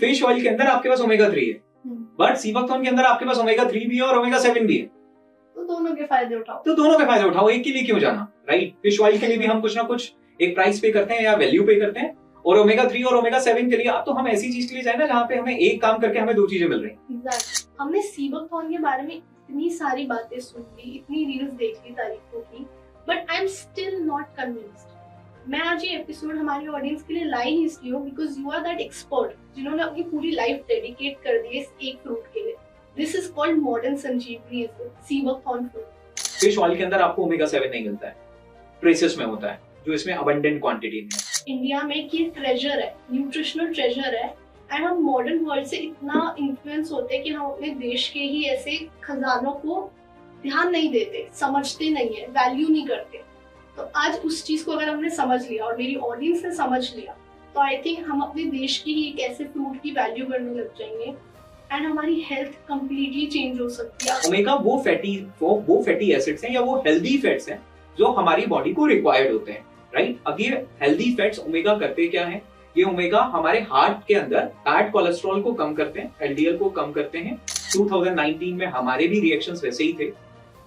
Fish oil के अंदर आपके पास ओमेगा 3 है, बट सी बकथॉर्न के अंदर आपके पास ओमेगा 3 भी है और ओमेगा 7 भी है। तो दोनों के फायदे उठाओ, एक के लिए क्यों जाना, राइट? फिश ऑयल के लिए भी हम कुछ ना कुछ एक प्राइस पे करते हैं या वैल्यू पे करते हैं, और ओमेगा 3 और ओमेगा 7 के लिए आप तो हम ऐसी चीज के लिए जाए ना जहाँ पे हमें एक काम करके हमें दो चीजें मिल रही हैं। Exactly. हमने सी बकथॉर्न के बारे में इतनी सारी बातें सुन ली, इतनी रील्स देख ली तारीफों की, but I am still not convinced. मैं आज ये एपिसोड हमारी ऑडियंस के लिए लाई ही इसलिए हूँ because you are that expert जिन्होंने अपनी पूरी लाइफ डेडिकेट कर दी इस एक फ्रूट के लिए। This is called modern Sanjeevani, sea buckthorn fruit. Fish oil के अंदर आपको ओमेगा 7 नहीं मिलता है, ट्रेसेस में होता है, जो इसमें अबंडेंट क्वांटिटी में है। इंडिया में ये ट्रेजर है, न्यूट्रिशनल ट्रेजर है, एंड हम मॉडर्न वर्ल्ड से इतना इन्फ्लुएंस होते हैं कि हम अपने देश के ही ऐसे खजानों को ध्यान नहीं देते, समझते नहीं है, वैल्यू नहीं करते। तो आज उस चीज को अगर हमने समझ लिया और मेरी ऑडियंस ने समझ लिया, तो आई थिंक हम अपने देश की ही एक ऐसे फ्रूट की वैल्यू करने लग जाएंगे एंड हमारी हेल्थ कंप्लीटली चेंज हो सकती है। ओमेगा वो फैटी एसिड्स हैं या वो हेल्दी फैट्स हैं जो हमारी बॉडी को रिक्वायर्ड होते हैं, राइट? अब ये हेल्दी फैट्स ओमेगा करते क्या है? ये ओमेगा हमारे हार्ट के अंदर बैड कोलेस्ट्रॉल को कम करते हैं, एलडीएल को कम करते हैं। 2019 में हमारे भी रिएक्शंस वैसे ही थे,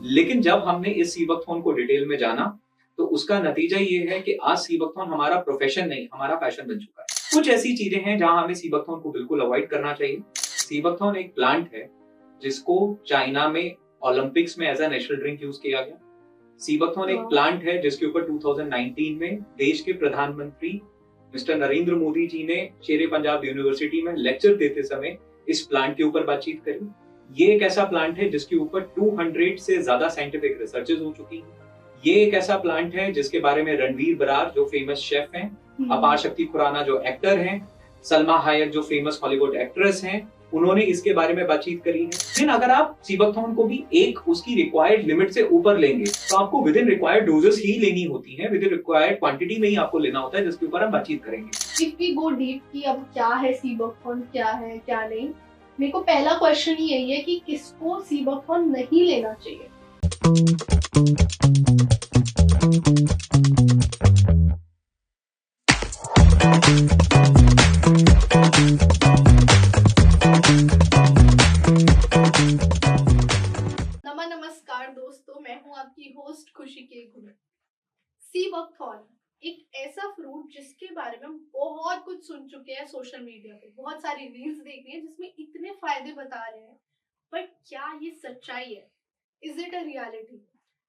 लेकिन जब हमने इस सी बकथॉर्न को डिटेल में जाना तो उसका नतीजा ये है कि आज सी बकथॉर्न हमारा प्रोफेशन नहीं, हमारा पैशन बन चुका है। कुछ ऐसी चीजें हैं जहां हमें सी बकथॉर्न को बिल्कुल अवॉइड करना चाहिए। सी बकथॉर्न एक प्लांट है जिसको चाइना में ओलंपिक्स में as a national drink use किया गया। सी बकथॉर्न एक प्लांट है जिसके ऊपर 2019 में देश के प्रधानमंत्री मिस्टर नरेंद्र मोदी जी ने शेरे पंजाब यूनिवर्सिटी में लेक्चर देते समय इस प्लांट के ऊपर बातचीत करी। ये एक ऐसा प्लांट है जिसके ऊपर 200 से ज्यादा साइंटिफिक रिसर्चेस हो चुकी हैं। ये एक ऐसा प्लांट है जिसके बारे में रणवीर बरार जो फेमस शेफ हैं, अपार शक्ति खुराना जो एक्टर हैं, सलमा हायक जो फेमस हॉलीवुड एक्ट्रेस हैं, उन्होंने इसके बारे में बातचीत करी है। लेकिन अगर आप सी बकथॉर्न को भी एक उसकी रिक्वायर्ड लिमिट से ऊपर लेंगे तो आपको विद इन रिक्वायर्ड डोजेस ही लेनी होती है, विद इन रिक्वायर्ड क्वांटिटी में ही आपको लेना होता है, जिसके ऊपर हम बातचीत करेंगे। इफ वी गो डीप कि अब क्या है सी बकथॉर्न, क्या है क्या नहीं, मेरे को पहला क्वेश्चन यही है कि किसको सी बकथॉर्न नहीं लेना चाहिए। नमस्कार दोस्तों, मैं हूँ आपकी होस्ट खुशी के गुरु। सी बकथॉर्न एक ऐसा फ्रूट जिसके बारे में हम बहुत कुछ सुन चुके हैं सोशल मीडिया पे, बहुत सारी रील्स देखी हैं जिसमें इतने फायदे बता रहे हैं, बट क्या ये सच्चाई है? Is it a reality?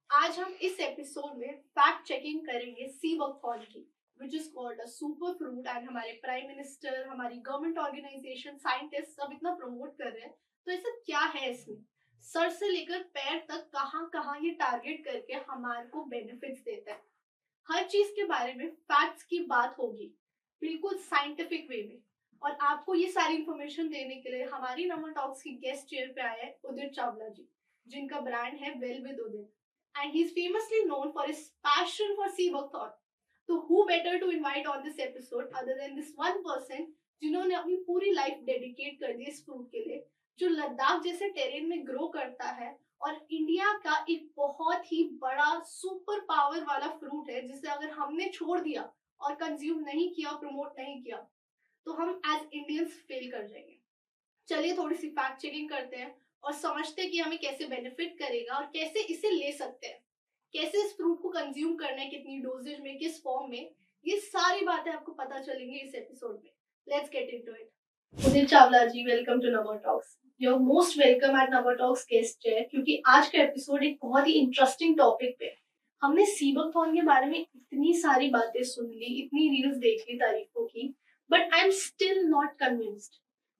आज हम इस एपिसोड में फैक्ट चेकिंग करेंगे सी बकथॉर्न की, which is called a super fruit, and हमारे प्राइम मिनिस्टर, हमारी गवर्नमेंट ऑर्गेनाइजेशन, साइंटिस्ट सब इतना प्रमोट कर रहे हैं। तो ऐसा क्या है इसमें? सर से लेकर पैर तक कहाँ कहाँ ये टारगेट करके हमारे को बेनिफिट्स देता है। हर चीज के बारे में फैक्ट्स की बात होगी, बिल्कुल साइंटिफिक वे में। और आपको ये सारी इंफॉर्मेशन देने के लिए हमारी नमन टॉक्स की गेस्ट चेयर पे आए हैं उदित चावला जी, जिनका ब्रांड है well with Udit, and he is famously known for his passion for sea buckthorn. तो who better to invite on this episode other than this one person जिन्होंने अपनी पूरी लाइफ डेडिकेट कर दी इस फ्रूट के लिए, जो लद्दाख जैसे टेरेन में ग्रो करता है और इंडिया का एक बहुत ही बड़ा सुपर पावर वाला फ्रूट है, जिसे अगर हमने छोड़ दिया और कंज्यूम नहीं किया, प्रमोट नहीं किया, तो हम एज इंडियंस फेल कर जाएंगे। चलिए थोड़ी सी फैक्ट चेकिंग करते हैं और समझते हैं कि हमें कैसे बेनिफिट करेगा और कैसे इसे ले सकते हैं, कैसे इस फ्रूट को कंज्यूम करना है, कितनी डोजेज में, किस फॉर्म में, ये सारी बातें आपको पता चलेंगी इस एपिसोड में। Let's get into it. Udit Chawla ji, welcome to Naman talks. You're most welcome at Nava Talks guest chair, क्योंकि आज का एपिसोड एक बहुत ही इंटरेस्टिंग टॉपिक पे है। हमने सी बकथॉर्न के बारे में इतनी सारी बातें सुन ली, इतनी रील्स देख ली तारीफों की, but I am still not convinced.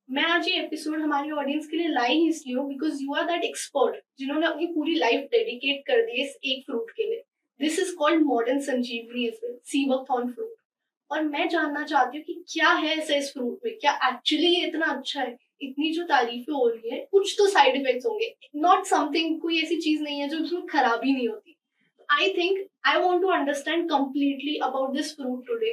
मैं आज ये एपिसोड हमारी ऑडियंस के लिए लाई ही इसलिए हूँ because you are that expert जिन्होंने अपनी पूरी लाइफ डेडिकेट कर दी इस एक फ्रूट के लिए। This is called modern Sanjeevani, sea buckthorn fruit. और मैं जानना चाहती हूँ कि क्या है ऐसा इस फ्रूट में, क्या एक्चुअली ये इतना अच्छा है? इतनी जो तारीफें हो रही है, कुछ तो साइड इफेक्ट्स होंगे, नॉट समथिंग, कोई ऐसी चीज नहीं है जो उसमें खराबी नहीं होती। I think I want to understand completely about this fruit today,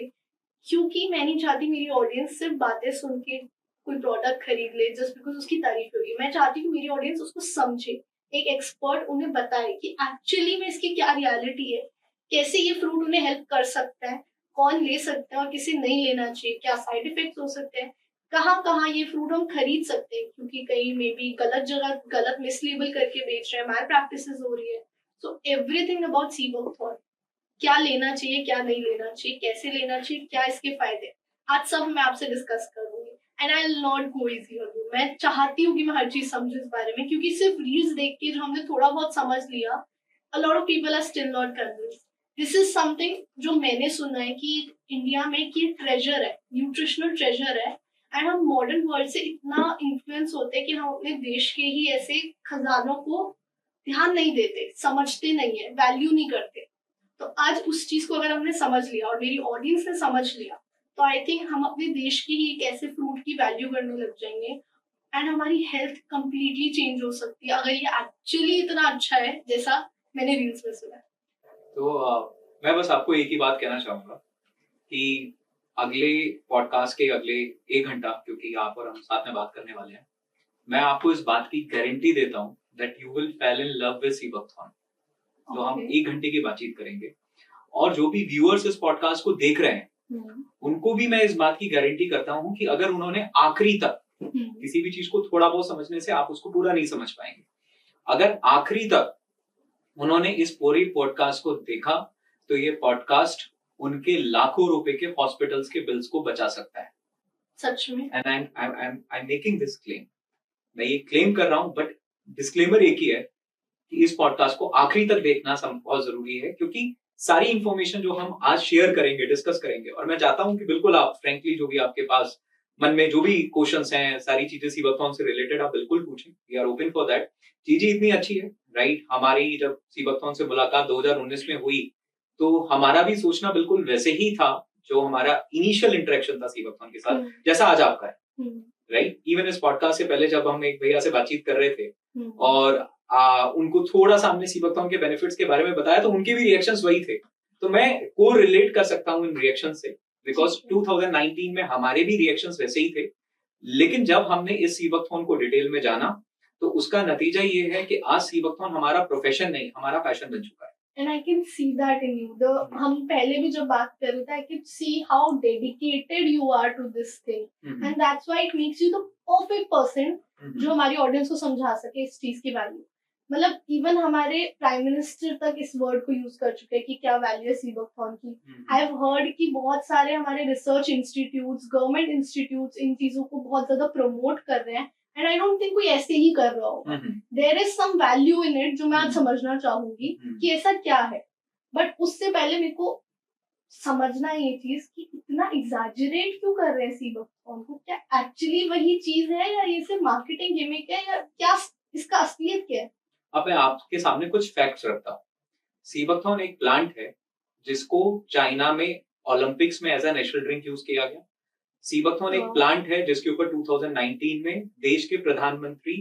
क्योंकि मैं नहीं चाहती मेरी ऑडियंस सिर्फ बातें सुन के कोई प्रोडक्ट खरीद ले जस्ट बिकॉज उसकी तारीफ होगी। मैं चाहती हूँ मेरी ऑडियंस उसको समझे, एक एक्सपर्ट उन्हें बताए कि एक्चुअली में इसकी क्या रियलिटी है, कैसे ये फ्रूट उन्हें हेल्प कर सकता है, कौन ले सकता है और किसे नहीं लेना चाहिए, क्या साइड इफेक्ट्स हो सकते हैं, कहाँ ये फ्रूट हम खरीद सकते हैं, क्योंकि कहीं मे बी गलत जगह गलत मिसलेबल करके बेच रहे हैं, मैल प्रैक्टिसेस हो रही है। So everything about sea buckthorn, क्या लेना चाहिए, क्या नहीं लेना चाहिए, कैसे लेना चाहिए, क्या इसके फायदे, आज सब मैं आपसे डिस्कस करूंगी। And I will not go easy on you. मैं चाहती हूँ कि मैं हर चीज समझूं इस बारे में, क्योंकि सिर्फ रील्स देख के जो हमने थोड़ा बहुत समझ लिया, a lot of people are still not convinced. This is something जो मैंने सुना है कि इंडिया में कि ट्रेजर है, न्यूट्रिशनल ट्रेजर है। एंड हम मॉडर्न वर्ल्ड से इतना इन्फ्लुएंस होते हैं कि हम अपने देश के ही ऐसे खजानों को ध्यान नहीं देते, समझते नहीं है, वैल्यू नहीं करते। तो आज उस चीज को अगर हमने समझ लिया और मेरी ऑडियंस ने समझ लिया, तो आई थिंक हम अपने देश की ही एक ऐसे फ्रूट की वैल्यू करने लग जाएंगे एंड हमारी हेल्थ कंप्लीटली चेंज हो सकती है, अगर ये एक्चुअली इतना अच्छा है जैसा मैंने रील्स में सुना। तो मैं बस आपको एक ही बात कहना चाहूंगा कि अगले पॉडकास्ट के अगले 1 घंटा, क्योंकि आप और हम साथ में बात करने वाले हैं, मैं आपको इस बात की गारंटी देता हूँ दैट यू विल फैल in love with C buckthorn. तो हम 1 घंटे की बातचीत करेंगे, और जो भी व्यूअर्स इस पॉडकास्ट को देख रहे हैं उनको भी मैं इस बात की गारंटी करता हूँ कि अगर उन्होंने आखिरी तक किसी भी चीज को थोड़ा बहुत समझने से आप उसको पूरा नहीं समझ पाएंगे, अगर आखिरी तक उन्होंने इस पूरी पॉडकास्ट को देखा तो ये पॉडकास्ट उनके लाखों रुपए के हॉस्पिटल्स के बिल्स को बचा सकता है, सच में। And I am making this claim. मैं ये क्लेम कर रहा हूं, बट डिस्क्लेमर एक ही है कि इस पॉडकास्ट को आखिरी तक देखना बहुत जरूरी है, क्योंकि सारी इंफॉर्मेशन जो हम आज शेयर करेंगे, डिस्कस करेंगे, और मैं चाहता हूं कि बिल्कुल आप फ्रेंकली जो भी आपके पास मन में जो भी क्वेश्चंस हैं, सारी चीजें सी बकथॉर्न से रिलेटेड आप बिल्कुल पूछें। We are open for that. चीजें इतनी अच्छी है, राइट? हमारी जब सी बकथॉर्न से मुलाकात 2019 में हुई तो हमारा भी सोचना बिल्कुल वैसे ही था जो हमारा इनिशियल इंटरेक्शन था सी बकथॉर्न के साथ, जैसा आज आपका है, राइट? इवन इस पॉडकास्ट से पहले जब हम एक भैया से बातचीत कर रहे थे और उनको थोड़ा सा हमने सी बकथॉर्न के बेनिफिट्स के बारे में बताया तो उनके भी रिएक्शंस वही थे। तो मैं को रिलेट कर सकता हूँ इन रिएक्शन से, बिकॉज 2019 में हमारे भी रिएक्शंस वैसे ही थे। लेकिन जब हमने इस सी बकथॉर्न को डिटेल में जाना तो उसका नतीजा ये है कि आज सी बकथॉर्न हमारा प्रोफेशन नहीं, हमारा पैशन बन चुका है। And I can see that in you. हम पहले भी जब बात कर रहे थे, I can see how dedicated you are to this thing, and that's why it makes you the perfect person जो हमारी ऑडियंस को समझा सके इस चीज की वैल्यू। मतलब इवन हमारे प्राइम मिनिस्टर तक इस वर्ड को यूज कर चुके हैं कि क्या वैल्यू है सी बकथॉर्न की। आई हैव हर्ड कि बहुत सारे हमारे रिसर्च इंस्टीट्यूट्स, गवर्नमेंट इंस्टीट्यूट्स इन चीजों को बहुत ज्यादा प्रमोट कर रहे हैं, एंड आई डोंट थिंक कोई ऐसे ही कर रहा होगा। There is some value in it जो मैं आज समझना चाहूंगी कि ऐसा क्या है। बट उससे पहले मेरे को समझना है ये चीज कि इतना एग्जैजरेट क्यों कर रहे हैं सी बकथॉर्न को, क्या एक्चुअली वही चीज है या ये सिर्फ मार्केटिंग गिमिक है, या क्या इसका असलियत क्या है? अब मैं आपके सामने कुछ फैक्ट्स रखता हूँ। सी बकथॉर्न एक प्लांट है जिसको चाइना में ओलंपिक्स में as a national drink use किया गया। सी बकथॉर्न एक प्लांट है जिसके ऊपर 2019 में देश के प्रधानमंत्री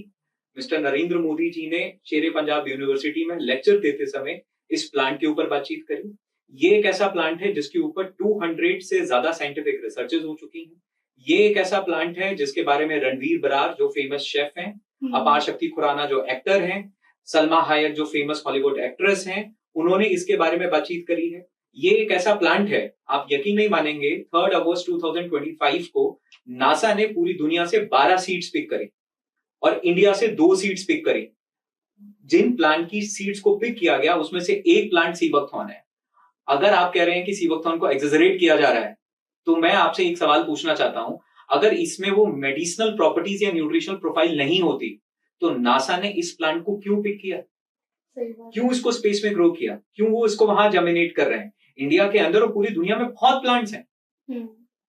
मिस्टर नरेंद्र मोदी जी ने शेरे पंजाब यूनिवर्सिटी में लेक्चर देते समय इस प्लांट के ऊपर बातचीत करी। ये एक ऐसा प्लांट है जिसके ऊपर 200 से ज्यादा साइंटिफिक रिसर्चेस हो चुकी हैं। ये एक ऐसा प्लांट है जिसके बारे में रणवीर बरार जो फेमस शेफ हैं, अपार शक्ति खुराना जो एक्टर हैं, सलमा हायक जो फेमस हॉलीवुड एक्ट्रेस हैं, उन्होंने इसके बारे में बातचीत करी है। ये एक ऐसा प्लांट है, आप यकीन नहीं मानेंगे, 3 अगस्त 2025 को नासा ने पूरी दुनिया से 12 सीड्स पिक करी और इंडिया से 2 सीड्स पिक करी। जिन प्लांट की सीड्स को पिक किया गया उसमें से एक प्लांट सी बकथॉर्न है। अगर आप कह रहे हैं कि सी बकथॉर्न को एक्सेजरेट किया जा रहा है, तो मैं आपसे एक सवाल पूछना चाहता हूं, अगर इसमें वो मेडिसिनल प्रॉपर्टीज या न्यूट्रिशनल प्रोफाइल नहीं होती तो नासा ने इस प्लांट को क्यों पिक किया? क्यों इसको स्पेस में ग्रो किया? क्यों वो इसको वहां जर्मिनेट कर रहे हैं? इंडिया के अंदर और पूरी दुनिया में बहुत प्लांट्स हैं।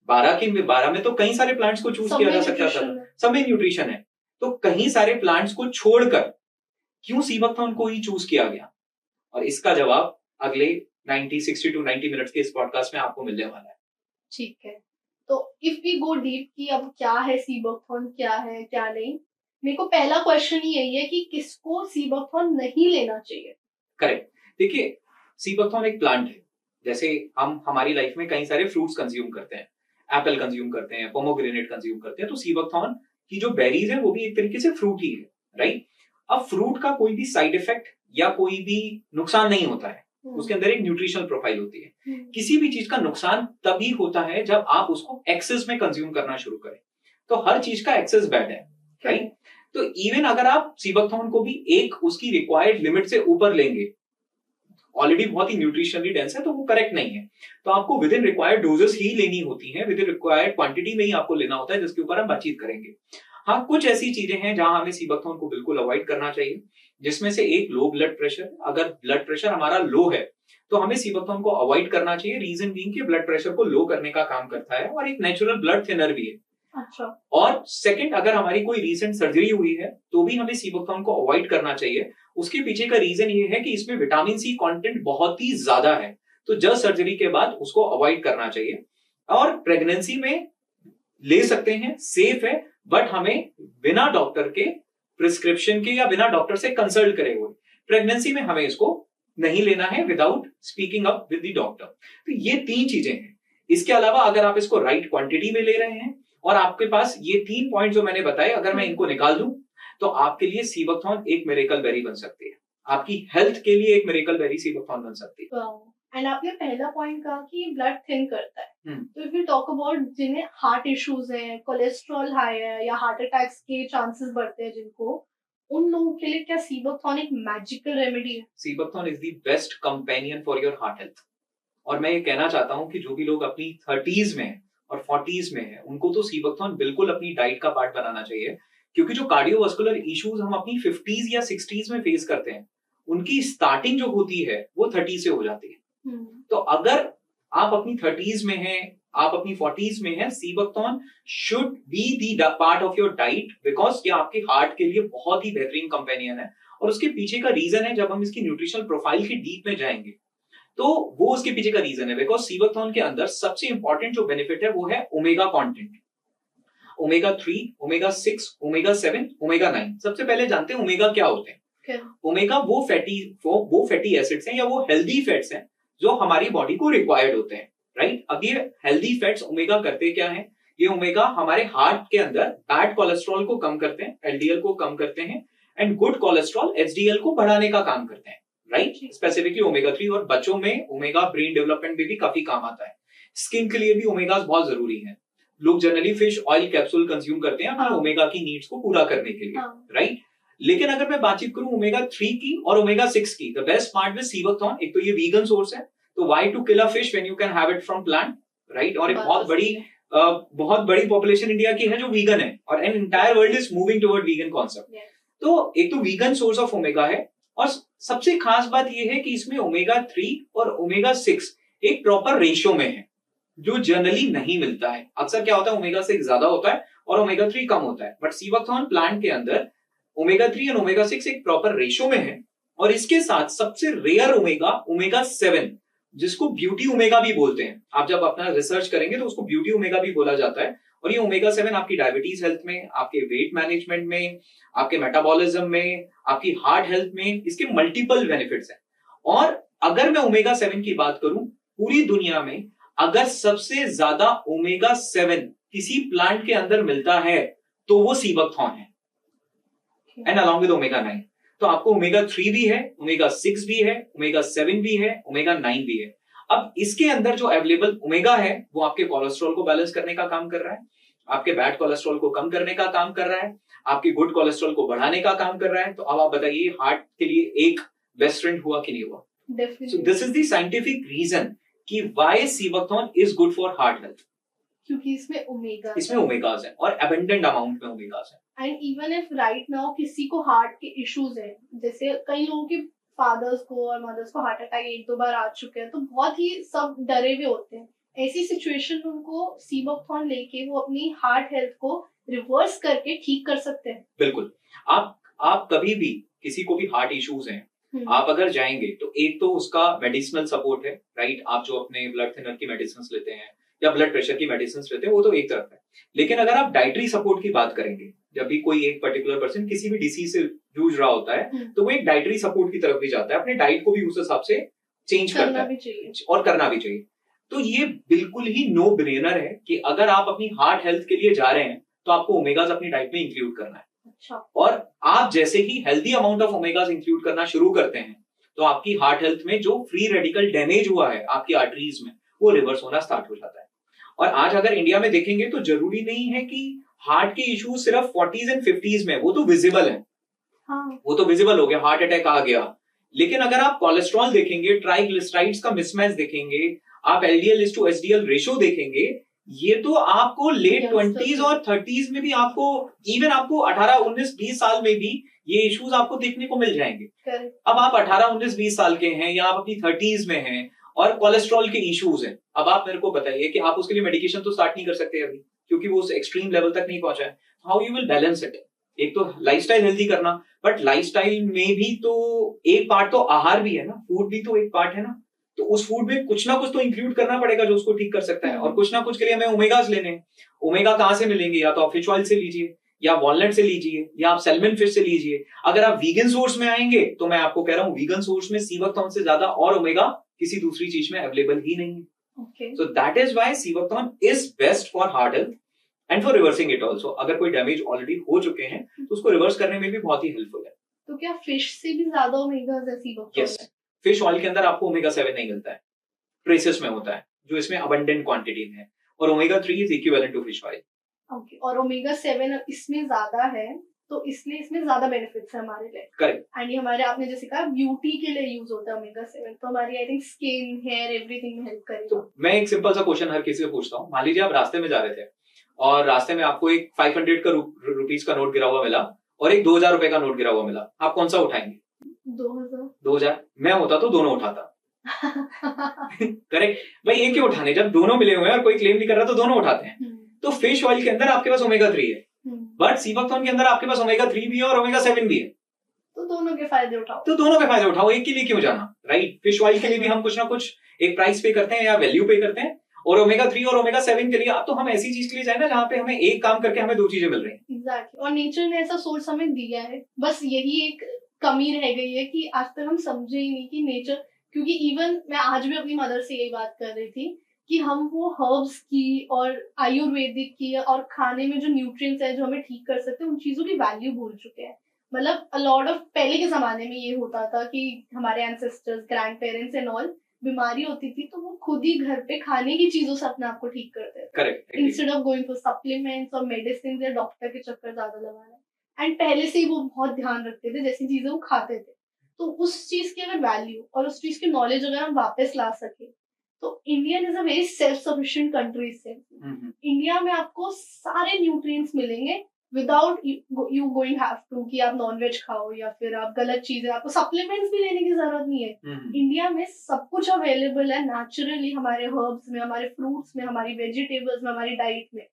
12 में तो कई सारे प्लांट्स को चूज किया जा सकता था, सब में न्यूट्रिशन है, तो कहीं सारे प्लांट्स को छोड़कर क्यों सी बकथॉर्न को ही चूज किया गया? और इसका जवाब अगले 60 to 90 मिनट्स के इस पॉडकास्ट में आपको मिलने वाला है। ठीक है, तो इफ वी गो डीप कि अब क्या है सी बकथॉर्न, क्या है क्या नहीं, मेरे को पहला क्वेश्चन ही यही है कि किसको सी बकथॉर्न नहीं लेना चाहिए। करेक्ट। देखिए, सी बकथॉर्न एक प्लांट है। जैसे हम हमारी लाइफ में कई सारे फ्रूट्स कंज्यूम करते हैं, एप्पल कंज्यूम करते हैं, पोमोग्रेनेट कंज्यूम करते हैं, तो सी बकथॉर्न की जो बेरीज है वो भी एक तरीके से फ्रूट ही है, राइट? अब फ्रूट का कोई भी साइड इफेक्ट या कोई भी नुकसान नहीं होता है, उसके अंदर एक न्यूट्रिशनल प्रोफाइल होती है। किसी भी चीज का नुकसान तभी होता है जब आप उसको एक्सेस में कंज्यूम करना शुरू करें। तो हर चीज का एक्सेस बैड है, राइट? तो इवन अगर आप सीबकथॉर्न को भी एक उसकी रिक्वायर्ड लिमिट से ऊपर लेंगे, ऑलरेडी बहुत ही न्यूट्रिशनली डेंस है, तो वो करेक्ट नहीं है। तो आपको विद इन रिक्वायर्ड डोजेस ही लेनी होती है, विद इन रिक्वायर्ड क्वांटिटी में ही आपको लेना होता है, जिसके ऊपर हम बातचीत करेंगे। हाँ, कुछ ऐसी चीजें हैं जहां हमें सीबकथॉर्न को बिल्कुल अवॉइड करना चाहिए, जिसमें से एक लो ब्लड प्रेशर। अगर ब्लड प्रेशर हमारा लो है तो हमें सीबकथॉर्न को अवॉइड करना चाहिए। रीजन बीइंग कि ब्लड प्रेशर को लो करने का काम करता है और एक नेचुरल ब्लड थिनर भी है। अच्छा। और सेकंड, अगर हमारी कोई रीसेंट सर्जरी हुई है तो भी हमें सीबकथॉर्न को अवॉइड करना चाहिए। उसके पीछे का रीजन ये है कि इसमें विटामिन सी कंटेंट बहुत ही ज्यादा है, तो जस्ट सर्जरी के बाद उसको अवॉइड करना चाहिए। और प्रेगनेंसी में ले सकते हैं, सेफ है, बट हमें बिना डॉक्टर के प्रिस्क्रिप्शन के या बिना डॉक्टर से कंसल्ट करे हुए प्रेगनेंसी में हमें इसको नहीं लेना है without speaking up with the doctor. तो ये 3 चीजें हैं। इसके अलावा अगर आप इसको राइट क्वांटिटी में ले रहे हैं और आपके पास ये 3 पॉइंट जो मैंने बताए, अगर मैं इनको निकाल दूं तो आपके लिए सीबकथॉर्न एक मिरेकल बेरी बन सकती है, आपकी हेल्थ के लिए एक मिरेकल बेरी सीबकथॉर्न बन सकती है। एंड आपने पहला पॉइंट कहा कि ब्लड थिन करता है, तो इफ यू टॉक अबाउट जिन्हें हार्ट इश्यूज हैं, कोलेस्ट्रॉल हाई है या हार्ट अटैक्स के चांसेस बढ़ते हैं जिनको, उन लोगों के लिए क्या सीबकथॉर्न एक मैजिकल रेमेडी है? Sea buckthorn is the best companion for your heart health. और मैं ये कहना चाहता हूं कि जो भी लोग अपनी 30s में और 40s में है, उनको तो सीबकथॉर्न बिल्कुल अपनी डाइट का पार्ट बनाना चाहिए, क्योंकि जो कार्डियोवास्कुलर इश्यूज हम अपनी 50s या 60s में फेस करते हैं, उनकी स्टार्टिंग जो होती है वो 30 से हो जाती है। तो अगर आप अपनी 30s में हैं, आप अपनी 40s में हैं, sea buckthorn should be the part of your diet, because ये आपके हार्ट के लिए बहुत ही बेहतरीन कंपेनियन है। और उसके पीछे का रीजन है, जब हम इसकी न्यूट्रिशनल प्रोफाइल की डीप में जाएंगे तो वो उसके पीछे का रीजन है, बिकॉज सीबकथॉर्न के अंदर सबसे इंपॉर्टेंट जो बेनिफिट है वो है omega content. Omega 3, omega 6, omega 7, omega 9। सबसे पहले जानते हैं ओमेगा क्या होते हैं। ओमेगा वो फैटी एसिड्स हैं या वो हेल्दी फैट्स हैं जो हमारी बॉडी को रिक्वायर्ड होते हैं, राइट? अब ये हेल्दी फैट्स ओमेगा करते क्या है? ये ओमेगा हमारे हार्ट के अंदर बैड कोलेस्ट्रॉल को कम करते हैं, एलडीएल को कम करते हैं, एंड गुड कोलेस्ट्रॉल एचडीएल को बढ़ाने का काम करते हैं, राइट? Specifically omega 3। और बच्चों में ओमेगा ब्रेन डेवलपमेंट में भी काफी काम आता है। स्किन के लिए भी ओमेगास बहुत जरूरी है। लोग generally fish oil capsule consume करते हैं अपने ओमेगा की नीड्स को पूरा करने के लिए, राइट? लेकिन अगर मैं बातचीत करूं ओमेगा 3 की और ओमेगा 6 की, the best part with sea buckthorn, एक तो ये वीगन सोर्स है, तो why to kill a fish when you can have it from plant, right? और एक बहुत बड़ी पॉपुलेशन इंडिया की है जो वीगन है, और an entire world is moving toward vegan concept. तो एक तो वीगन सोर्स ऑफ ओमेगा है, और सबसे खास बात यह है कि इसमें ओमेगा 3 और ओमेगा 6 एक प्रॉपर रेशियो में है, जो जनरली नहीं मिलता है। अक्सर क्या होता है, ओमेगा 6 ज्यादा होता है और ओमेगा 3 कम होता है, बट सीबकथॉर्न प्लांट के अंदर ओमेगा 3 और ओमेगा 6 एक प्रॉपर रेशियो में है। और इसके साथ सबसे रेयर ओमेगा 7, जिसको ब्यूटी ओमेगा भी बोलते हैं, आप जब अपना रिसर्च करेंगे तो उसको ब्यूटी ओमेगा भी बोला जाता है। और ये ओमेगा 7 आपकी डायबिटीज हेल्थ में, आपके वेट मैनेजमेंट में, आपके मेटाबॉलिज्म में, आपकी हार्ट हेल्थ में, इसके मल्टीपल बेनिफिट्स हैं। और अगर मैं ओमेगा 7 की बात करूं, पूरी दुनिया में अगर सबसे ज्यादा ओमेगा 7 किसी प्लांट के अंदर मिलता है तो वो सीबकथॉर्न है, एंड अलॉन्ग विद ओमेगा 9। तो आपको ओमेगा 3 भी है, ओमेगा 6 भी है, ओमेगा 7 भी है, ओमेगा 9 भी है। अब इसके अंदर जो अवेलेबल ओमेगा है वो आपके कोलेस्ट्रॉल को बैलेंस करने का काम कर रहा है, आपके बैड कोलेस्ट्रॉल को कम करने का काम कर रहा है, आपके गुड कोलेस्ट्रॉल को बढ़ाने का काम कर रहा है। तो अब आप बताइए, हार्ट के लिए एक बेस्ट फ्रेंड हुआ कि नहीं हुआ? So this is the scientific reason कि why sea buckthorn is good for heart health, क्योंकि इसमें ओमेगास है और अबंडेंट अमाउंट में ओमेगास है। And even if right now किसी को हार्ट के इश्यूज है, जैसे कई लोगों के फादर्स को और मदर्स को हार्ट अटैक 1-2 बार आ चुके हैं, तो बहुत ही सब डरे हुए होते हैं। ऐसी सिचुएशन में उनको सीबकथॉर्न लेके वो अपनी हार्ट हेल्थ को रिवर्स करके ठीक कर सकते हैं। बिल्कुल। आप कभी भी किसी को भी हार्ट इश्यूज हैं, आप अगर जाएंगे तो एक तो उसका मेडिसिनल सपोर्ट है, राइट? आप जो अपने ब्लड थिनर की मेडिसिन लेते हैं या ब्लड प्रेशर की मेडिसिन लेते हैं वो तो एक तरफ है, लेकिन अगर आप डाइटरी सपोर्ट की बात करेंगे, जब भी कोई एक पर्टिकुलर पर्सन किसी भी डिसीज से जूझ रहा होता है तो वो एक डाइटरी सपोर्ट की तरफ भी जाता है, अपने डाइट को भी उस हिसाब से चेंज करता है और करना भी चाहिए। तो ये बिल्कुल ही नो ब्रेनर है कि अगर आप अपनी हार्ट हेल्थ के लिए जा रहे हैं तो आपको ओमेगास अपनी डाइट में इंक्लूड करना है। अच्छा। और आप जैसे ही हेल्दी अमाउंट ऑफ ओमेगास इंक्लूड करना शुरू करते हैं तो आपकी हार्ट हेल्थ में जो फ्री रेडिकल डैमेज हुआ है आपकी आर्टरीज में, वो रिवर्स होना स्टार्ट हो जाता है। और आज अगर इंडिया में देखेंगे तो जरूरी नहीं है कि हार्ट के इश्यूज सिर्फ 40s एंड 50s में, वो तो विजिबल है, हाँ। वो तो विजिबल हो गया, हार्ट अटैक आ गया। लेकिन अगर आप कोलेस्ट्रॉल देखेंगे, ट्राइग्लिसराइड्स का मिसमैच देखेंगे, आप LDL/HDL रेशियो देखेंगे, ये तो आपको लेट 20s और 30s में भी आपको, इवन आपको 18, 19, 20 साल में भी ये इश्यूज आपको देखने को मिल जाएंगे। अब आप 18, 19, 20 साल के हैं या आप अपनी 30s में हैं और कोलेस्ट्रॉल के इश्यूज हैं, अब आप मेरे को बताइए कि आप उसके लिए मेडिकेशन तो स्टार्ट नहीं कर सकते अभी, क्योंकि वो उस एक्सट्रीम लेवल तक नहीं पहुंचा है। How you will balance it? एक तो लाइफस्टाइल हेल्दी करना, बट लाइफस्टाइल में भी तो एक पार्ट तो आहार भी है ना, फूड भी तो एक पार्ट है ना, तो उस फूड में कुछ ना कुछ तो इंक्लूड करना पड़ेगा जो उसको ठीक कर सकता है। और कुछ ना कुछ के लिए हमें ओमेगास लेने हैं। ओमेगा कहां से मिलेंगे? या तो आप फिश ऑयल से लीजिए, या वॉलनट से लीजिए, या आप सैल्मन फिश से लीजिए। अगर आप वीगन सोर्स में आएंगे तो मैं आपको कह रहा हूं वीगन सोर्स में सी बकथॉर्न से ज्यादा और ओमेगा किसी दूसरी चीज में अवेलेबल ही नहीं है। So that is why sea buckthorn is best for heart health and for reversing it also. अगर कोई डैमेज ऑलरेडी हो चुके हैं तो उसको रिवर्स करने में भी बहुत ही हेल्पफुल है। तो क्या फिश से भी ज्यादा omega sea buckthorn? Yes, fish oil के अंदर आपको ओमेगा 7 नहीं मिलता है, ट्रेसेस में होता है, जो इसमें अबंडेंट क्वांटिटी में है, और omega 3 is equivalent to fish oil. Okay, और ओमेगा 7 इसमें ज्यादा है तो इसलिए इसमें ज्यादा बेनिफिट्स है हमारे लिए। करेक्ट। एंड ये हमारे, आपने जैसे कहा, ब्यूटी के लिए यूज होता है ओमेगा 7, तो हमारी I think skin, hair, everything में हेल्प करेगा। तो मैं एक सिंपल सा क्वेश्चन हर किसी से पूछता हूँ। मान लीजिए आप रास्ते में जा रहे थे और रास्ते में आपको एक 500 का रुपीज का नोट गिरा हुआ मिला और एक 2000 रुपए का नोट गिरा हुआ मिला, आप कौन सा उठाएंगे? 2000। मैं होता तो दोनों उठाता। करेक्ट भाई, एक क्यों उठाने, जब दोनों मिले हुए हैं और कोई क्लेम नहीं कर रहा तो दोनों उठाते हैं। तो फिश ऑयल के अंदर आपके पास ओमेगा 3 है, बट सी बकथॉर्न के अंदर आपके पास ओमेगा 3 भी है और ओमेगा 7 भी है, तो दोनों के फायदे उठाओ। तो दोनों के फायदे उठाओ, एक के लिए क्यों जाना, राइट? फिश ऑयल के लिए भी हम कुछ ना कुछ एक प्राइस पे करते हैं या वैल्यू पे करते हैं, और ओमेगा 3 और ओमेगा 7 के लिए आप तो हम ऐसी चीज के लिए जाए ना जहाँ पे हमें एक काम करके हमें दो चीजें मिल रही हैं। एग्जैक्टली, और नेचर ने ऐसा सोर्स हमें दिया है, बस यही एक कमी रह गई है कि आज तक हम समझे ही नहीं कि नेचर, क्योंकि इवन मैं आज भी अपनी मदर से यही बात कर रही थी कि हम वो हर्ब्स की और आयुर्वेदिक की और खाने में जो न्यूट्रिएंट्स है जो हमें ठीक कर सकते हैं, उन चीजों की वैल्यू भूल चुके हैं। मतलब अ लॉट ऑफ, पहले के जमाने में ये होता था कि हमारे ancestors, grand parents and all, बीमारी होती थी तो वो खुद ही घर पे खाने की चीजों से अपने आप को ठीक करते थे, correct, instead of going for supplements और मेडिसिन या डॉक्टर के चक्कर ज्यादा लगाना। एंड पहले से ही वो बहुत ध्यान रखते थे जैसी चीजें वो खाते थे। तो उस चीज की अगर वैल्यू और उस चीज की नॉलेज अगर हम वापस ला सके तो India is a very self sufficient country से। इंडिया में आपको सारे न्यूट्रिएंट्स मिलेंगे without you going have to कि आप नॉनवेज खाओ या फिर आप गलत चीजें, आपको सप्लीमेंट्स भी लेने की जरूरत नहीं है। इंडिया में सब कुछ अवेलेबल है नेचुरली, हमारे हर्ब्स में, हमारे फ्रूट्स में, हमारी वेजिटेबल्स में, हमारी डाइट में।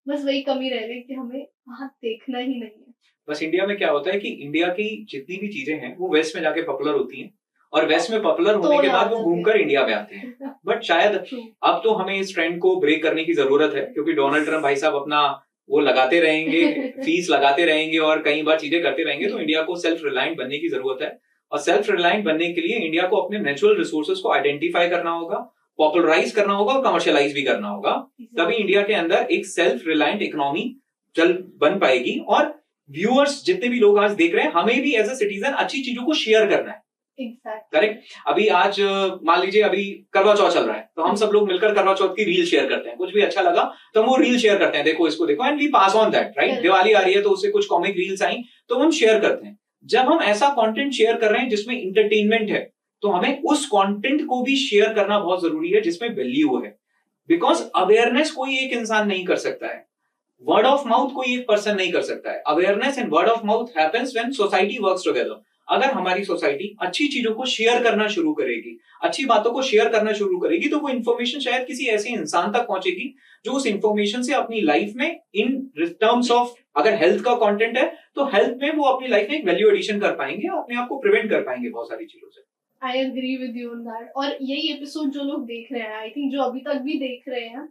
बस वही कमी रह गई कि हमें वहां देखना ही नहीं है। बस इंडिया में क्या होता है कि इंडिया की जितनी भी चीजें हैं वो वेस्ट में जाके पॉपुलर होती हैं, और वेस्ट में पॉपुलर होने के बाद वो घूमकर इंडिया में आते हैं। बट शायद अब तो हमें इस ट्रेंड को ब्रेक करने की जरूरत है, क्योंकि डोनाल्ड ट्रम्प भाई साहब अपना वो लगाते रहेंगे, फीस लगाते रहेंगे और कई बार चीजें करते रहेंगे। तो इंडिया को सेल्फ रिलायंट बनने की जरूरत है, और सेल्फ रिलायंट बनने के लिए इंडिया को अपने नेचुरल रिसोर्सेज को आइडेंटिफाई करना होगा, पॉपुलराइज करना होगा और कमर्शियलाइज भी करना होगा। तभी इंडिया के अंदर एक सेल्फ रिलायंट इकोनॉमी बन पाएगी। और व्यूअर्स जितने भी लोग आज देख रहे हैं, हमें भी एज ए सिटीजन अच्छी चीजों को शेयर करना है। करेक्ट। अभी आज मान लीजिए अभी करवा चौथ चल रहा है, तो हम सब लोग मिलकर करवा चौथ की रील शेयर करते हैं, कुछ भी अच्छा लगा तो हम वो रील शेयर करते हैं, देखो इसको देखो, and we pass on that, right? Diwali आ रही है तो उससे कुछ कॉमिक रील्स आई तो हम शेयर करते हैं। जब हम ऐसा कंटेंट शेयर कर रहे हैं जिसमें इंटरटेनमेंट है, तो हमें उस कंटेंट को भी शेयर करना बहुत जरूरी है जिसमें वैल्यू है। बिकॉज अवेयरनेस कोई एक इंसान नहीं कर सकता है, वर्ड ऑफ माउथ कोई एक पर्सन नहीं कर सकता है। Awareness and word of mouth happens when society works together. अगर हमारी सोसाइटी अच्छी चीजों को शेयर करना शुरू करेगी, अच्छी बातों को शेयर करना शुरू करेगी, तो वो इन्फॉर्मेशन शायद किसी ऐसे इंसान तक पहुंचेगी जो उस इन्फॉर्मेशन से अपनी लाइफ में, इन टर्म्स ऑफ अगर हेल्थ का कंटेंट है तो हेल्थ में वो अपनी लाइफ में एक वैल्यू एडिशन कर पाएंगे, अपने आप को प्रिवेंट कर पाएंगे बहुत सारी चीजों से। I agree with you on that. और यही एपिसोड जो लोग देख रहे हैं, आई थिंक जो अभी तक भी देख रहे हैं,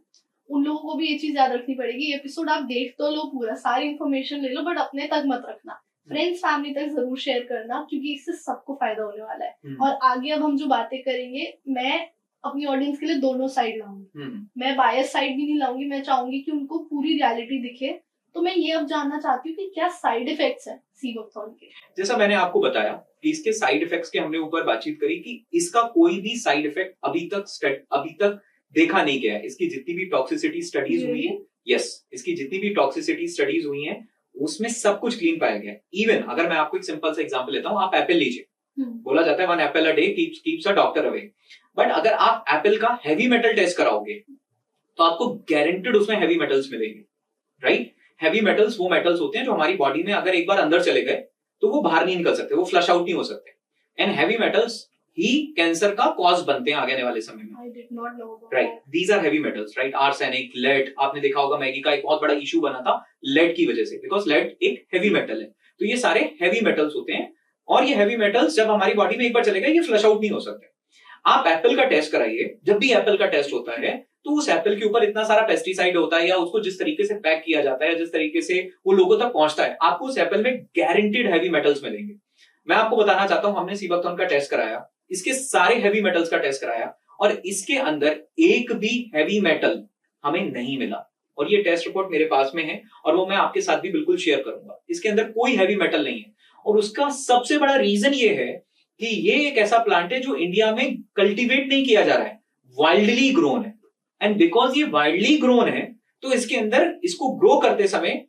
उन लोगों को भी ये चीज याद रखनी पड़ेगी। एपिसोड आप देख तो लो पूरा, सारी इन्फॉर्मेशन ले लो, बट अपने तक मत रखना, फ्रेंड्स फैमिली तक जरूर शेयर करना, क्योंकि इससे सबको फायदा होने वाला है। और आगे अब हम जो बातें करेंगे, मैं अपनी ऑडियंस के लिए दोनों साइड लाऊंगी, मैं बायस साइड भी नहीं लाऊंगी। मैं चाहूंगी कि उनको पूरी रियलिटी दिखे। तो मैं ये अब जानना चाहती हूँ कि क्या साइड इफेक्ट्स है सी बकथॉर्न के। जैसा मैंने आपको बताया कि इसके साइड इफेक्ट्स के हमने ऊपर बातचीत करी कि इसका कोई भी साइड इफेक्ट अभी तक देखा नहीं गया है। इसकी जितनी भी टॉक्सिसिटी स्टडीज हुई है यस, इसकी जितनी भी टॉक्सिसिटी स्टडीज हुई हैं उसमें सब कुछ क्लीन पाया गया है। इवन अगर मैं आपको एक सिंपल सा एग्जांपल लेता हूँ, आप एप्पल लीजिए, बोला जाता है 1 Apple a day keeps a doctor away, but अगर आप एप्पल का हैवी मेटल टेस्ट कराओगे तो आपको गारंटेड उसमें हैवी मेटल्स मिलेंगे, राइट। हैवी मेटल्स वो मेटल्स होते हैं जो हमारी बॉडी में अगर एक बार अंदर चले गए तो वो बाहर नहीं निकल सकते, वो फ्लश आउट नहीं हो सकते, and heavy metals he cancer का कॉज बनते हैं आगे आने वाले समय में। I did not know about right, that. These are heavy metals, right. Arsenic, lead, आपने देखा होगा मैगी का एक बहुत बड़ा इशू बना था लेड की वजह से, बिकॉज लेड एक हैवी मेटल है। तो ये सारे हैवी मेटल्स होते हैं, और ये हैवी मेटल्स जब हमारी बॉडी में एक बार चले गए ये फ्लश आउट नहीं हो सकते। आप एप्पल का टेस्ट कराइए, जब भी एप्पल का टेस्ट होता है तो उस एप्पल के ऊपर इतना सारा पेस्टिसाइड होता है, या उसको जिस तरीके से पैक किया जाता है, जिस तरीके से वो लोगों तक पहुंचता है, आपको उस एप्पल में गारंटेड हैवी मेटल्स मिलेंगे। मैं आपको बताना चाहता हूं, हमने सीबकथॉर्न का टेस्ट कराया, इसके सारे हैवी मेटल्स का टेस्ट कराया, और इसके अंदर एक भी हैवी मेटल हमें नहीं मिला, और ये टेस्ट रिपोर्ट मेरे पास में है और वो मैं आपके साथ भी बिल्कुल शेयर करूंगा। इसके अंदर कोई हैवी मेटल नहीं है, और उसका सबसे बड़ा रीजन ये है कि ये एक ऐसा प्लांट है जो इंडिया में कल्टीवेट नहीं किया जा रहा है, वाइल्डली ग्रोन है, एंड बिकॉज ये वाइल्डली ग्रोन है तो इसके अंदर इसको ग्रो करते समय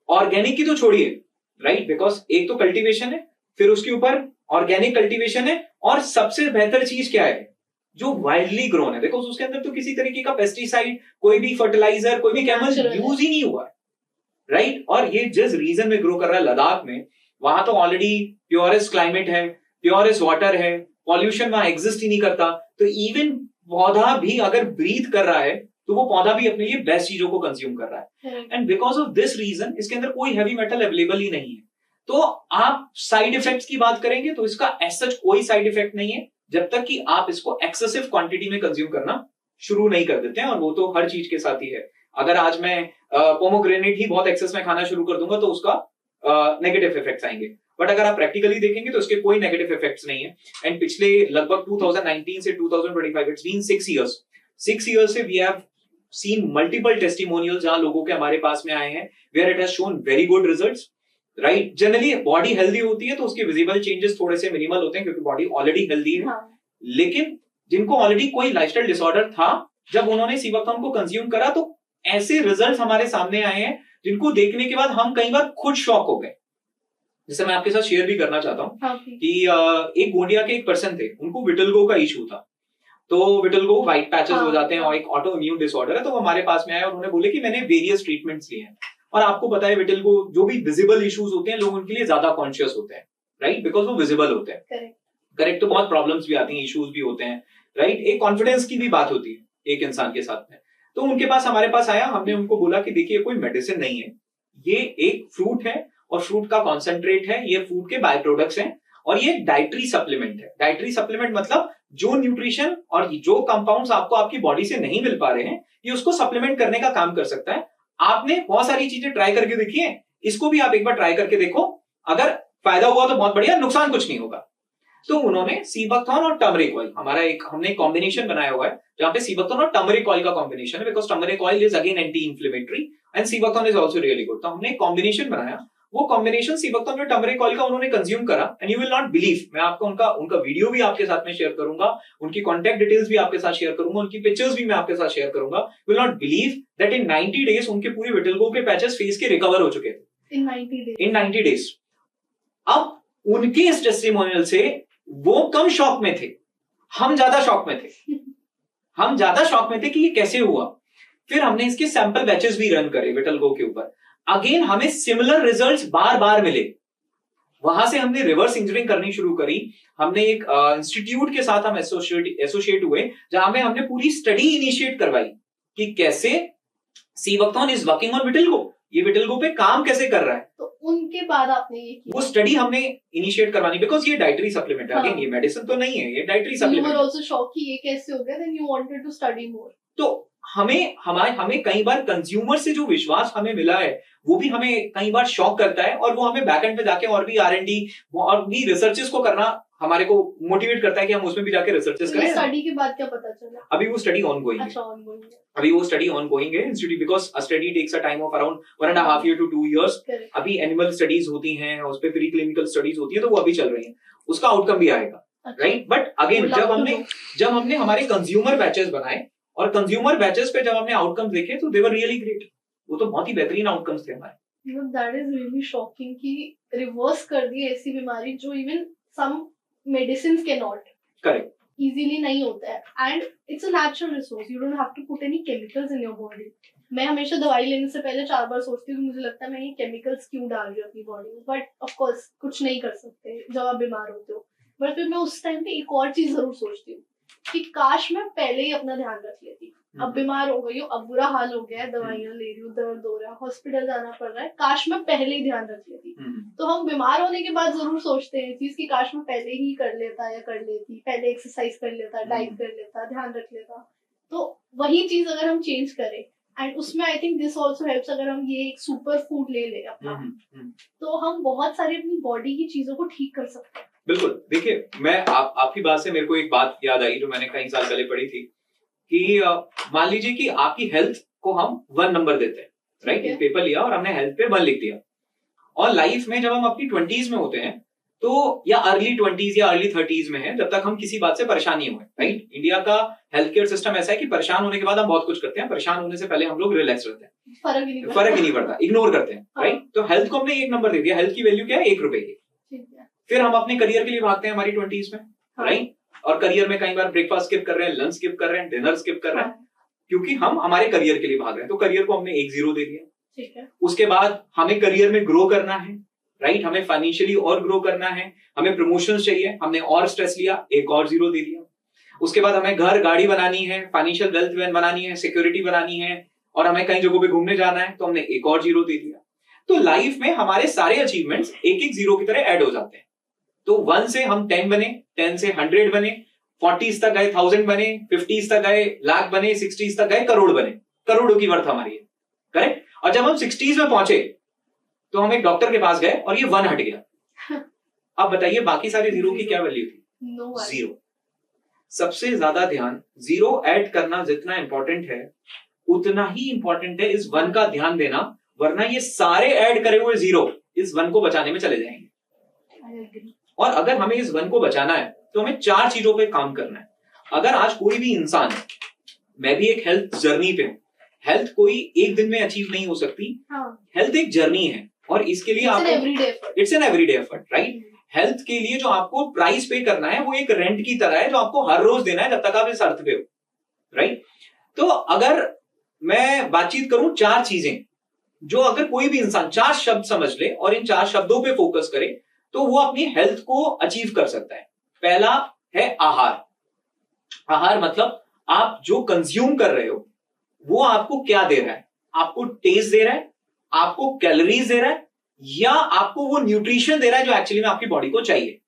ऑर्गेनिक की तो छोड़िए, राइट, बिकॉज एक तो कल्टीवेशन है, फिर उसके ऊपर ऑर्गेनिक कल्टीवेशन है, और सबसे बेहतर चीज क्या है, जो वाइल्डली ग्रोन है, बिकॉज उसके अंदर तो किसी तरीके का पेस्टिसाइड, कोई भी फर्टिलाइजर, कोई भी केमिकल यूज ही नहीं हुआ है, राइट। और ये जिस रीजन में ग्रो कर रहा है लद्दाख में, वहां तो ऑलरेडी प्योरेस्ट क्लाइमेट है, प्योरेस्ट वाटर है, पॉल्यूशन वहां एग्जिस्ट ही नहीं करता, तो इवन पौधा भी अगर ब्रीथ कर रहा है तो वो पौधा भी अपने लिए बेस्ट चीजों को कंज्यूम कर रहा है, and because of this reason इसके अंदर कोई हैवी मेटल अवेलेबल ही नहीं है। तो आप साइड इफेक्ट्स की बात करेंगे तो इसका एज सच कोई साइड इफेक्ट नहीं है, जब तक कि आप इसको एक्सेसिव क्वांटिटी में कंज्यूम करना शुरू नहीं कर देते हैं, और वो तो हर चीज के साथ ही है। अगर आज मैं पोमोग्रेनेट ही बहुत एक्सेस में खाना शुरू कर दूंगा तो उसका नेगेटिव इफेक्ट्स आएंगे, बट अगर आप प्रैक्टिकली देखेंगे तो इसके कोई नेगेटिव इफेक्ट्स नहीं है। एंड पिछले लगभग 2019 से 2025 इट्स बीन 6 इयर्स, 6 इयर्स से we have seen multiple testimonial जहां लोगों के हमारे पास में आए हैं where it has shown very good results, right. Generally body healthy होती है तो उसके विजिबल चेंजेस थोड़े से मिनिमल होते हैं क्योंकि बॉडी ऑलरेडी हेल्दी है, लेकिन जिनको ऑलरेडी कोई लाइफस्टाइल डिसऑर्डर था, जब उन्होंने सीबकथॉर्न को कंज्यूम करा तो ऐसे रिजल्ट्स हमारे सामने आए हैं जिनको देखने के बाद हम कई बार खुद शॉक हो गए। जैसे मैं आपके साथ शेयर भी करना चाहता हूँ कि एक गोंडिया के एक पर्सन थे, उनको विटिलिगो का इशू था, तो विटिलिगो व्हाइट पैचेस हो जाते हैं और एक ऑटो इम्यून डिसऑर्डर है, तो वो हमारे पास में आए और उन्होंने बोले कि मैंने वेरियस ट्रीटमेंट्स लिए हैं। और आपको पता है विटिलिगो जो भी विजिबल इश्यूज होते हैं लोग उनके लिए ज्यादा कॉन्शियस होते हैं, राइट, बिकॉज वो विजिबल होते हैं, करेक्ट। तो बहुत प्रॉब्लम्स भी आती हैं, इश्यूज भी होते हैं, राइट। एक कॉन्फिडेंस की भी बात होती है एक इंसान के साथ में। तो उनके पास हमारे पास आया, हमने उनको बोला कि देखिए कोई मेडिसिन नहीं है, ये एक फ्रूट है और फ्रूट का कॉन्सेंट्रेट है, ये फूड के बाय प्रोडक्ट्स हैं, और ये डाइटरी सप्लीमेंट है। डाइटरी सप्लीमेंट मतलब जो न्यूट्रिशन और जो कंपाउंड्स आपको आपकी बॉडी से नहीं मिल पा रहे हैं, ये उसको सप्लीमेंट करने का काम कर सकता है। आपने बहुत सारी चीजें ट्राई करके देखी है, इसको भी आप एक बार ट्राई करके देखो, अगर फायदा हुआ तो बहुत बढ़िया, नुकसान कुछ नहीं होगा। तो उन्होंने सीबकथॉर्न और टर्मरिक ऑयल, हमने कॉम्बिनेशन बनाया हुआ है जहां पे सीबकथॉर्न और टर्मरिक ऑयल का कॉम्बिनेशन है, because turmeric oil is again anti inflammatory and sea buckthorn is also really good. तो हमने कॉम्बिनेशन बनाया, वो कॉम्बिनेशन सीबकथॉर्न और टर्मरिक ऑयल का उन्होंने कंज्यूम करा, and you will not believe, मैं आपको उनका वीडियो भी आपके साथ में शेयर करूंगा, उनकी कॉन्टैक्ट डिटेल्स भी आपके साथ शेयर करूंगा, उनकी पिक्चर्स भी मैं आपके साथ शेयर करूंगा। You will not believe that in 90 days उनके पूरे विटिलिगो के पैचेस फेस के रिकवर हो चुके थे इन 90 डेज। अब उनके इस टेस्टिमोनियल से वो कम शॉक में थे, हम ज्यादा शॉक में थे, हम ज्यादा शॉक में थे कि ये कैसे हुआ। फिर हमने इसके सैंपल बैचेस भी रन करे विटिलिगो के ऊपर, अगेन हमें सिमिलर रिजल्ट्स बार बार मिले। वहां से हमने रिवर्स इंजीनियरिंग करनी शुरू करी, हमने एक इंस्टीट्यूट के साथ हम एसोसिएट हुए जहां में हमने पूरी स्टडी इनिशिएट करवाई कि कैसे sea buckthorn is working on vitiligo, ये विटिलिगो पे काम कैसे कर रहा है। तो उनके बाद आपने ये किया, वो स्टडी हमने इनिशिएट करवानी, बिकॉज ये डाइटरी सप्लीमेंट है, अगेन ये मेडिसिन तो नहीं है, ये dietary supplement. You were also shocked कि ये कैसे हो गया, then you wanted to study more. तो हमें कई बार कंज्यूमर से जो विश्वास हमें मिला है वो भी हमें कई बार शॉक करता है, और वो हमें बैकएंड पे जाके और भी R&D और भी रिसर्चेस को करना हमारे को मोटिवेट करता है कि हम उसमें भी जाके रिसर्चेस करें। स्टडी के बाद क्या पता चला? अभी वो स्टडी ऑनगोइंग है। अच्छा, ऑनगोइंग है अभी वो स्टडी ऑनगोइंग है institute, because a study takes a time of around 1.5 year to 2 years। अभी एनिमल स्टडीज होती हैं, उस पे प्री क्लिनिकल स्टडीज होती है, तो वो अभी चल रही है, उसका आउटकम भी आएगा, राइट। बट अगेन जब हमने हमारे कंज्यूमर बैचेस बनाए और कंज्यूमर बैचेस पे जब हमने आउटकम्स देखे तो दे वर रियली ग्रेट, वो तो बहुत ही बेहतरीन आउटकम्स थे हमारे। दैट इज रियली शॉकिंग कि रिवर्स कर दी ऐसी बीमारी जो इवन सम मेडिसिन के नॉट करेक्ट इजीली नहीं होता है, and it's a natural resource, you don't have to put any chemicals in your body. मैं हमेशा दवाई लेने से पहले 4 बार सोचती हूँ कि मुझे लगता है मैं ये केमिकल्स क्यों डाल रही हूँ अपनी बॉडी में, बट ऑफ कोर्स कुछ नहीं कर सकते जब आप बीमार होते हो। बट फिर मैं उस टाइम पे एक और चीज जरूर सोचती हूँ कि काश मैं पहले ही अपना ध्यान रख लेती। अब बीमार हो गई हूँ, अब बुरा हाल हो गया है, दवाइयाँ ले रही हूँ, दर्द हो रहा है, हॉस्पिटल जाना पड़ रहा है, काश मैं पहले ही ध्यान रख लेती। तो हम बीमार होने के बाद जरूर सोचते हैं चीज की काश मैं पहले ही कर लेता या कर लेती, पहले एक्सरसाइज कर लेता, डाइट कर लेता, ध्यान रख लेता। तो वही चीज अगर हम चेंज करें, एंड उसमें I think this also helps, अगर हम ये एक सुपर फूड ले ले अपना, तो हम बहुत सारी अपनी बॉडी की चीजों को ठीक कर सकते हैं। बिल्कुल। देखिए, मैं आपकी बात से मेरे को एक बात याद आई जो मैंने कई साल पहले पढ़ी थी कि मान लीजिए कि आपकी हेल्थ को हम 1 नंबर देते हैं, राइट? एक पेपर लिया और हमने हेल्थ पे 1 लिख दिया। और लाइफ में जब हम अपनी 20s में होते हैं, तो या अर्ली 20s या अर्ली 30s में है, जब तक हम किसी बात से परेशान नहीं हुए, राइट? इंडिया का हेल्थ केयर सिस्टम ऐसा है कि परेशान होने के बाद हम बहुत कुछ करते हैं, परेशान होने से पहले हम लोग रिलैक्स रहते हैं, फर्क ही नहीं पड़ता, इग्नोर करते हैं, राइट? तो हेल्थ को हमने 1 नंबर दे दिया। हेल्थ की वैल्यू क्या है? 1 रुपए की। फिर हम अपने करियर के लिए भागते हैं हमारी 20s में, राइट? और करियर में कई बार ब्रेकफास्ट स्किप कर रहे हैं, लंच स्किप कर रहे हैं, डिनर स्किप कर रहे हैं, क्योंकि हम हमारे करियर के लिए भाग रहे हैं। तो करियर को हमने 1 0 दे दिया। ठीक है। उसके बाद हमें करियर में ग्रो करना है, राइट? हमें फाइनेंशियली और ग्रो करना है, हमें प्रमोशंस चाहिए, हमने और स्ट्रेस लिया, 1 और 0 दे दिया। उसके बाद हमें घर गाड़ी बनानी है, फाइनेंशियल वेल्थ बनानी है, सिक्योरिटी बनानी है, और हमें कई जगहों पे घूमने जाना है, तो हमने 1 और 0 दे दिया। तो लाइफ में हमारे सारे अचीवमेंट्स 1-1 0 की तरह ऐड हो जाते हैं। तो 1 से हम 10 बने, 10 से 100 बने, 40s तक गए 1000 बने, 50s तक गए लाख बने, 60s तक गए करोड़ बने। करोड़ों की वर्थ हमारी है, करेक्ट? और जब हम 60s में पहुंचे तो हम एक डॉक्टर के पास गए और ये 1 हट गया। अब बताइए बाकी सारे 0 की क्या वैल्यू थी? 0। सबसे ज्यादा ध्यान 0 ऐड करना जितना इंपॉर्टेंट है, उतना ही इंपॉर्टेंट है इस 1 का ध्यान देना, वरना ये सारे ऐड करे हुए 0 इस 1 को बचाने में चले जाएंगे। और अगर हमें इस 1 को बचाना है तो हमें 4 चीजों पे काम करना है। अगर आज कोई भी इंसान, मैं भी एक हेल्थ जर्नी पे हूं, हेल्थ कोई एक दिन में अचीव नहीं हो सकती। हेल्थ एक जर्नी है और इसके लिए आपको it's an everyday effort, right? Health के लिए जो आपको प्राइस पे करना है वो एक रेंट की तरह है जो आपको हर रोज देना है जब तक आप इस अर्थ पे हो, राइट? तो अगर मैं बातचीत करूं 4 चीजें जो अगर कोई भी इंसान 4 शब्द समझ ले और इन 4 शब्दों पे फोकस करे तो वो अपनी हेल्थ को अचीव कर सकता है। पहला है आहार। आहार मतलब आप जो कंज्यूम कर रहे हो वो आपको क्या दे रहा है? आपको टेस्ट दे रहा है, आपको कैलोरीज दे रहा है, या आपको वो न्यूट्रिशन दे रहा है जो एक्चुअली में आपकी बॉडी को चाहिए,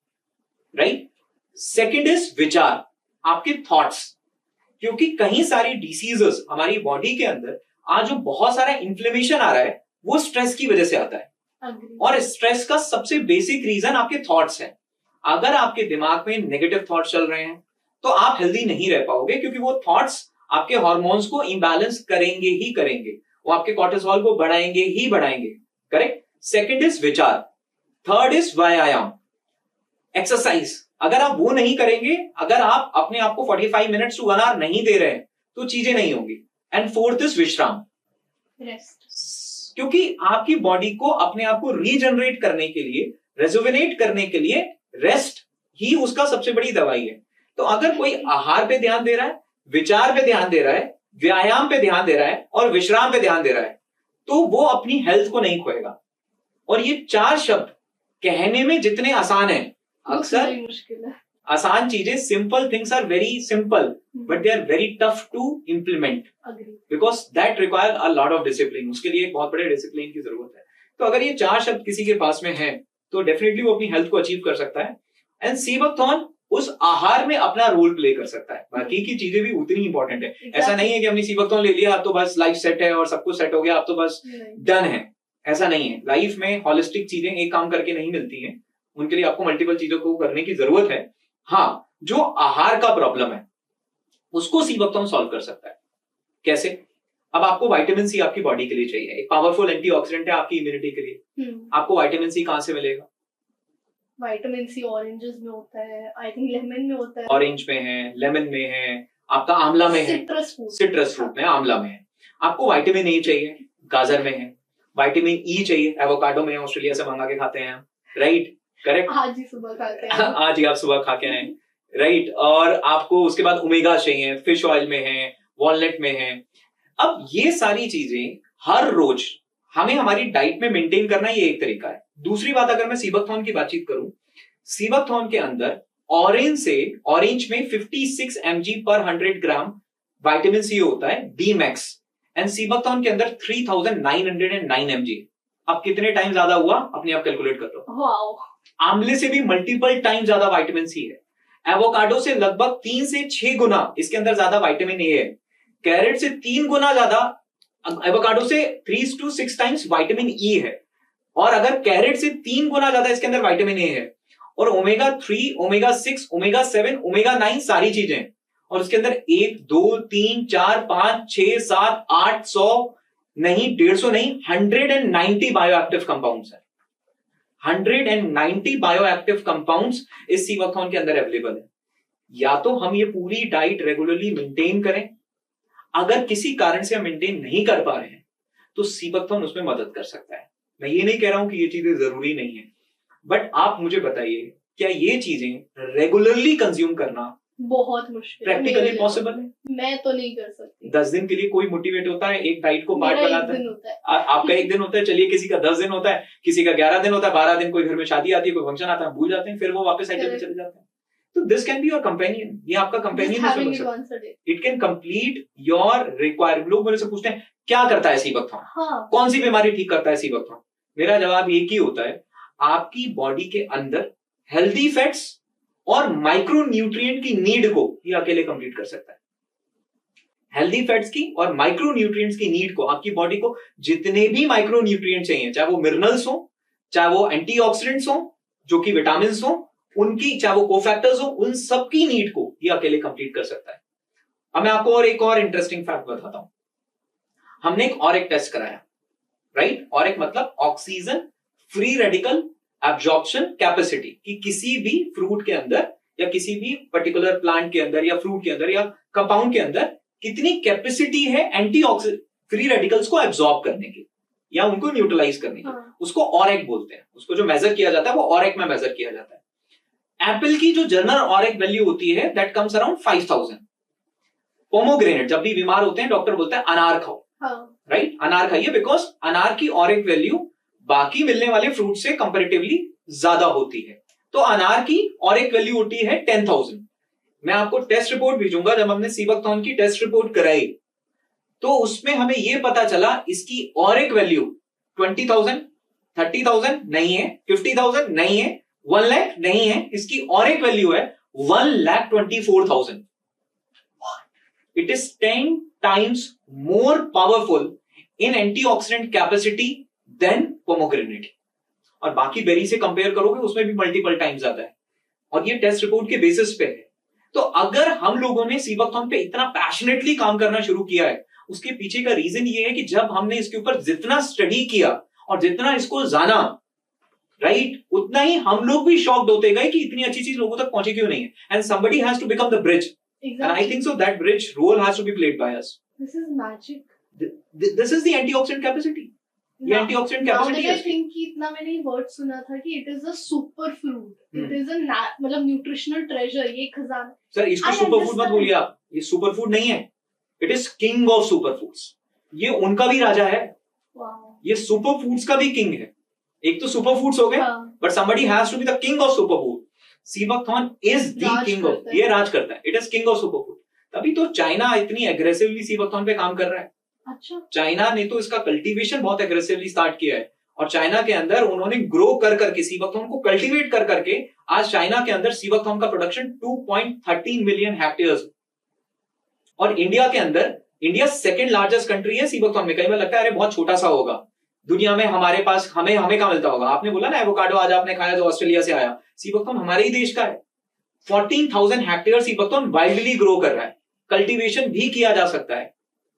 राइट? सेकंड इज विचार, आपके थॉट्स। क्योंकि कहीं सारी डिसीजेस हमारी बॉडी के अंदर आज जो बहुत सारा इन्फ्लेमेशन आ रहा है वो स्ट्रेस की वजह से आता है। और स्ट्रेस का सबसे बेसिक रीजन आपके थॉट्स हैं। अगर आपके दिमाग में नेगेटिव थॉट्स चल रहे हैं तो आप हेल्दी नहीं रह पाओगे, क्योंकि वो थॉट्स आपके हार्मोन्स को इंबैलेंस करेंगे ही करेंगे, वो आपके कॉर्टिसोल को बढ़ाएंगे ही बढ़ाएंगे, करेक्ट? सेकंड इज विचार, थर्ड इज व्यायाम, एक्सरसाइज। अगर आप वो नहीं करेंगे, अगर आप अपने आप को 45 मिनट्स टू 1 आवर नहीं दे रहे हैं तो चीजें नहीं होंगी। एंड फोर्थ इज विश्राम, रेस्ट। क्योंकि आपकी बॉडी को अपने आप को रीजनरेट करने के लिए, रेजुविनेट करने के लिए रेस्ट ही उसका सबसे बड़ी दवाई है। तो अगर कोई आहार पे ध्यान दे रहा है, विचार पे ध्यान दे रहा है, व्यायाम पे ध्यान दे रहा है और विश्राम पे ध्यान दे रहा है, तो वो अपनी हेल्थ को नहीं खोएगा। और ये 4 शब्द कहने में जितने आसान हैं, अक्सर मुश्किल है। आसान चीजें, simple things are very simple but they are very tough to implement, because that require a lot of discipline. उसके लिए एक बहुत बड़े डिसिप्लिन की जरूरत है। तो अगर ये 4 शब्द किसी के पास में है तो डेफिनेटली वो अपनी हेल्थ को अचीव कर सकता है। एंड सीबकथॉर्न उस आहार में अपना रोल प्ले कर सकता है। बाकी की चीजें भी उतनी इंपॉर्टेंट है। ऐसा नहीं है कि हमने सीबकथॉर्न ले लिया तो बस लाइफ सेट है और सब कुछ सेट हो गया, अब तो बस डन है। ऐसा नहीं है। लाइफ में हॉलिस्टिक चीजें एक काम करके नहीं मिलती हैं, उनके लिए आपको मल्टीपल चीजों को करने की जरूरत है। हाँ, जो आहार का प्रॉब्लम है उसको सीबकथॉर्न सॉल्व कर सकता है। कैसे? अब आपको विटामिन सी आपकी बॉडी के लिए चाहिए, एक पावरफुल एंटीऑक्सीडेंट है आपकी इम्यूनिटी के लिए। आपको विटामिन सी कहां से मिलेगा? विटामिन सी ऑरेंजेस में होता है, आई थिंक लेमन में होता है। ऑरेंज में है, लेमन में है, आपका आंवला में है, सिट्रस फ्रूट में, आंवला में है। आपको विटामिन ए चाहिए, गाजर में है, विटामिन ई चाहिए, एवोकाडो में, ऑस्ट्रेलिया से मंगा के खाते हैं हम, राइट, करेक्ट, आज ही सुबह खाते हैं। आज ही आप सुबह खा के आए, राइट। और आपको उसके बाद ओमेगा चाहिए, फिश ऑयल में है, वॉलनट में है। अब ये सारी चीजें हर रोज हमें हमारी डाइट में मेंटेन करना, ये एक तरीका है। दूसरी बात, अगर मैं सीबकथॉर्न की बातचीत करूं, सीबकथॉर्न के अंदर ऑरेंज में 56 mg पर 100 ग्राम विटामिन सी होता है, बी मैक्स, एंड सीबकथॉर्न के अंदर 3909 mg। अब कितने टाइम ज्यादा हुआ, अपने आप कैलकुलेट कर लो। वाओ। आंवले से भी मल्टीपल टाइम ज्यादा विटामिन सी है। एवोकाडो से लगभग 3 से 6 गुना इसके अंदर ज्यादा विटामिन ए है। कैरेट से 3 गुना ज्यादा, एवोकाडो से 3 to 6 टाइम्स विटामिन ई है। और अगर कैरेट से 3 गुना ज्यादा इसके अंदर विटामिन ए है। और ओमेगा 3, ओमेगा 6, ओमेगा 7, ओमेगा 9 सारी चीजें, और उसके अंदर 1, 2, 3, 4, 5, 6, 7, 8, 100 नहीं, 150 नहीं, 190 बायोएक्टिव कंपाउंड्स है। 190 बायोएक्टिव कंपाउंड्स इस सीबकथॉर्न के अंदर अवेलेबल है। या तो हम ये पूरी डाइट रेगुलरली मेंटेन करें, अगर किसी कारण से हम मेंटेन नहीं कर पा रहे हैं तो सीबकथॉर्न उसमें मदद कर सकता है। मैं ये नहीं कह रहा हूं कि ये चीजें जरूरी नहीं है, बट आप मुझे बताइए, क्या ये चीजें रेगुलरली कंज्यूम करना बहुत मुश्किल है, प्रैक्टिकली पॉसिबल है? मैं तो नहीं कर सकती। 10 दिन के लिए कोई मोटिवेट होता है, एक डाइट को पार्ट मेरा बनाता एक है? दिन होता है। आपका एक दिन होता है, चलिए, किसी का 10 दिन होता है, किसी का 11 दिन होता है, 12 दिन, कोई घर में शादी आती है, कोई फंक्शन आता है, भूल जाते हैं, फिर वो वापस साइकिल पे चले जाते हैं। तो this can be your companion, ये आपका कंपेनियन हो सकता है। It can complete your required. लोग मेरे से पूछते हैं क्या करता है सीबकथॉर्न, हाँ। कौन सी बीमारी ठीक करता है सीबकथॉर्न? मेरा जवाब एक ही होता है, आपकी बॉडी के अंदर हेल्दी फैट्स और माइक्रो न्यूट्रिएंट की नीड को ये अकेले कंप्लीट कर सकता है। हेल्दी फैट्स की और माइक्रो न्यूट्रिएंट्स की नीड को, आपकी बॉडी को जितने भी माइक्रो न्यूट्रिएंट चाहिए, चाहे वो मिनरल्स हो, चाहे वो एंटीऑक्सीडेंट्स हो, जो कि विटामिन हो उनकी, चाहे वो कोफैक्टर्स हो, उन सबकी नीड को ये अकेले कंप्लीट कर सकता है। अब मैं आपको एक और इंटरेस्टिंग फैक्ट बताता हूं। हमने एक टेस्ट कराया, राइट? ऑरेक मतलब oxygen free radical absorption capacity, कि किसी भी फ्रूट के अंदर या किसी भी पर्टिकुलर प्लांट के अंदर या फ्रूट के अंदर या कंपाउंड के अंदर कितनी कैपेसिटी है एंटीऑक्सीडेंट फ्री रेडिकल्स को एब्जॉर्ब करने की या उनको न्यूट्रलाइज करने की। हाँ। उसको ऑरेक बोलते हैं। उसको जो मेजर किया जाता है वो ऑरेक में मेजर किया जाता है। एप्पल की जो जनरल ऑरेक वैल्यू होती है दैट कम्स अराउंड 5000। पोमोग्रेनेट, जब भी बीमार होते हैं डॉक्टर बोलते हैं अनार खाओ, राइट? अनार खाइए, बिकॉज अनार की ऑरेक वैल्यू बाकी मिलने वाले फ्रूट से कंपैरेटिवली ज्यादा होती है। तो अनार की ऑरेक वैल्यू होती है 10,000। मैं आपको टेस्ट रिपोर्ट भेजूंगा। जब हमने सीबकथॉर्न की टेस्ट रिपोर्ट कराई तो उसमें हमें यह पता चला इसकी ऑरेक वैल्यू 20,000, 30,000 नहीं है, 50,000 नहीं है, 1 लाख नहीं है। इसकी ऑरेक वैल्यू है 1,24,000। It is 10 times more powerful in antioxidant capacity than pomegranate। और बाकी बेरी से कंपेयर करोगे उसमें भी मल्टीपल टाइम्स ज्यादा है, और ये टेस्ट रिपोर्ट के बेसिस पे है। तो अगर हम लोगों ने सीबकथॉर्न पे इतना पैशनेटली काम करना शुरू किया है, उसके पीछे का रीजन ये है कि जब हमने इसके ऊपर जितना स्टडी किया और जितना इसको जाना, राइट, उतना ही हम लोग भी शॉक्ड होते गए कि इतनी अच्छी चीज लोगों तक पहुंची क्यों नहीं है। And somebody has to become the bridge, and I think so that bridge role has to be played by us. This is magic. This is the antioxidant capacity. ये antioxidant capacity है। I think कि इतना मैंने word सुना था कि it is a super fruit. It is a मतलब nutritional treasure, ये खजाना। सर इसको सुपर फूड मत बोलिए आप, ये सुपर फूड नहीं है। It is king of super foods. ये उनका भी राजा है, ये सुपर फूड्स का भी किंग है। एक तो सुपर फूड्स हो गए, but somebody has to be the king of super food. Sea buckthorn is the king of, ये राज करता है। It is king of super food. तभी तो चाइना इतनी एग्रेसिवली सीबकथॉर्न पे काम कर रहा है। अच्छा, चाइना ने तो इसका कल्टीवेशन बहुत एग्रेसिवली स्टार्ट किया है, और चाइना के अंदर उन्होंने ग्रो कर करके सीबकथॉर्न को कल्टीवेट कर करके आज चाइना के अंदर सीबकथॉर्न का प्रोडक्शन 2.13 मिलियन हेक्टेयर्स। और इंडिया के अंदर, इंडिया सेकंड लार्जेस्ट कंट्री है सीबकथॉर्न में। कई बार लगता है अरे बहुत छोटा सा होगा दुनिया में, हमारे पास हमें कहां मिलता होगा। आपने बोला ना एवोकाडो आज आपने खाया जो ऑस्ट्रेलिया से आया, सीबकथॉर्न हमारे ही देश का है। 14,000 हेक्टेयर सीबकथॉर्न वाइल्डली ग्रो कर रहा है, कल्टीवेशन भी किया जा सकता है,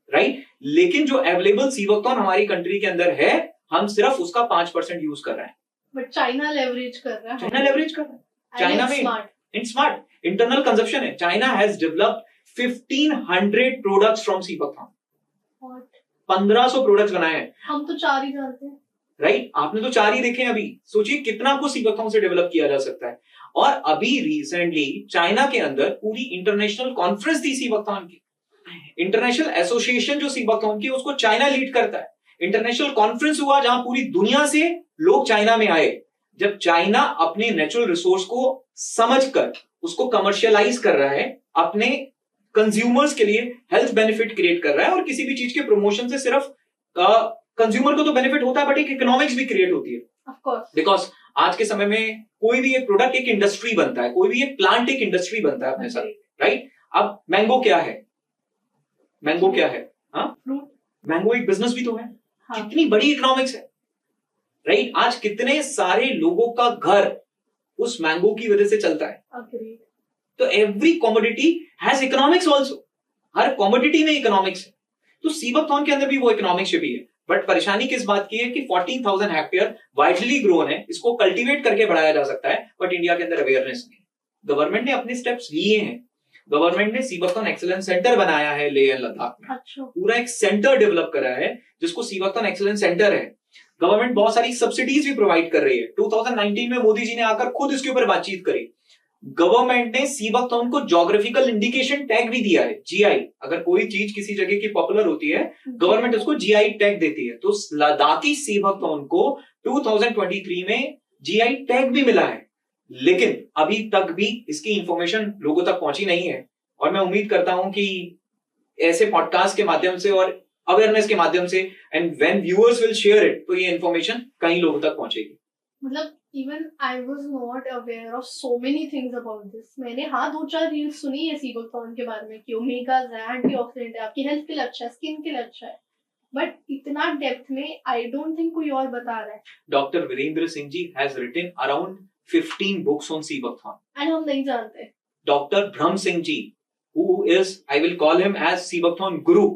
राइट? लेकिन जो अवेलेबल सीबकथॉर्न हमारी कंट्री के अंदर है, हम सिर्फ उसका 5% यूज कर रहे हैं। बट चाइना लेवरेज कर रहा है। चाइना लेवरेज कर रहा है। चाइना में स्मार्ट इंटरनल कंजप्शन है। China has developed 1,500 products from sea buckthorn. 1500 products बनाए हैं। हम तो 4 ही जानते हैं, राइट? आपने तो 4 ही देखे हैं अभी। सोचिए कितना कुछ सीबकथॉर्न से डेवलप किया जा सकता है। और अभी रिसेंटली चाइना के अंदर पूरी इंटरनेशनल कॉन्फ्रेंस थी सीबकथॉर्न की। इंटरनेशनल एसोसिएशन जो सीबकथॉर्न की उसको चाइना लीड करता है। इंटरनेशनल कॉन्फ्रेंस हुआ जहां पूरी दुनिया से लोग चाइना में आए। जब चाइना अपने नेचुरल रिसोर्स को समझकर उसको कमर्शियलाइज कर रहा है, अपने कंज्यूमर्स के लिए हेल्थ बेनिफिट क्रिएट कर रहा है, और किसी भी चीज के प्रमोशन से सिर्फ कंज्यूमर को तो बेनिफिट होता है बट एक इकोनॉमिक्स भी क्रिएट होती है। ऑफ कोर्स, बिकॉज आज के समय में कोई भी एक प्रोडक्ट एक इंडस्ट्री बनता है, कोई भी एक प्लांट एक इंडस्ट्री बनता है अपने साथ, राइट? अब मैंगो क्या है? मैंगो क्या है? हाँ, मैंगो एक बिजनेस भी तो है। हाँ। कितनी बड़ी इकोनॉमिक्स है, राइट? आज कितने सारे लोगों का घर उस मैंगो की वजह से चलता है। तो every commodity has economics also. Her commodity में इकोनॉमिक्स है। तो सीबकथॉर्न के अंदर भी वो इकोनॉमिक्स भी है। बट परेशानी किस बात की है कि 14,000 हेक्टेयर वाइडली ग्रोन है, इसको कल्टीवेट करके बढ़ाया जा सकता है, बट इंडिया के अंदर अवेयरनेस नहीं। गवर्नमेंट ने अपने स्टेप्स लिए हैं। गवर्नमेंट ने सीबकथॉर्न एक्सीलेंस सेंटर बनाया है लेह एंड लद्दाख में। अच्छा। पूरा एक सेंटर डेवलप करा है जिसको सीबकथॉर्न एक्सीलेंस सेंटर है। गवर्नमेंट बहुत सारी सब्सिडीज भी प्रोवाइड कर रही है। 2019 में मोदी जी ने आकर खुद इसके ऊपर बातचीत करी। गवर्नमेंट ने सीबकथॉर्न को ज्योग्राफिकल इंडिकेशन टैग भी दिया है, जीआई। अगर कोई चीज किसी जगह की पॉपुलर होती है, गवर्नमेंट उसको जीआई टैग देती है। तो लद्दाखी सीबकथॉर्न को 2023 में जीआई टैग भी मिला है, लेकिन अभी तक भी इसकी इंफॉर्मेशन लोगों तक पहुंची नहीं है। और मैं उम्मीद करता हूं कि ऐसे पॉडकास्ट के माध्यम से और अवेयरनेस के माध्यम से, and when viewers will share it, तो ये इंफॉर्मेशन कई लोगों तक पहुंचेगी। मतलब even I was not aware of so many things about this. मैंने 2-4 रील्स सुनी है सीबकथॉर्न के बारे में कि ओमेगाज है, एंटीऑक्सीडेंट है, आपकी हेल्थ के लिए अच्छा है, स्किन के लिए अच्छा है, बट इतना डेप्थ में आई डोंट थिंक कोई और बता रहा है। Doctor Virendra Singh ji has written around 15 books on sea buckthorn and हम नहीं जानते। Doctor Brahma Singh ji, who is, I will call him as sea buckthorn guru,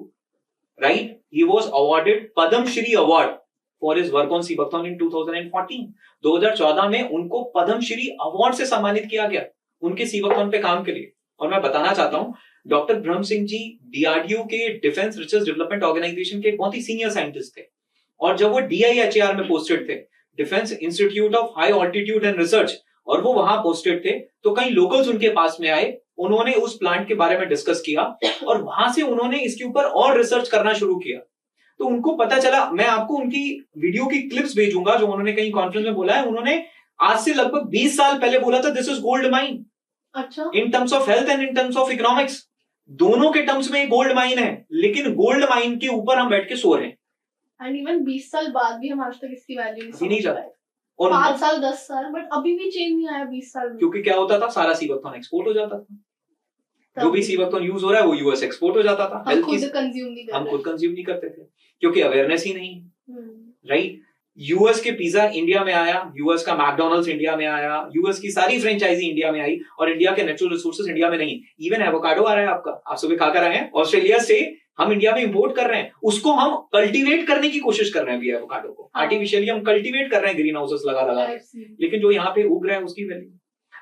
right? He was awarded Padam Shri Award for his work on sea buckthorn in 2014. 2014 में उनको Padma Shri award से सम्मानित किया गया उनके सीबकथॉर्न पे काम के लिए। और मैं बताना चाहता हूं, डॉक्टर ब्रह्म सिंह जी डीआरडीओ के डिफेंस रिसर्च डेवलपमेंट ऑर्गेनाइजेशन के बहुत ही सीनियर साइंटिस्ट थे। और जब वो डीआईएचआर में पोस्टेड थे, defence institute of high altitude and research, और वो वहां पोस्टेड थे, तो कई लोकल्स उनके पास में आए। उन्होंने उस प्लांट के बारे में डिस्कस किया और वहां से उन्होंने इसके ऊपर और रिसर्च करना शुरू किया। तो उनको पता चला, मैं आपको उनकी वीडियो की क्लिप्स भेजूंगा जो उन्होंने कहीं कॉन्फ्रेंस में बोला है। उन्होंने आज से लगभग 20 साल पहले बोला था, दिस इज गोल्ड माइन। अच्छा। In terms of health and in terms of economics, दोनों के टर्म्स में गोल्ड माइन है, लेकिन गोल्ड माइन के ऊपर हम बैठ के सो रहे हैं। एंड इवन 20 साल बाद भी हम आज तक इसकी वैल्यू नहीं जानते। और 5 साल 10 साल, बट अभी भी चेंज नहीं आया 20 साल में। क्योंकि क्या होता था, सारा सीबकथॉर्न एक्सपोर्ट हो जाता था। जो भी सीबकथॉर्न यूज हो रहा है वो यूएस एक्सपोर्ट हो जाता था। हम खुद कंज्यूम नहीं करते थे क्योंकि अवेयरनेस ही नहीं, राइट? यूएस के पिज्जा इंडिया में आया, यूएस का मैकडॉनल्ड्स इंडिया में आया, यूएस की सारी फ्रेंचाइजी इंडिया में आई, और इंडिया के नेचुरल रिसोर्सेज इंडिया में नहीं। इवन एवोकाडो आ रहा है आपका, आप सुबह खाकर आए हैं ऑस्ट्रेलिया से, हम इंडिया में इंपोर्ट कर रहे हैं, उसको हम कल्टीवेट करने की कोशिश कर रहे हैं। एवोकाडो को आर्टिफिशियली हम कल्टीवेट कर रहे हैं, ग्रीन हाउसेस लगा, लेकिन जो यहाँ पे उग रहा है उसकी वैल्यू।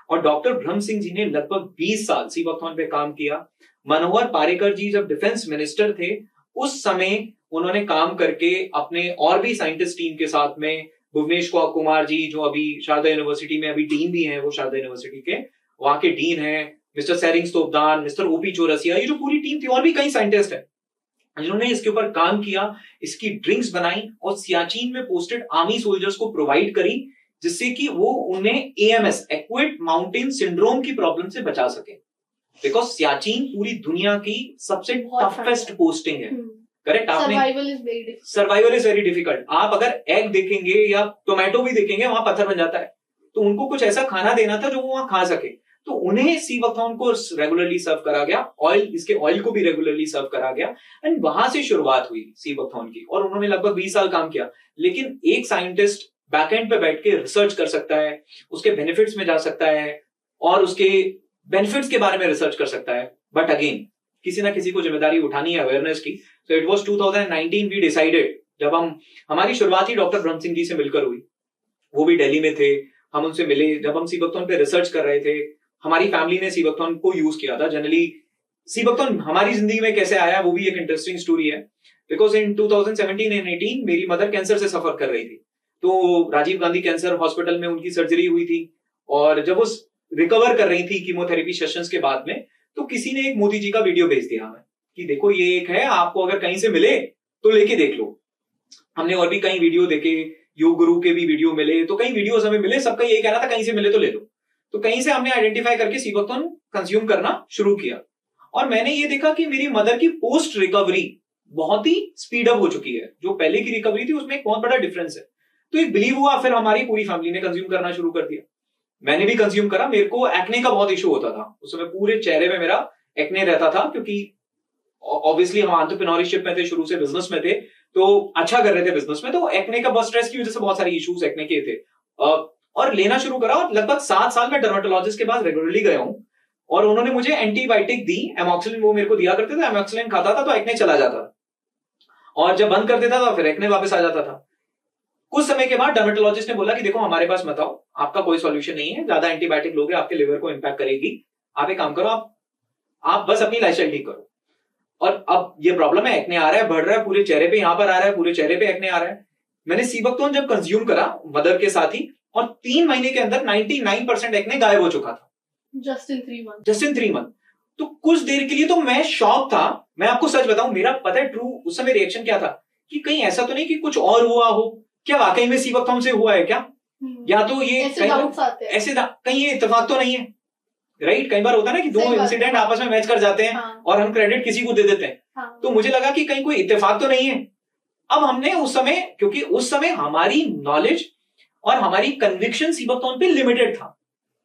और डॉक्टर ब्रह्म सिंह जी ने लगभग 20 साल सीबकथॉर्न पे काम किया। मनोहर पारेकर जी जब डिफेंस मिनिस्टर थे, उस समय उन्होंने काम करके अपने और भी साइंटिस्ट टीम के साथ में, भुवनेश कुमार जी जो अभी शारदा यूनिवर्सिटी में अभी डीन भी हैं, वो शारदा यूनिवर्सिटी के वहां के डीन हैं, मिस्टर सैरिंग स्तोपदान, मिस्टर ओपी चौरसिया, ये जो पूरी टीम थी, और भी कई साइंटिस्ट हैं जिन्होंने इसके ऊपर काम किया, इसकी ड्रिंक्स बनाई और सियाचिन में पोस्टेड आर्मी सोल्जर्स को प्रोवाइड करी, जिससे कि वो उन्हें एएमएस, एक्वेट माउंटेन सिंड्रोम की प्रॉब्लम से बचा सके। बिकॉज सियाचिन पूरी दुनिया की सबसे टफेस्ट पोस्टिंग है, करेक्ट? आपने सर्वाइवल इज वेरी डिफिकल्ट। आप अगर एग देखेंगे या टोमेटो भी देखेंगे, वहां पत्थर बन जाता है। तो उनको कुछ ऐसा खाना देना था जो वो वहां खा सके, तो उन्हें सीबकथॉर्न को रेगुलरली सर्व करा गया, ऑयल, इसके ऑयल को भी रेगुलरली सर्व करा गया, एंड वहां से शुरुआत हुई सीबकथॉर्न की। और उन्होंने लगभग 20 साल काम किया। लेकिन एक साइंटिस्ट बैकएंड पे बैठ के रिसर्च कर सकता है, उसके बेनिफिट्स में जा सकता है और उसके बेनिफिट्स के बारे में रिसर्च कर सकता है, बट अगेन किसी ना किसी को जिम्मेदारी उठानी है अवेयरनेस की। So it was 2019 we decided, जब हमारी शुरुआत ही डॉक्टर ब्रह्म सिंह जी से मिलकर हुई, वो भी दिल्ली में थे, हम उनसे मिले। जब हम सीबकथॉर्न पे रिसर्च कर रहे थे, हमारी फैमिली ने सीबकथॉर्न को यूज किया था। जनरली सीबकथॉर्न हमारी जिंदगी में कैसे आया, वो भी एक इंटरेस्टिंग स्टोरी है। बिकॉज इन 2017 एंड 18 मेरी मदर कैंसर से सफर कर रही थी, तो राजीव गांधी कैंसर हॉस्पिटल में उनकी सर्जरी हुई थी, और जब वो रिकवर कर रही थी कीमोथेरेपी सेशंस के बाद में, तो किसी ने एक मोदी जी का वीडियो भेज दिया हमें कि देखो ये एक है, आपको अगर कहीं से मिले तो लेके देख लो। हमने और भी कई वीडियो देखे, योग गुरु के भी वीडियो मिले, तो कई वीडियोस हमें मिले, सबका यही कहना था कहीं से मिले तो ले लो। तो कहीं से हमने आइडेंटिफाई करके सीबकथॉर्न कंज्यूम करना शुरू किया, और मैंने ये देखा कि मेरी मदर की पोस्ट रिकवरी बहुत ही स्पीड अप हो चुकी है। जो पहले की रिकवरी थी उसमें एक बहुत बड़ा डिफरेंस है। तो एक बिलीव हुआ, फिर हमारी पूरी फैमिली ने कंज्यूम करना शुरू कर दिया। मैंने भी कंज्यूम करा। मेरे को एक्ने का बहुत इशू होता था उस समय, पूरे चेहरे में मेरा एक्ने रहता था, क्योंकि ऑब्वियसली हम एंटरप्रेन्योरशिप में थे, शुरू से बिजनेस में थे, तो अच्छा कर रहे थे बिजनेस में, तो एक्ने का बहुत स्ट्रेस की वजह से बहुत सारे इश्यूज एक्ने के थे, और लेना शुरू करा। और लगभग 7 साल में डर्मेटोलॉजिस्ट के पास रेगुलरली गया हूं, और उन्होंने मुझे एंटीबायोटिक दी, एमॉक्सिलिन वो मेरे को दिया करते थे, एमॉक्सिलिन खाता था तो एक्ने चला जाता था, और जब बंद कर देता था फिर एक्ने वापस आ जाता था। कुछ समय के बाद डर्मेटोलॉजिस्ट ने बोला कि देखो हमारे पास मत आओ, आपका कोई सॉल्यूशन नहीं है, ज्यादा एंटीबायोटिक लोगे आपके लिवर को इंपैक्ट करेगी, आप एक काम करो, आप बस अपनी लाइफस्टाइल ठीक करो। और अब ये प्रॉब्लम है, एक्ने आ रहा है, बढ़ रहा है, पूरे चेहरे पे यहां पर आ रहा है, पूरे चेहरे पे एक्ने आ रहा है। मैंने सीबकथॉर्न जब कंज्यूम करा मदर के साथ ही, और 3 महीने के अंदर 99% एक्ने गायब हो चुका था, जस्ट इन 3 मंथ। तो कुछ देर के लिए तो मैं शॉक था। मैं आपको सच बताऊं, मेरा पता है ट्रू उस समय रिएक्शन क्या था, कि कहीं ऐसा तो नहीं कि कुछ और हुआ हो, क्या वाकई में सीबकथॉर्न से हुआ है क्या, या तो ये ऐसे डाउट्स आते हैं, ऐसे कहीं ये इत्तेफाक तो नहीं है, राइट? कई बार होता है ना कि दो इंसिडेंट आपस में मैच कर जाते हैं, हाँ, और हम क्रेडिट किसी को दे देते हैं। हाँ, तो मुझे लगा कि कहीं कोई इत्तेफाक तो नहीं है। अब हमने उस समय, क्योंकि उस समय हमारी नॉलेज और हमारी कन्विक्शन सीबकथॉर्न पे लिमिटेड था,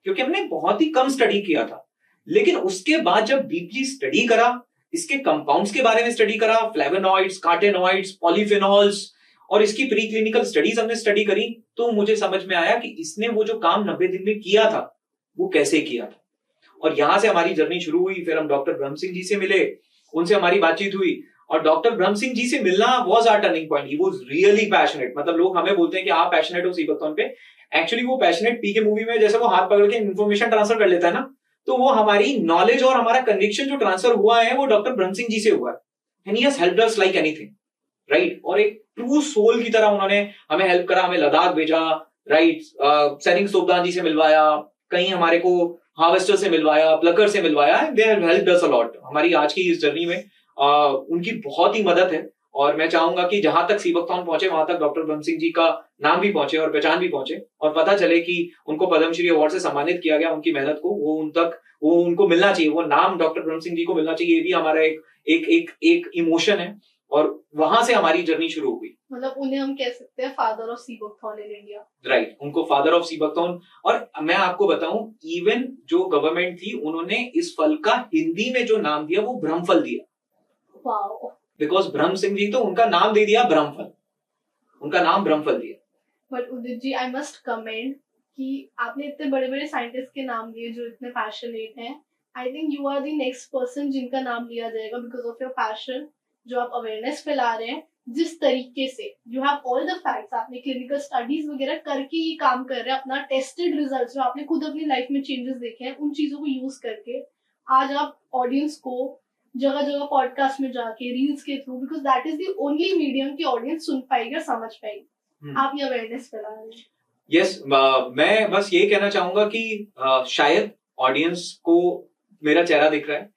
क्योंकि हमने बहुत ही कम स्टडी किया था, लेकिन उसके बाद जब डीपली स्टडी करा, इसके कंपाउंड्स के बारे में स्टडी करा, फ्लेवोनॉइड्स, कार्टेनॉइड्स, पॉलीफेनॉल्स, और इसकी प्री क्लिनिकल स्टडीज हमने स्टडी करी, तो मुझे समझ में आया कि इसने वो जो काम 90 दिन में किया था वो कैसे किया था। और यहां से हमारी जर्नी शुरू हुई। फिर हम डॉक्टर ब्रह्म सिंह जी से मिले, उनसे हमारी बातचीत हुई, और डॉक्टर ब्रह्म सिंह जी से मिलना was our turning point. He was really passionate. मतलब लोग हमें बोलते हैं कि आप पैशनेट हो सीबकथॉर्न पे, एक्चुअली वो पैशनेट पीके मूवी में जैसे वो हाथ पकड़ के इन्फॉर्मेशन ट्रांसफर कर लेता है ना, तो वो हमारी नॉलेज और हमारा कन्विक्शन जो ट्रांसफर हुआ है वो डॉक्टर ब्रह्म सिंह जी से हुआ है। And he has helped us like anything, right? और एक ट्रू सोल की तरह उन्होंने हमें हेल्प करा, हमें लद्दाख भेजा, राइट? सैनिक सोबदान जी से मिलवाया, कहीं हमारे को हार्वेस्टर से मिलवाया, प्लकर से मिलवाया। They have helped us a lot. हमारी आज की इस जर्नी में उनकी बहुत ही मदद है, और मैं चाहूंगा कि जहां तक सीबकथॉर्न पहुंचे वहां तक डॉक्टर ब्रह्म सिंह जी का नाम भी पहुंचे और पहचान भी पहुंचे, और पता चले कि उनको पद्मश्री अवार्ड से सम्मानित किया गया। उनकी मेहनत को वो उनको मिलना चाहिए, वो नाम डॉक्टर ब्रह्म सिंह जी को मिलना चाहिए। ये भी हमारा एक इमोशन है, और वहां से हमारी जर्नी शुरू हुई। मतलब उन्हें हम कह सकते हैं father of sea buckthorn in India, right? उनको फादर ऑफ सीबकथॉर्न। और मैं आपको बताऊं, इवन जो गवर्नमेंट थी उन्होंने इस फल का हिंदी में जो नाम दिया वो ब्रह्मफल दिया। वाओ! बिकॉज ब्रह्म सिंह जी, तो उनका नाम दे दिया ब्रह्मफल, उनका नाम ब्रह्मफल दिया। But Udit ji, I must comment कि आपने इतने बड़े बड़े साइंटिस्ट के नाम लिए जो इतने पैशनेट हैं। I think you are the next person जिनका नाम लिया जाएगा बिकॉज ऑफ योर पैशन, जो आप अवेयरनेस फैला रहे हैं, जिस तरीके से you have all the facts, आपने क्लिनिकल स्टडीज वगैरह करके ये काम कर रहे हैं, अपना टेस्टेड रिजल्ट्स जो आपने खुद अपनी लाइफ में चेंजेस देखे हैं, उन चीजों को यूज करके आज आप ऑडियंस को जगह जगह पॉडकास्ट में जाके, रील्स के through, because that is the only medium की ऑडियंस सुन पाएगी और समझ पाएगी, आप ये अवेयरनेस फैला रहे हैं। यस, मैं बस ये कहना चाहूंगा कि शायद ऑडियंस को मेरा चेहरा दिख रहा है,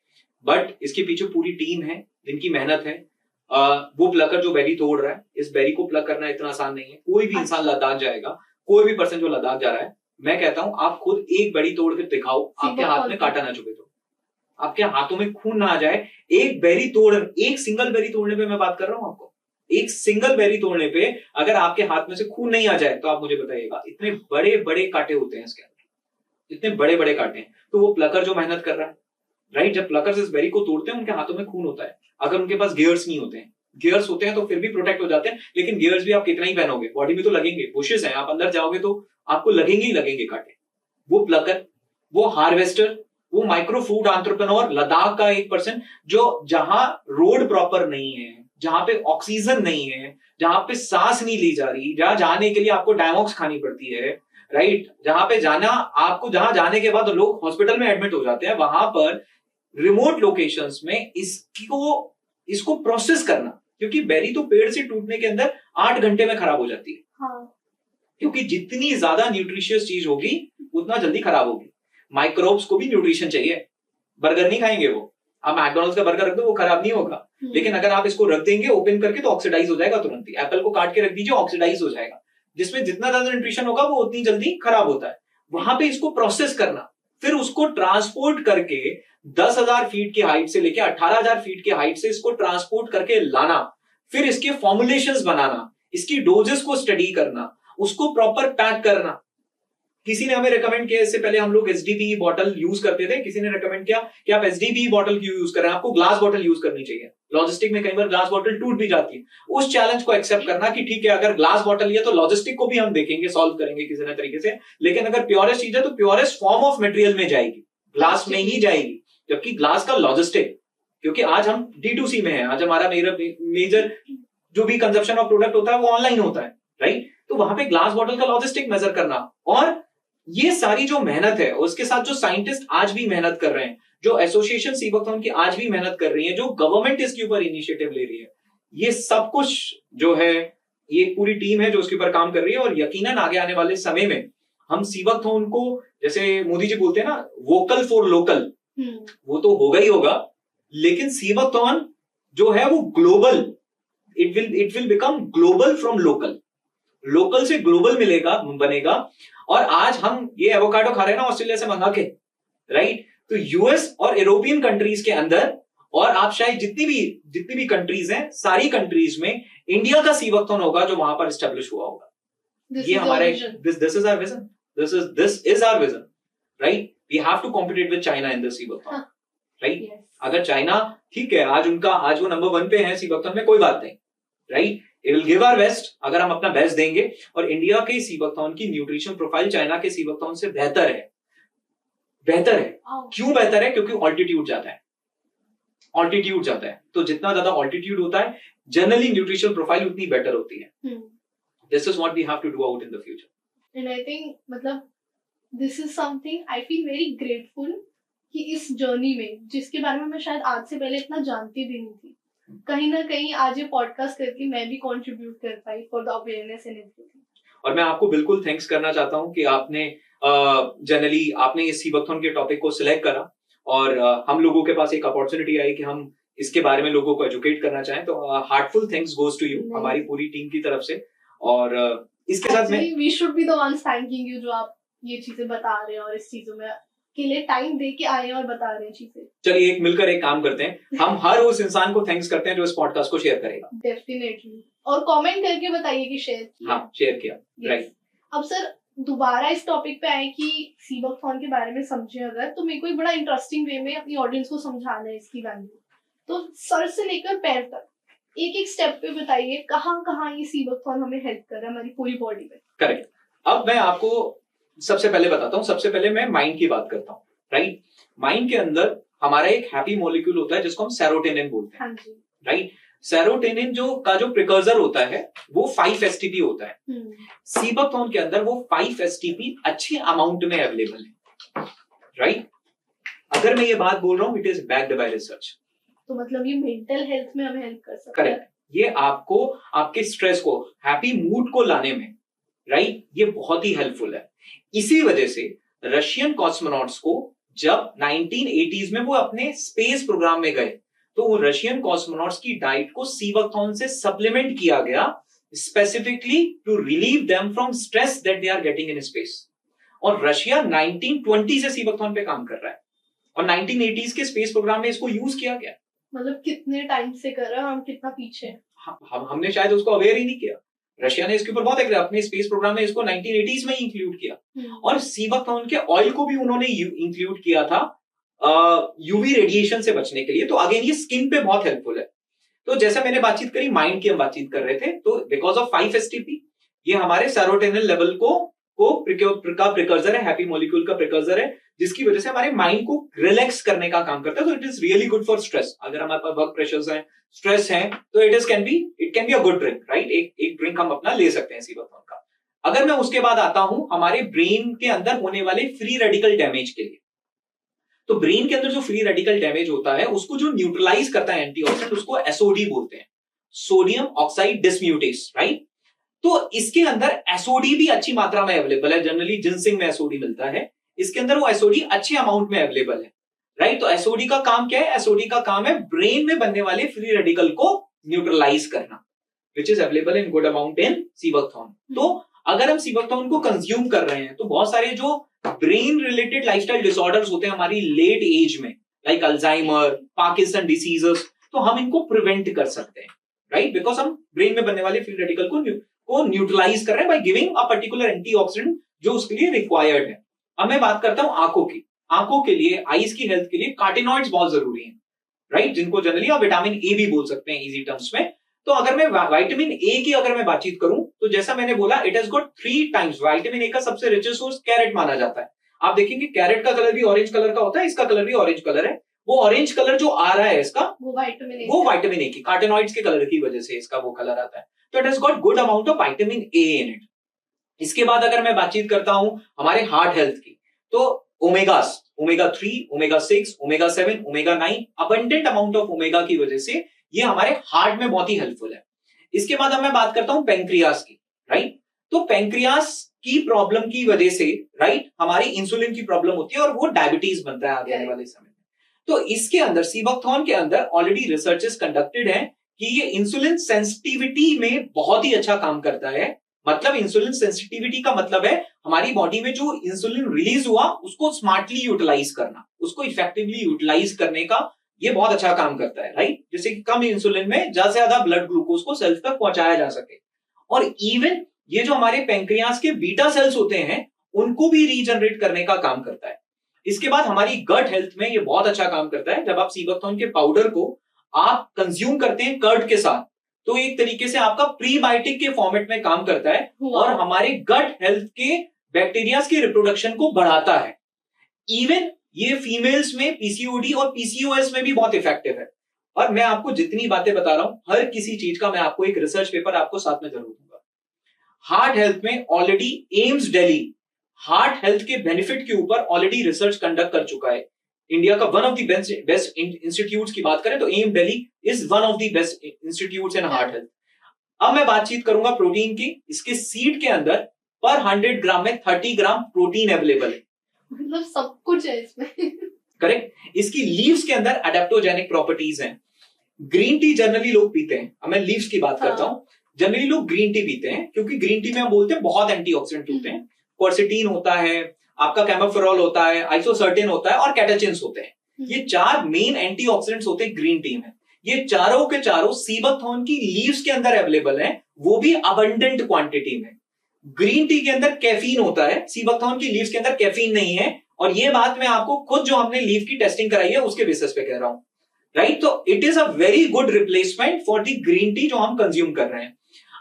बट इसके पीछे पूरी टीम है जिनकी मेहनत है। वो प्लकर जो बेरी तोड़ रहा है, इस बेरी को प्लग करना इतना आसान नहीं है। कोई भी इंसान लद्दाख जाएगा, कोई भी पर्सन जो लद्दाख जा रहा है, मैं कहता हूं आप खुद एक बेरी तोड़ के दिखाओ, आपके हाथ में कांटा ना चुभे, तो आपके हाथों में खून ना आ जाए। एक बेरी तोड़, एक सिंगल बेरी तोड़ने पे मैं बात कर रहा हूं आपको, एक सिंगल बेरी तोड़ने पे अगर आपके हाथ में से खून नहीं आ जाए तो आप मुझे बताइएगा। इतने बड़े बड़े कांटे होते हैं इसके अंदर, इतने बड़े बड़े कांटे हैं। तो वो प्लकर जो मेहनत कर रहा है, राइट, जब प्लकर्स इस बेरी को तोड़ते हैं उनके हाथों में खून होता है। अगर उनके पास गियर्स नहीं होते हैं, गियर्स होते हैं तो फिर भी प्रोटेक्ट हो जाते हैं, लेकिन गियर्स भी आप कितना ही पहनोगे, बॉडी में तो लगेंगे, बुशेस हैं, आप अंदर जाओगे तो आपको लगेंगे ही लगेंगे कांटे। वो प्लकर, वो हार्वेस्टर, वो माइक्रो फूड एंटरप्रेन्योर, लद्दाख का एक पर्सन जो जहां रोड प्रॉपर नहीं है, जहां पे ऑक्सीजन नहीं है, जहां पे सांस नहीं ली जा रही, जहां जाने के लिए आपको डायमॉक्स खानी पड़ती है, राइट, जहां पे जाना आपको, जहां जाने के बाद लोग हॉस्पिटल में एडमिट हो जाते हैं, वहां पर रिमोट लोकेशंस में इसको प्रोसेस करना, क्योंकि बेरी तो पेड़ से टूटने के अंदर 8 घंटे में खराब हो जाती है। हाँ। क्योंकि जितनी ज्यादा न्यूट्रिशियस चीज होगी उतना जल्दी खराब होगी। माइक्रोब्स को भी न्यूट्रिशन चाहिए, बर्गर नहीं खाएंगे वो। आप मैकडॉनल्ड्स का बर्गर रख दो वो खराब नहीं होगा, लेकिन अगर आप इसको रख देंगे ओपन करके तो ऑक्सीडाइज हो जाएगा तुरंत ही। एप्पल को काट के रख दीजिए, ऑक्सीडाइज हो जाएगा। जिसमें जितना ज्यादा न्यूट्रिशन होगा वो उतनी जल्दी खराब होता है। वहां पे इसको प्रोसेस करना, फिर उसको ट्रांसपोर्ट करके 10,000 फीट की हाइट से लेके 18,000 फीट की हाइट से इसको ट्रांसपोर्ट करके लाना, फिर इसके फॉर्मुलेशंस बनाना, इसकी डोजेस को स्टडी करना, उसको प्रॉपर पैक करना। किसी ने हमें रेकमेंड किया, इससे पहले हम लोग एसडीपी बॉटल यूज करते थे, किसी ने रेकमेंड किया कि आप एसडीपी बॉटल क्यों यूज कर रहे हैं, आपको ग्लास बॉटल यूज करनी चाहिए। लॉजिस्टिक में कई बार ग्लास बॉटल टूट भी जाती है। उस चैलेंज को एक्सेप्ट करना कि ठीक है अगर ग्लास बॉटल लिया तो लॉजिस्टिक को भी हम देखेंगे, सॉल्व करेंगे किसी न तरीके से, लेकिन अगर प्योरेस्ट चीज है तो प्योरेस्ट फॉर्म ऑफ मटेरियल में जाएगी, ग्लास में ही जाएगी। जबकि ग्लास का लॉजिस्टिक, क्योंकि आज हम D2C में है, आज हमारा मेजर जो भी कंजप्शन ऑफ प्रोडक्ट होता है वो ऑनलाइन होता है, राइट। तो वहां पे ग्लास बॉटल का लॉजिस्टिक मेजर करना, और ये सारी जो मेहनत है उसके साथ जो साइंटिस्ट आज भी मेहनत कर रहे हैं, जो एसोसिएशन सीबकथॉर्न की आज भी मेहनत कर रही है, जो गवर्नमेंट इसके ऊपर इनिशिएटिव ले रही है, ये सब कुछ जो है ये पूरी टीम है जो उसके ऊपर काम कर रही है। और यकीनन आगे आने वाले समय में हम सीबकथॉर्न को, जैसे मोदी जी बोलते हैं ना, वोकल फॉर लोकल, वो तो होगा ही होगा, लेकिन सीबकथॉर्न जो है वो global, it will become global from local, local से ग्लोबल मिलेगा, बनेगा। और आज हम ये एवोकाडो खा रहे हैं ना ऑस्ट्रेलिया से मंगा के, राइट। तो यूएस और यूरोपियन कंट्रीज के अंदर, और आप शायद जितनी भी कंट्रीज हैं, सारी कंट्रीज में इंडिया का सीबकथॉर्न होगा जो वहां पर एस्टेब्लिश हुआ होगा। ये हमारे this is our vision, this is our vision, right. We have to compete with China in the sea buckthorn, right. अगर चाइना ठीक है आज वो नंबर 1 पे है सीबकथॉर्न में, कोई बात नहीं, right. It will give our best, अगर हम अपना बेस्ट देंगे। और इंडिया के सीबकथॉर्न की न्यूट्रिशन प्रोफाइल चाइना के सीबकथॉर्न से बेहतर है। क्यों बेहतर है? क्योंकि ऑल्टीट्यूड जाता है, तो जितना ज्यादा ऑल्टीट्यूड होता है जनरली न्यूट्रिशन प्रोफाइल उतनी बेटर होती है। This is what we have to do out in the future. And I think मतलब this is something I feel very grateful कि इस जर्नी में, जिसके बारे में मैं शायद आज से पहले इतना जानती भी नहीं थी, कहीं ना कहीं आज ये पॉडकास्ट करके मैं भी कंट्रीब्यूट कर पाई for the awareness and everything. और मैं आपको बिल्कुल थैंक्स करना चाहता हूं कि आपने जनरली आपने इस सीबकथॉर्न के टॉपिक को सिलेक्ट करा, और हम लोगों के पास एक अपॉर्चुनिटी आई कि हम इसके बारे में लोगों को एजुकेट करना चाहें। तो heartful thanks goes to you हमारी पूरी टीम की तरफ से। और इसके साथ में we should be the ones thanking you, जो आप ये चीजें बता रहे हैं और इस चीजों में के लिए टाइम दे के आए और बता रहे हैं चीजें। चलिए मिलकर एक काम करते हैं, हम हर उस इंसान को थैंक्स करते हैं जो इस पॉडकास्ट को शेयर करेगा। डेफिनेटली, और कमेंट करके बताइए कि शेयर किया। हाँ, शेयर किया, राइट। अब सर दोबारा इस टॉपिक पे आए कि सीबकथॉर्न के बारे में समझे अगर, तो मेरे को एक बड़ा इंटरेस्टिंग वे में अपनी ऑडियंस को समझाना है इसकी वैल्यू। तो सर से लेकर पैर तक एक एक स्टेप पे बताइए कहाँ ये सीबकथॉर्न हमें हेल्प कर रहा है हमारी पूरी बॉडी में। करेक्ट। अब मैं आपको सबसे पहले बताता हूँ, सबसे पहले मैं माइंड की बात करता हूँ, राइट। माइंड के अंदर हमारा एक हैप्पी मॉलिक्यूल होता है जिसको हम सेरोटोनिन बोलते हैं, राइट। सेरोटोनिन जो प्रिकर्सर होता है वो 5-HTP होता है। सीबकथॉर्न के अंदर वो 5-HTP अच्छे अमाउंट में अवेलेबल है, राइट। अगर मैं ये बात बोल रहा हूँ, it is backed by research. तो मतलब ये मेंटल हेल्थ में हमें हेल्प कर सकता है। करेक्ट। ये आपको आपके स्ट्रेस को, हैप्पी मूड को लाने में, राइट, ये बहुत ही हेल्पफुल है। इसी वजह से रशियन कॉस्मोनॉट्स को जब 1980s में वो अपने स्पेस प्रोग्राम में गए, तो वो रशियन कॉस्मोनॉट्स की डाइट को सीबकथॉर्न से सप्लीमेंट किया गया, specifically to relieve them from stress that they are getting in space. और रशिया 1920 से सीबकथॉर्न पे काम कर रहा है, और 1980s के स्पेस प्रोग्राम में इसको यूज किया गया। मतलब कितने टाइम से कर रहा है, हम कितना पीछे हैं। हमने शायद उसको अवेयर ही नहीं किया। रशिया ने इसके ऊपर बहुत अपने स्पेस प्रोग्राम में इसको 1980s में इंक्लूड किया। और सीबकथॉर्न के ऑयल को भी उन्होंने इंक्लूड किया था यूवी रेडिएशन से बचने के लिए। तो अगेन ये स्किन पे बहुत हेल्पफुल है। तो जैसा मैंने बातचीत करी, माइंड की हम बातचीत कर रहे थे, तो बिकॉज ऑफ 5-HTP ये हमारे सेरोटोनिन लेवल को प्रिकर्सर है, हैप्पी मॉलिक्यूल का प्रिकर्सर है, जिसकी वजह से हमारे माइंड को रिलैक्स करने का काम करता है। तो it is really good for stress. अगर हमारे पास वर्क प्रेशर्स हैं, स्ट्रेस है, तो it can be a good drink, right. एक ड्रिंक हम अपना ले सकते हैं सीबकथॉर्न का। अगर मैं उसके बाद आता हूं हमारे ब्रेन के अंदर होने वाले फ्री रेडिकल डैमेज के लिए, तो ब्रेन के अंदर जो फ्री रेडिकल डैमेज होता है उसको जो न्यूट्रलाइज करता है एंटीऑक्सीडेंट, उसको एसओडी बोलते हैं। Sodium oxide dismutase, right. तो इसके अंदर एसओडी भी अच्छी मात्रा में अवेलेबल है। जनरली जिंसिंग में एसओडी मिलता है, इसके अंदर वो एसओडी अच्छे अमाउंट में अवेलेबल है, राइट। तो एसओडी का काम क्या है? एसओडी का काम है ब्रेन में बनने वाले फ्री रेडिकल को न्यूट्रलाइज करना, which is available in good amount in sea buckthorn. तो अगर हम सीबकथॉर्न को कंज्यूम कर रहे हैं तो बहुत सारे जो ब्रेन रिलेटेड लाइफस्टाइल डिसऑर्डर्स होते हैं हमारी लेट एज में, लाइक अल्जाइमर, पार्किंसन डिसीजेस, तो हम इनको प्रिवेंट कर सकते हैं, राइट, बिकॉज हम ब्रेन में बनने वाले फ्री रेडिकल को न्यूट्रलाइज कर रहे हैं by giving a particular antioxidant जो उसके लिए रिक्वायर्ड है। अब मैं बात करता हूं आंखों की। आंखों के लिए, आईज की हेल्थ के लिए कार्टिनॉइड्स बहुत जरूरी हैं, राइट, जिनको जनरली आप विटामिन ए भी बोल सकते हैं इजी टर्म्स में। तो अगर मैं विटामिन ए की अगर मैं बातचीत करूं तो जैसा मैंने बोला, it has got 3 times. Vitamin A का सबसे रिचेस्ट सोर्स कैरेट माना जाता है। आप देखेंगे कैरेट का कलर भी ऑरेंज कलर का होता है, इसका कलर भी ऑरेंज कलर है। वो ऑरेंज कलर जो आ रहा है इसका, वो विटामिन ए की कार्टिनॉइड्स के कलर की वजह से इसका वो कलर आता है। तो it has got good amount of vitamin A in it. इसके बाद अगर मैं बातचीत करता हूं हमारे हार्ट हेल्थ की, तो omegas, omega 3, omega 6, omega 7, omega 9, abundant amount of omega की वजह से ये हमारे हार्ट में बहुत ही हेल्पफुल है। इसके बाद अब मैं बात करता हूं पेंक्रियास की, राइट। तो पेंक्रियास की प्रॉब्लम की वजह से, राइट, हमारी इंसुलिन की प्रॉब्लम होती है और वो डायबिटीज बनता है आगे आने वाले समय में। तो इसके अंदर सीबकथॉर्न के अंदर ऑलरेडी रिसर्चेस कंडक्टेड हैं कि ये इंसुलिन सेंसिटिविटी में बहुत ही अच्छा काम करता है। मतलब इंसुलिन सेंसिटिविटी का मतलब है हमारी बॉडी में जो इंसुलिन रिलीज हुआ उसको स्मार्टली यूटिलाइज करना, उसको इफेक्टिवली यूटिलाइज करने का ये बहुत अच्छा काम करता है, राइट। जैसे कि कम इंसुलिन में ज्यादा से ज्यादा ब्लड ग्लूकोज को सेल्स तक पहुंचाया जा सके। और इवन ये जो हमारे पेंक्रियास के बीटा सेल्स होते हैं उनको भी रीजनरेट करने का काम करता है। इसके बाद हमारी गट हेल्थ में ये बहुत अच्छा काम करता है। जब आप सीबकथॉर्न के पाउडर को आप कंज्यूम करते हैं कर्ड के साथ, तो एक तरीके से आपका प्रीबायोटिक के फॉर्मेट में काम करता है और हमारे गट हेल्थ के बैक्टीरियाज के रिप्रोडक्शन को बढ़ाता है। इवन ये फीमेल्स में पीसीओडी और पीसीओएस में भी बहुत इफेक्टिव है। और मैं आपको जितनी बातें बता रहा हूं, हर किसी चीज का मैं आपको एक रिसर्च पेपर आपको साथ में जरूर दूंगा। हार्ट हेल्थ में already AIIMS Delhi heart health के बेनिफिट के ऊपर ऑलरेडी रिसर्च कंडक्ट कर चुका है। इंडिया का one of the best institutes की बात करें तो AIIMS Delhi is one of the best institutes in heart health. अब मैं बातचीत करूंगा प्रोटीन की। इसके सीड के अंदर पर 100 ग्राम में 30 ग्राम प्रोटीन अवेलेबल है, मतलब सब कुछ है इसमें। करेक्ट। इसकी लीव्स के अंदर एडेप्टोजेनिक प्रॉपर्टीज हैं। ग्रीन टी जनरली लोग पीते हैं। अब मैं लीव्स की बात करता हूं। जनरली लोग ग्रीन टी पीते हैं क्योंकि ग्रीन टी में हम बोलते हैं बहुत एंटीऑक्सीडेंट होते हैं। क्वर्सेटीन होता है, आपका कैमोफेरॉल होता है, आइसोसर्टेन होता है और कैटेचिन्स होते हैं। ये 4 मेन एंटीऑक्सीडेंट्स होते हैं ग्रीन टी में। ये चारों के चारों सीबकथॉर्न की लीव्स के अंदर अवेलेबल हैं, वो भी अबंडेंट क्वांटिटी में। ग्रीन टी के अंदर कैफीन होता है, सीबकथॉर्न की लीव्स के अंदर कैफीन नहीं है। और ये बात मैं आपको खुद जो हमने लीव की टेस्टिंग कराई है उसके बेसिस पे कह रहा हूं, राइट। तो it is a very good replacement for the green tea जो हम कंज्यूम कर रहे हैं।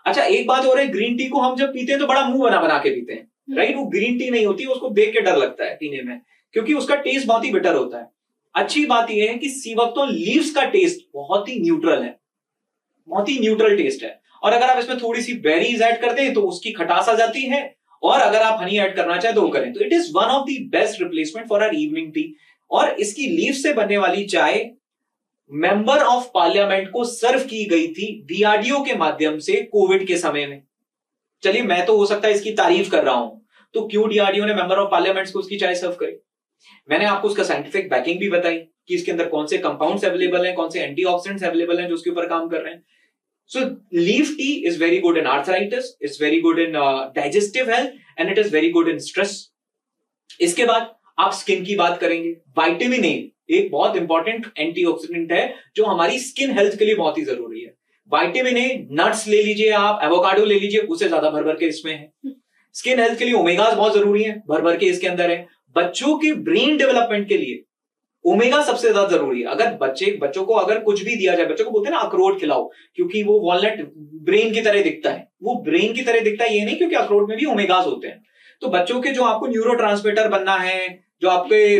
अच्छा, एक बात हो रही है, ग्रीन टी को हम जब पीते हैं तो बड़ा मुंह बना बना के पीते हैं, राइट। वो ग्रीन टी नहीं होती, उसको देख के डर लगता है पीने में क्योंकि उसका टेस्ट बहुत ही बिटर होता है। अच्छी बात यह है कि सीबकथॉर्न लीव्स का टेस्ट बहुत ही न्यूट्रल है, बहुत ही न्यूट्रल टेस्ट है। और अगर आप इसमें थोड़ी सी बेरीज ऐड करते हैं तो उसकी खटास आ जाती है, और अगर आप हनी ऐड करना चाहे तो वो करें। तो it is one of the best replacement for our evening tea. और इसकी लीव से बनने वाली चाय मेंबर ऑफ पार्लियामेंट को सर्व की गई थी डीआरडीओ के माध्यम से कोविड के समय में। चलिए, मैं तो हो सकता है इसकी तारीफ कर रहा हूं, तो क्यों डीआरडीओ ने मेंबर ऑफ पार्लियामेंट को उसकी चाय सर्व करी? मैंने आपको उसका साइंटिफिक बैकिंग भी बताई कि इसके अंदर कौन से कंपाउंड्स अवेलेबल हैं, कौन से एंटीऑक्सीडेंट्स अवेलेबल हैं जो उसके ऊपर काम कर रहे हैं। So leaf tea is very good in arthritis, it's very good in digestive health and it is very good in stress. इसके बाद आप स्किन की बात करेंगे। विटामिन ए एक बहुत इंपॉर्टेंट एंटीऑक्सीडेंट है जो हमारी स्किन हेल्थ के लिए बहुत ही जरूरी है। विटामिन ए नट्स ले लीजिए, आप एवोकाडो ले लीजिए, उससे ज्यादा भर भर के इसमें है। स्किन हेल्थ के लिए ओमेगास बहुत जरूरी है, भर भर के इसके अंदर है। बच्चों के ब्रेन डेवलपमेंट के लिए ओमेगा सबसे ज्यादा जरूरी है। अगर बच्चों को अगर कुछ भी दिया जाए, बच्चों को बोलते हैं ना अखरोट खिलाओ क्योंकि वो वॉलनट ब्रेन की तरह दिखता है, वो ब्रेन की तरह दिखता है ये नहीं क्योंकि अखरोट में भी ओमेगास होते हैं। तो बच्चों के जो आपको न्यूरोट्रांसमीटर बनना है, जो आपके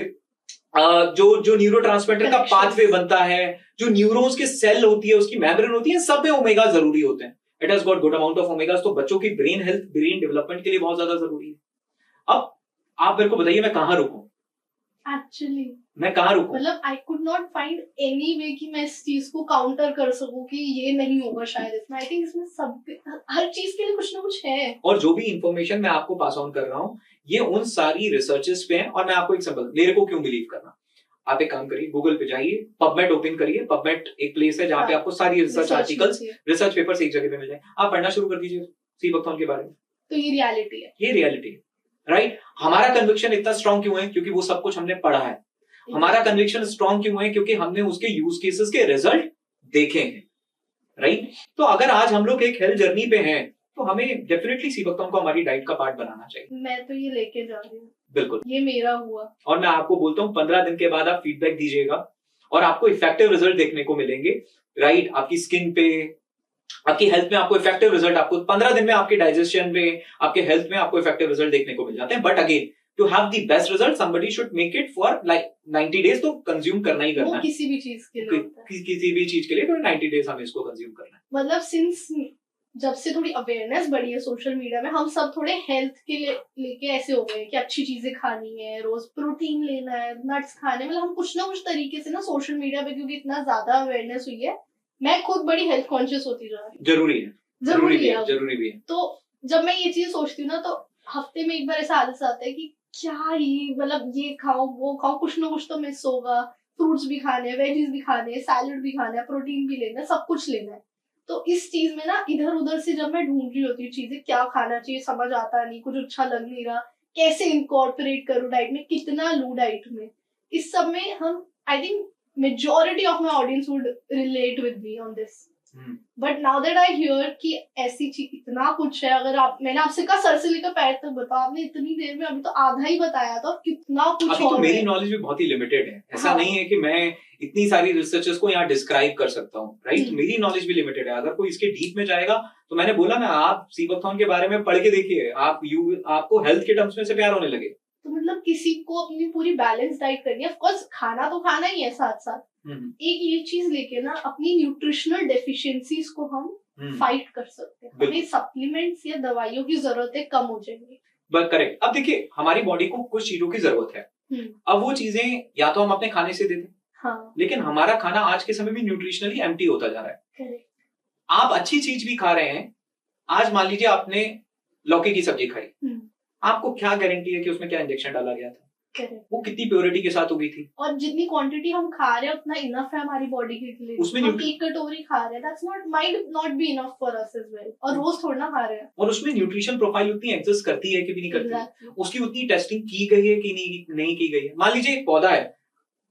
जो न्यूरोट्रांसमीटर का पाथवे बनता है, जो न्यूरॉन्स के सेल होती है, उसकी मेम्ब्रेन होती है, सब में ओमेगा जरूरी होते हैं। It has got good amount of omegas. तो बच्चों की ब्रेन हेल्थ, ब्रेन डेवलपमेंट के लिए बहुत ज्यादा जरूरी है। अब आप मेरे को बताइए मैं कहां रुकूं? एक्चुअली मैं कहाँ रुकूं? मतलब I could not find any way कि मैं इस चीज को काउंटर कर सकूं कि ये नहीं होगा शायद इसमें। आई थिंक इसमें सब हर चीज के लिए कुछ ना कुछ है। और जो भी इंफॉर्मेशन मैं आपको पास ऑन कर रहा हूँ ये उन सारी रिसर्चेस पे है। और मैं आपको एक सिंपल, मेरे को क्यों बिलीव करना, आप एक काम करिए, गूगल पे जाइए, पबमेड ओपन करिए। पबमेड एक प्लेस है जहाँ पे आपको सारी रिसर्च आर्टिकल्स, रिसर्च पेपर्स एक जगह पे मिल जाए। आप पढ़ना शुरू कर दीजिए सी बकथॉर्न के बारे में। तो ये रियलिटी है, ये रियलिटी है, राइट। हमारा कन्विक्शन इतना स्ट्रॉन्ग क्यों है? क्योंकि वो सब कुछ हमने पढ़ा है। हमारा कन्विक्शन स्ट्रॉन्ग क्यों है? क्योंकि हमने उसके यूज केसेस के रिजल्ट देखे हैं, राइट। तो अगर आज हम लोग एक हेल्थ जर्नी पे हैं तो हमें डेफिनेटली सी बकथॉर्न को हमारी डाइट का पार्ट बनाना चाहिए। मैं तो ये लेके जा रही हूँ, बिल्कुल, ये मेरा हुआ। और मैं आपको बोलता हूँ 15 दिन के बाद आप फीडबैक दीजिएगा और आपको इफेक्टिव रिजल्ट देखने को मिलेंगे, राइट। आपकी स्किन पे, आपकी हेल्थ में आपको इफेक्टिव रिजल्ट, आपको 15 दिन में आपके डाइजेशन में, आपके हेल्थ में आपको इफेक्टिव रिजल्ट देखने को मिल जाते हैं। But again, to have the best result somebody should make it for like 90 days, तो कंज्यूम करना ही करना है। किसी भी चीज के लिए किसी भी चीज के लिए तो 90 डेज हमें इसको कंज्यूम करना है। मतलब सिंस जब से थोड़ी अवेयरनेस बढ़ी है सोशल मीडिया में, हम सब थोड़े हेल्थ के लिए लेके ऐसे हो गए कि अच्छी चीजें खानी है, रोज प्रोटीन लेना है, नट्स खाने, मतलब हम कुछ ना कुछ तरीके से ना सोशल मीडिया पे, क्योंकि इतना ज्यादा अवेयरनेस हुई है, मैं खुद बड़ी हेल्थ कॉन्शियस होती जा रही हूँ। जरूरी है। जरूरी भी है। तो जब मैं ये चीज सोचती हूँ ना, तो हफ्ते में एक बार ऐसा आलस आता है कि क्या ही, मतलब ये खाओ वो खाओ, कुछ ना कुछ तो मिस होगा। फ्रूट्स भी खाने हैं, वेजीज भी खाने हैं, सैलड भी खाना है, प्रोटीन भी लेना है, सब कुछ लेना है। तो इस चीज में ना इधर उधर से जब मैं ढूंढ रही होती हूँ चीजें, क्या खाना चाहिए समझ आता नहीं, कुछ अच्छा लग नहीं रहा, कैसे इनकॉर्पोरेट करूँ डाइट में, कितना लूँ डाइट में, इस सब में हम, I think majority of my audience would relate with me on this. But now that I hear कि ऐसी चीज इतना कुछ है, अगर आप, मैंने आपसे कहा सर से लेकर पैर तक बताओ, आपने इतनी देर में अभी तो आधा ही बताया था, कितना कुछ अभी तो मेरी नॉलेज भी बहुत ही लिमिटेड है। ऐसा नहीं है कि मैं इतनी सारी रिसर्चेस को यहाँ डिस्क्राइब कर सकता हूँ, राइट। मेरी नॉलेज भी लिमिटेड है। अगर कोई इसके डीप में जाएगा तो मैंने बोला ना, आप सी बकथॉर्न के बारे में पढ़ के देखिए, आपको हेल्थ के टर्म्स में से प्यार होने लगे। तो मतलब किसी को अपनी पूरी बैलेंस डाइट करनी है, ऑफ कोर्स खाना तो खाना ही है, साथ साथ एक ये चीज लेके ना अपनी न्यूट्रिशनल डेफिशिएंसीज को हम फाइट कर सकते हैं। हमें सप्लीमेंट्स या दवाइयों की जरूरतें कम हो जाएंगी। बस करेक्ट। अब देखिए, हमारी बॉडी को कुछ चीजों की जरूरत है। अब वो चीजें या तो हम अपने खाने से दे दें, हाँ। लेकिन हमारा खाना आज के समय में न्यूट्रिशनली एम्प्टी होता जा रहा है। करेक्ट। आप अच्छी चीज भी खा रहे हैं। आज मान लीजिए आपने लौकी की सब्जी खाई, आपको क्या गारंटी है कि उसमें क्या इंजेक्शन डाला गया था? Correct. वो कितनी प्योरिटी के साथ होगी थी, और जितनी क्वांटिटी हम खा रहे हैं उतना इनफ है हमारी बॉडी के लिए। उसमें हम एक कटोरी खा रहे हैं, that's not, might not be enough for us as well, और रोज थोड़ा ना खा रहे हैं। और उसमें न्यूट्रिशन प्रोफाइल उतनी एग्जिस्ट करती है कि भी नहीं करती। exactly. उसकी उतनी टेस्टिंग की गई है कि नहीं की गई है। मान लीजिए एक पौधा है,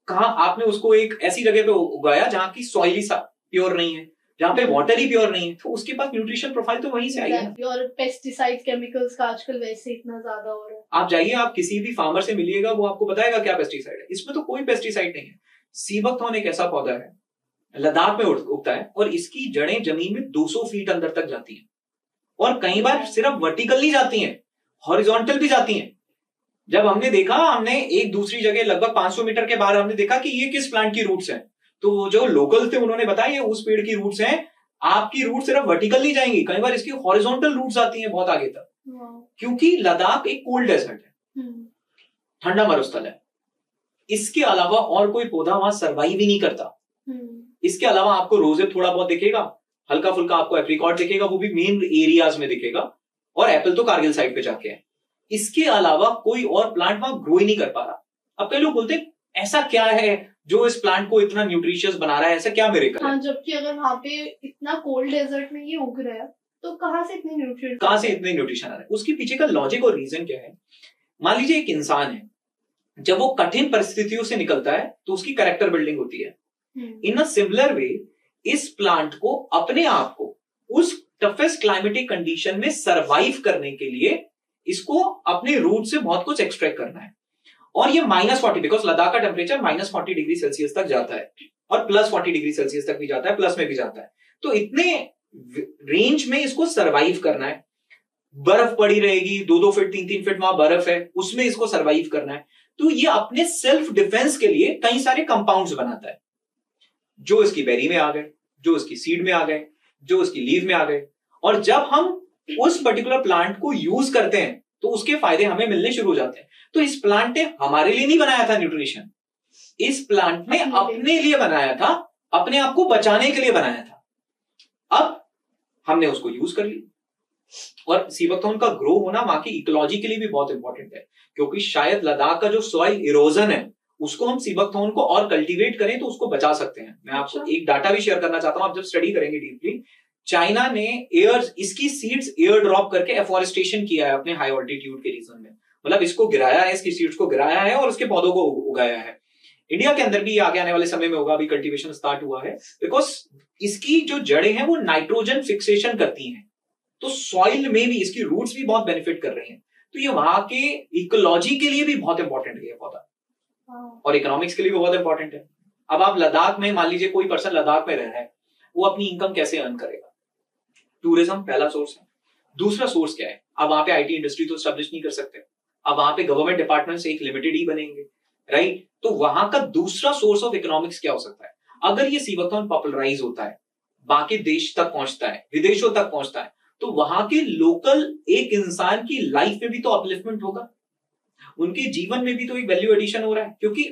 कहाँ आपने उसको एक ऐसी जगह पे उगाया जहाँ की सॉइल प्योर नहीं है, जहाँ पे वाटर ही प्योर नहीं है, तो उसके पास न्यूट्रिशन प्रोफाइल तो वहीं से आई है। और पेस्टिसाइड केमिकल्स का आजकल वैसे इतना ज्यादा हो रहा है। आप जाइए, आप किसी भी फार्मर से मिलिएगा, वो आपको बताएगा क्या पेस्टिसाइड है। इसमें तो कोई पेस्टिसाइड नहीं है। सी बकथॉर्न एक ऐसा पौधा है, लद्दाख में उगता है, और इसकी जड़ें जमीन में 200 फीट अंदर तक जाती हैं, और कई बार सिर्फ वर्टिकल नहीं जाती हैं, हॉरिजॉन्टल भी जाती हैं। जब हमने देखा, हमने एक दूसरी जगह लगभग 500 मीटर के बाद हमने देखा कि ये किस प्लांट की रूट्स हैं, तो वो जो लोकल थे उन्होंने बताया ये उस पेड़ की रूट्स हैं। आपकी रूट सिर्फ वर्टिकल नहीं जाएंगी, कई बार इसकी हॉरिजॉन्टल रूट्स आती हैं बहुत आगे तक, क्योंकि लद्दाख एक कोल्ड डेजर्ट है, ठंडा मरुस्थल है। इसके अलावा और कोई पौधा वहां सर्वाइव ही नहीं करता। इसके अलावा आपको रोजेब थोड़ा बहुत दिखेगा, हल्का फुल्का आपको एप्रिकॉट दिखेगा, वो भी मेन एरियाज में दिखेगा, और एप्पल तो कारगिल साइड पे जाके है। इसके अलावा कोई और प्लांट वहां ग्रो ही नहीं कर पा रहा। अब कई लोग बोलते हैं ऐसा क्या है जो इस प्लांट को इतना न्यूट्रिशियस बना रहा है, ऐसा क्या मिरेकल है? जबकि अगर वहां पे इतना कोल्ड डेजर्ट में ये उग रहा है, तो कहां से इतने न्यूट्रिएंट्स, कहां से इतने न्यूट्रिशन आ रहे हैं? उसके पीछे का लॉजिक और रीजन क्या है? मान लीजिए एक इंसान है, जब वो कठिन परिस्थितियों से निकलता है तो उसकी कैरेक्टर बिल्डिंग होती है। इन अ सिमिलर वे, इस प्लांट को अपने आप को उस टफेस्ट क्लाइमेटिक कंडीशन में सरवाइव करने के लिए इसको अपने रूट से बहुत कुछ एक्सट्रैक्ट करना है। और ये -40, बिकॉज लद्दाख का टेम्परेचर -40 डिग्री सेल्सियस तक जाता है, और +40 डिग्री सेल्सियस तक भी जाता है, प्लस में भी जाता है। तो इतने रेंज में इसको सरवाइव करना है। बर्फ पड़ी रहेगी, 2-2 फीट 3-3 फीट वहां बर्फ है, उसमें इसको सरवाइव करना है। तो ये अपने सेल्फ डिफेंस के लिए कई सारे कंपाउंड्स बनाता है, जो इसकी बेरी में आ गए, जो इसकी सीड में आ गए, जो इसकी लीव में आ गए। और जब हम उस पर्टिकुलर प्लांट को यूज करते हैं तो उसके फायदे हमें मिलने शुरू हो जाते हैं। तो इस प्लांट ने हमारे लिए नहीं बनाया था न्यूट्रिशन, इस प्लांट ने अपने लिए बनाया था, अपने आप को बचाने के लिए बनाया था। अब हमने उसको यूज कर लिया। और सीबकथॉर्न का ग्रो होना वहां की इकोलॉजी के लिए भी बहुत इंपॉर्टेंट है, क्योंकि शायद लद्दाख का जो सॉइल इरोजन है उसको हम सीबकथॉर्न को और कल्टीवेट करें तो उसको बचा सकते हैं। मैं आपको एक डाटा भी शेयर करना चाहता हूं, आप जब स्टडी करेंगे डीपली, चाइना ने इसकी सीड्स एयर ड्रॉप करके एफोरेस्टेशन किया है अपने हाई ऑल्टीट्यूड के रीजन में, मतलब इसको गिराया है, इसकी सीड्स को गिराया है और उसके पौधों को उगाया है। इंडिया के अंदर भी आगे आने वाले समय में होगा, अभी कल्टीवेशन स्टार्ट हुआ है, बिकॉज इसकी जो जड़ें हैं वो नाइट्रोजन फिक्सेशन करती हैं, तो सॉइल में भी इसकी रूट्स भी बहुत बेनिफिट कर रही हैं। तो ये वहां के इकोलॉजी के लिए भी बहुत इंपॉर्टेंट है ये पौधा, और इकोनॉमिक्स के लिए भी बहुत इंपॉर्टेंट है। अब आप लद्दाख में, मान लीजिए कोई पर्सन लद्दाख में रह रहा है, वो अपनी इनकम कैसे अर्न करेगा? टूरिज्म पहला सोर्स है। दूसरा सोर्स क्या है? अब वहां पे आईटी इंडस्ट्री तो स्टैब्लिश नहीं कर सकते, अब वहां पे गवर्नमेंट डिपार्टमेंट्स एक लिमिटेड ही बनेंगे, राइट? तो वहां का दूसरा सोर्स ऑफ इकोनॉमिक्स क्या हो सकता है? अगर ये सीबकथॉर्न पॉपुलराइज होता है, बाकी देश तक पहुंचता है, विदेशों तक पहुंचता है, तो वहां के लोकल एक इंसान की लाइफ में भी तो अपलिफ्टमेंट होगा, उनके जीवन में भी तो एक वैल्यू एडिशन हो रहा है, क्योंकि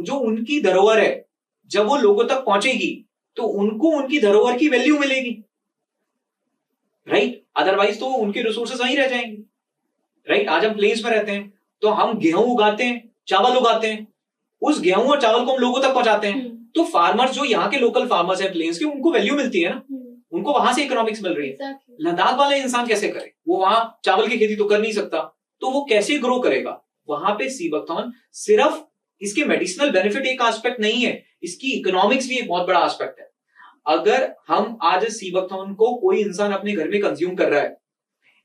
जो उनकी धरोहर है जब वो लोगों तक पहुंचेगी तो उनको उनकी धरोहर की वैल्यू मिलेगी, राइट? अदरवाइज तो उनके रिसोर्सेज वहीं रह जाएंगे, राइट? आज हम प्लेन्स में रहते हैं तो हम गेहूं उगाते हैं, चावल उगाते हैं, उस गेहूं और चावल को हम लोगों तक पहुंचाते हैं, तो फार्मर्स जो यहाँ के लोकल फार्मर्स हैं प्लेन्स के, उनको वैल्यू मिलती है ना, उनको वहां से इकोनॉमिक्स मिल रही है। लद्दाख वाले इंसान कैसे करे? वो वहां चावल की खेती तो कर नहीं सकता, तो वो कैसे ग्रो करेगा? वहां पे सीबकथॉर्न सिर्फ इसके मेडिसिनल बेनिफिट एक एस्पेक्ट नहीं है, इसकी इकोनॉमिक्स भी एक बहुत बड़ा एस्पेक्ट है। अगर हम आज सीबकथॉर्न को कोई इंसान अपने घर में कंज्यूम कर रहा है,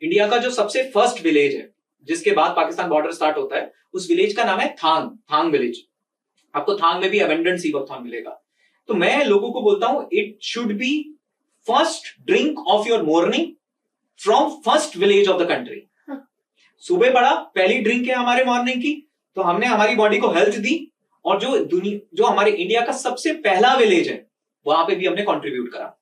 इंडिया का जो सबसे फर्स्ट विलेज है जिसके बाद पाकिस्तान बॉर्डर स्टार्ट होता है, उस विलेज का नाम है थांग विलेज। आपको थांग में भी अबंडेंट सीबकथॉर्न मिलेगा। तो मैं लोगों को बोलता हूं, it should be first drink of your morning from first village of the country. सुबह पड़ा, पहली ड्रिंक है हमारे मॉर्निंग की, तो हमने हमारी बॉडी को हेल्थ दी, और जो हमारे इंडिया का सबसे पहला विलेज है वहां पे भी हमने कंट्रीब्यूट करा,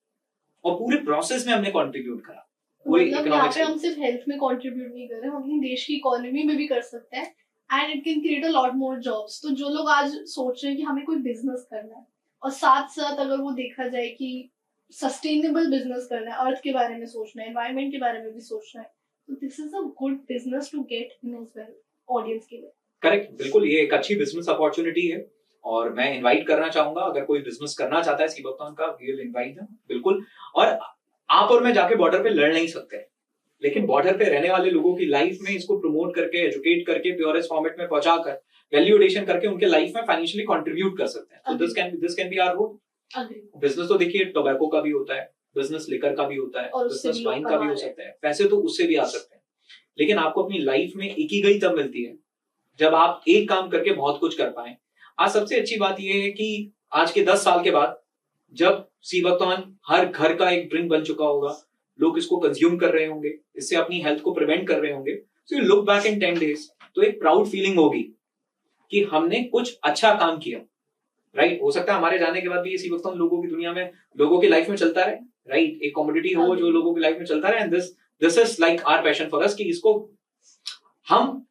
और पूरे प्रोसेस में हमने कंट्रीब्यूट करा। मतलब यहाँ पे हम सिर्फ हेल्थ में कंट्रीब्यूट नहीं कर रहे, हम अपनी देश की इकोनॉमी में भी कर सकते हैं, and it can create a lot more jobs. तो जो लोग आज सोच रहे हैं कि हमें कोई बिजनेस करना है, और साथ साथ अगर वो देखा जाए कि सस्टेनेबल बिजनेस करना है, अर्थ के बारे में सोचना है, एनवायरमेंट के बारे में भी सोचना है, तो this is a good business to get in as well audience के लिए। करेक्ट, बिल्कुल, ये एक अच्छी बिजनेस अपॉर्चुनिटी है, और मैं इनवाइट करना चाहूंगा, अगर कोई बिजनेस करना चाहता है सीबकथॉर्न का, वी विल इनवाइट देम, बिल्कुल। और आप और मैं जाके बॉर्डर पे लड़ नहीं सकते, लेकिन बॉर्डर पे रहने वाले लोगों की लाइफ में इसको प्रमोट करके, एजुकेट करके, प्योरेस्ट फॉर्मेट में पहुंचाकर, वैल्यू एडिशन करके उनके लाइफ में फाइनेंशियली कंट्रीब्यूट कर सकते हैं। तो this can be our role. Business तो देखिए टोबैको का भी होता है, बिजनेस लिकर का भी होता है, बिजनेस वाइन का भी हो सकता है, पैसे तो उससे भी आ सकते हैं, लेकिन आपको अपनी लाइफ में इकिगाई तब मिलती है जब आप एक काम करके बहुत कुछ कर पाए। आज सबसे अच्छी बात यह है कि आज के 10 साल के बाद जब सीबकथॉर्न हर घर का एक ड्रिंक बन चुका होगा, लोग इसको कंज्यूम कर रहे होंगे, इससे अपनी हेल्थ को प्रिवेंट कर रहे होंगे, so you look back in 10 days, तो एक प्राउड फीलिंग होगी कि हमने कुछ अच्छा काम किया, राइट? हो सकता है हमारे जाने के बाद भी ये सीबकथॉर्न लोगों की दुनिया में, लोगों की लाइफ में चलता रहे, राइट? एक कमोडिटी हो जो लोगों की लाइफ में चलता रहे, and this is like our passion for us, कि इसको हम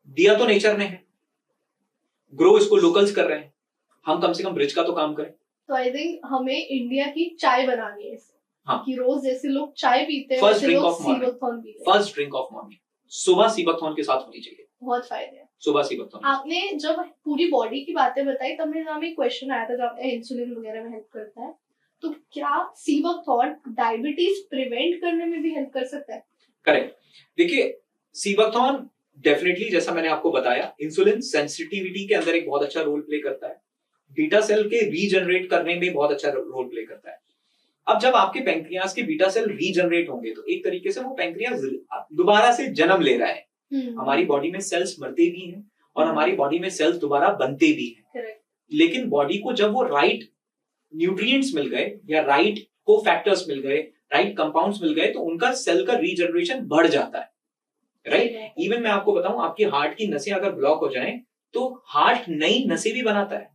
दिया तो नेचर ने है, ग्रो इसको लोकल्स कर रहे हैं, हम कम से कम ब्रिज का तो काम करें। तो आई थिंक हमें इंडिया की चाय बनानी है, हाँ, कि रोज जैसे लोग चाय पीते हैं, फर्स्ट ड्रिंक ऑफ मॉर्निंग सुबह सीबकथॉर्न के साथ होनी चाहिए। बहुत फायदे हैं सुबह सीबकथॉर्न। आपने जब पूरी बॉडी की बातें बताई, तब मेरे सामने एक क्वेश्चन आया था, जब इंसुलिन वगैरह में हेल्प करता है, तो क्या सीबकथॉर्न डायबिटीज प्रिवेंट करने में भी हेल्प कर सकता है? करेक्ट, देखिए सीबकथॉर्न डेफिनेटली, जैसा मैंने आपको बताया, इंसुलिन सेंसिटिविटी के अंदर एक बहुत अच्छा रोल प्ले करता है, बीटा सेल के रीजनरेट करने में बहुत अच्छा रोल प्ले करता है। अब जब आपके पैंक्रियास के बीटा सेल रीजनरेट होंगे, तो एक तरीके से वो पैंक्रियास दोबारा से जन्म ले रहा है। हमारी बॉडी में सेल्स मरते भी हैं और हमारी बॉडी में सेल्स दोबारा बनते भी हैं, लेकिन बॉडी को जब वो राइट न्यूट्रिएंट्स मिल गए, या राइट को फैक्टर्स मिल गए, राइट कंपाउंड्स मिल गए, तो उनका सेल का रीजनरेशन बढ़ जाता है, राइट? इवन मैं आपको बताऊं, आपकी हार्ट की नसें अगर ब्लॉक हो जाएं, तो हार्ट नई नसें भी बनाता है,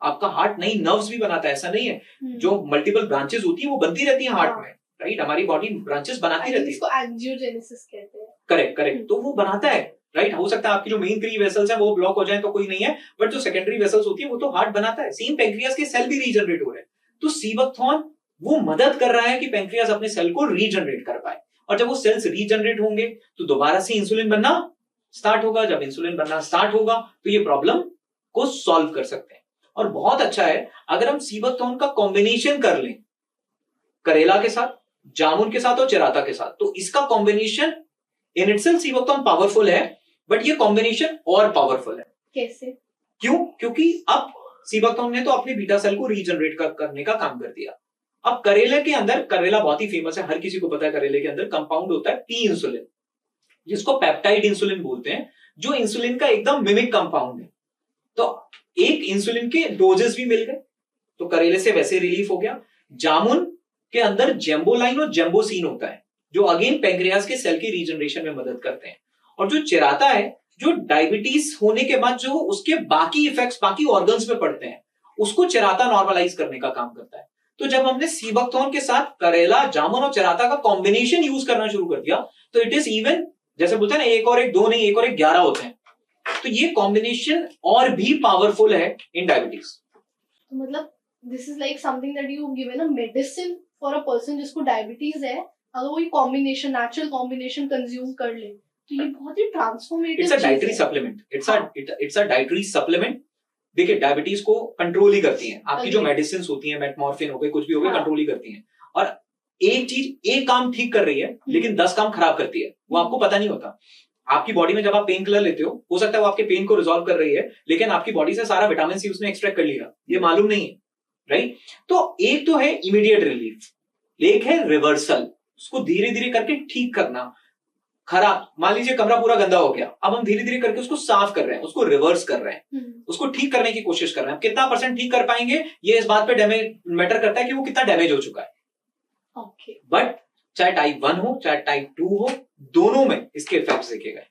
आपका हार्ट नई नर्व्स भी बनाता है, ऐसा नहीं है। जो मल्टीपल ब्रांचेस होती है वो बनती रहती है हार्ट में, राइट, हमारी बॉडी ब्रांचेस बनाती रहती है, इसको एंजियोजेनेसिस कहते हैं। करेक्ट, तो वो बनाता है, राइट। हो सकता है आपकी जो मेन 3 वेसल्स हैं वो ब्लॉक हो जाए तो कोई नहीं है, बट जो सेकेंडरी वेसल्स होती है वो तो हार्ट बनाता है। सेम पेंक्रियास के सेल भी रीजनरेट हो रहे हैं, तो सीबकथॉर्न वो मदद कर रहा है कि पेंक्रियास अपने सेल को रीजनरेट कर पाए, और जब वो सेल्स रीजनरेट होंगे तो दोबारा से इंसुलिन बनना स्टार्ट होगा। जब इंसुलिन बनना स्टार्ट होगा तो ये प्रॉब्लम को सॉल्व कर सकते हैं। और बहुत अच्छा है अगर हम सीबकथॉर्न का कॉम्बिनेशन कर लें करेला के साथ, जामुन के साथ और चिराता के साथ, तो इसका combination in itself sea buckthorn powerful है, बट ये कॉम्बिनेशन और पावरफुल है। कैसे? क्यों? क्योंकि अब सीबकथॉर्न ने तो अपने बीटा सेल को रीजनरेट करने का काम कर दिया। अब करेले के अंदर, करेला बहुत ही फेमस है, हर किसी को पता है, करेले के अंदर कंपाउंड होता है पी इंसुलिन, जिसको पेप्टाइड इंसुलिन बोलते हैं, जो इंसुलिन का एकदम मिमिक कंपाउंड है। तो एक इंसुलिन के डोजेस भी मिल गए, तो करेले से वैसे रिलीफ हो गया। जामुन के अंदर जेम्बोलाइन और जेम्बोसिन होता है, जो अगेन पेंक्रियास के सेल की रीजनरेशन में मदद करते हैं। और जो चिराता है, जो डायबिटीज होने के बाद जो उसके बाकी इफेक्ट्स बाकी ऑर्गन्स पे पड़ते हैं, उसको चिराता नॉर्मलाइज करने का काम करता है। तो जब हमने सीबकथॉर्न के साथ करेला, जामुन और चिराता का कॉम्बिनेशन यूज करना शुरू कर दिया, तो इट इज इवन, जैसे बोलते हैं ना, 1 और 1 2 नहीं, 1 और 1 11 होते हैं। तो ये कॉम्बिनेशन और भी पावरफुल है इन डायबिटीज। तो मतलब this is like something that you given a medicine for a person जिसको डायबिटीज है, अगर वो ये कॉम्बिनेशन, नेचुरल कॉम्बिनेशन कंज्यूम कर ले, तो ये बहुत ही transformative it's a dietary supplement, it's a dietary supplement. देखिए, डायबिटीज को कंट्रोल ही करती हैं आपकी जो मेडिसिन होती हैं, मेटमॉर्फिन हो गए, कुछ भी हो गए, कंट्रोल ही करती हैं। और एक चीज एक काम ठीक कर रही है, लेकिन 10 काम खराब करती है, वो आपको पता नहीं होता। आपकी बॉडी में जब आप पेन किलर लेते हो सकता है वो आपके पेन को रिजॉल्व कर रही है, लेकिन आपकी बॉडी से सारा विटामिन सी उसने एक्सट्रैक्ट कर लिया, ये मालूम नहीं है, राइट। तो एक तो है इमीडिएट रिलीफ, एक है रिवर्सल, उसको धीरे धीरे करके ठीक करना। खराब, मान लीजिए कमरा पूरा गंदा हो गया, अब हम धीरे धीरे करके उसको साफ कर रहे हैं, उसको रिवर्स कर रहे हैं, उसको ठीक करने की कोशिश कर रहे हैं। कितना % ठीक कर पाएंगे ये इस बात पे मैटर करता है कि वो कितना डैमेज हो चुका है। ओके। बट चाहे टाइप 1 हो चाहे टाइप 2 हो, दोनों में इसके इफेक्ट्स देखे गए।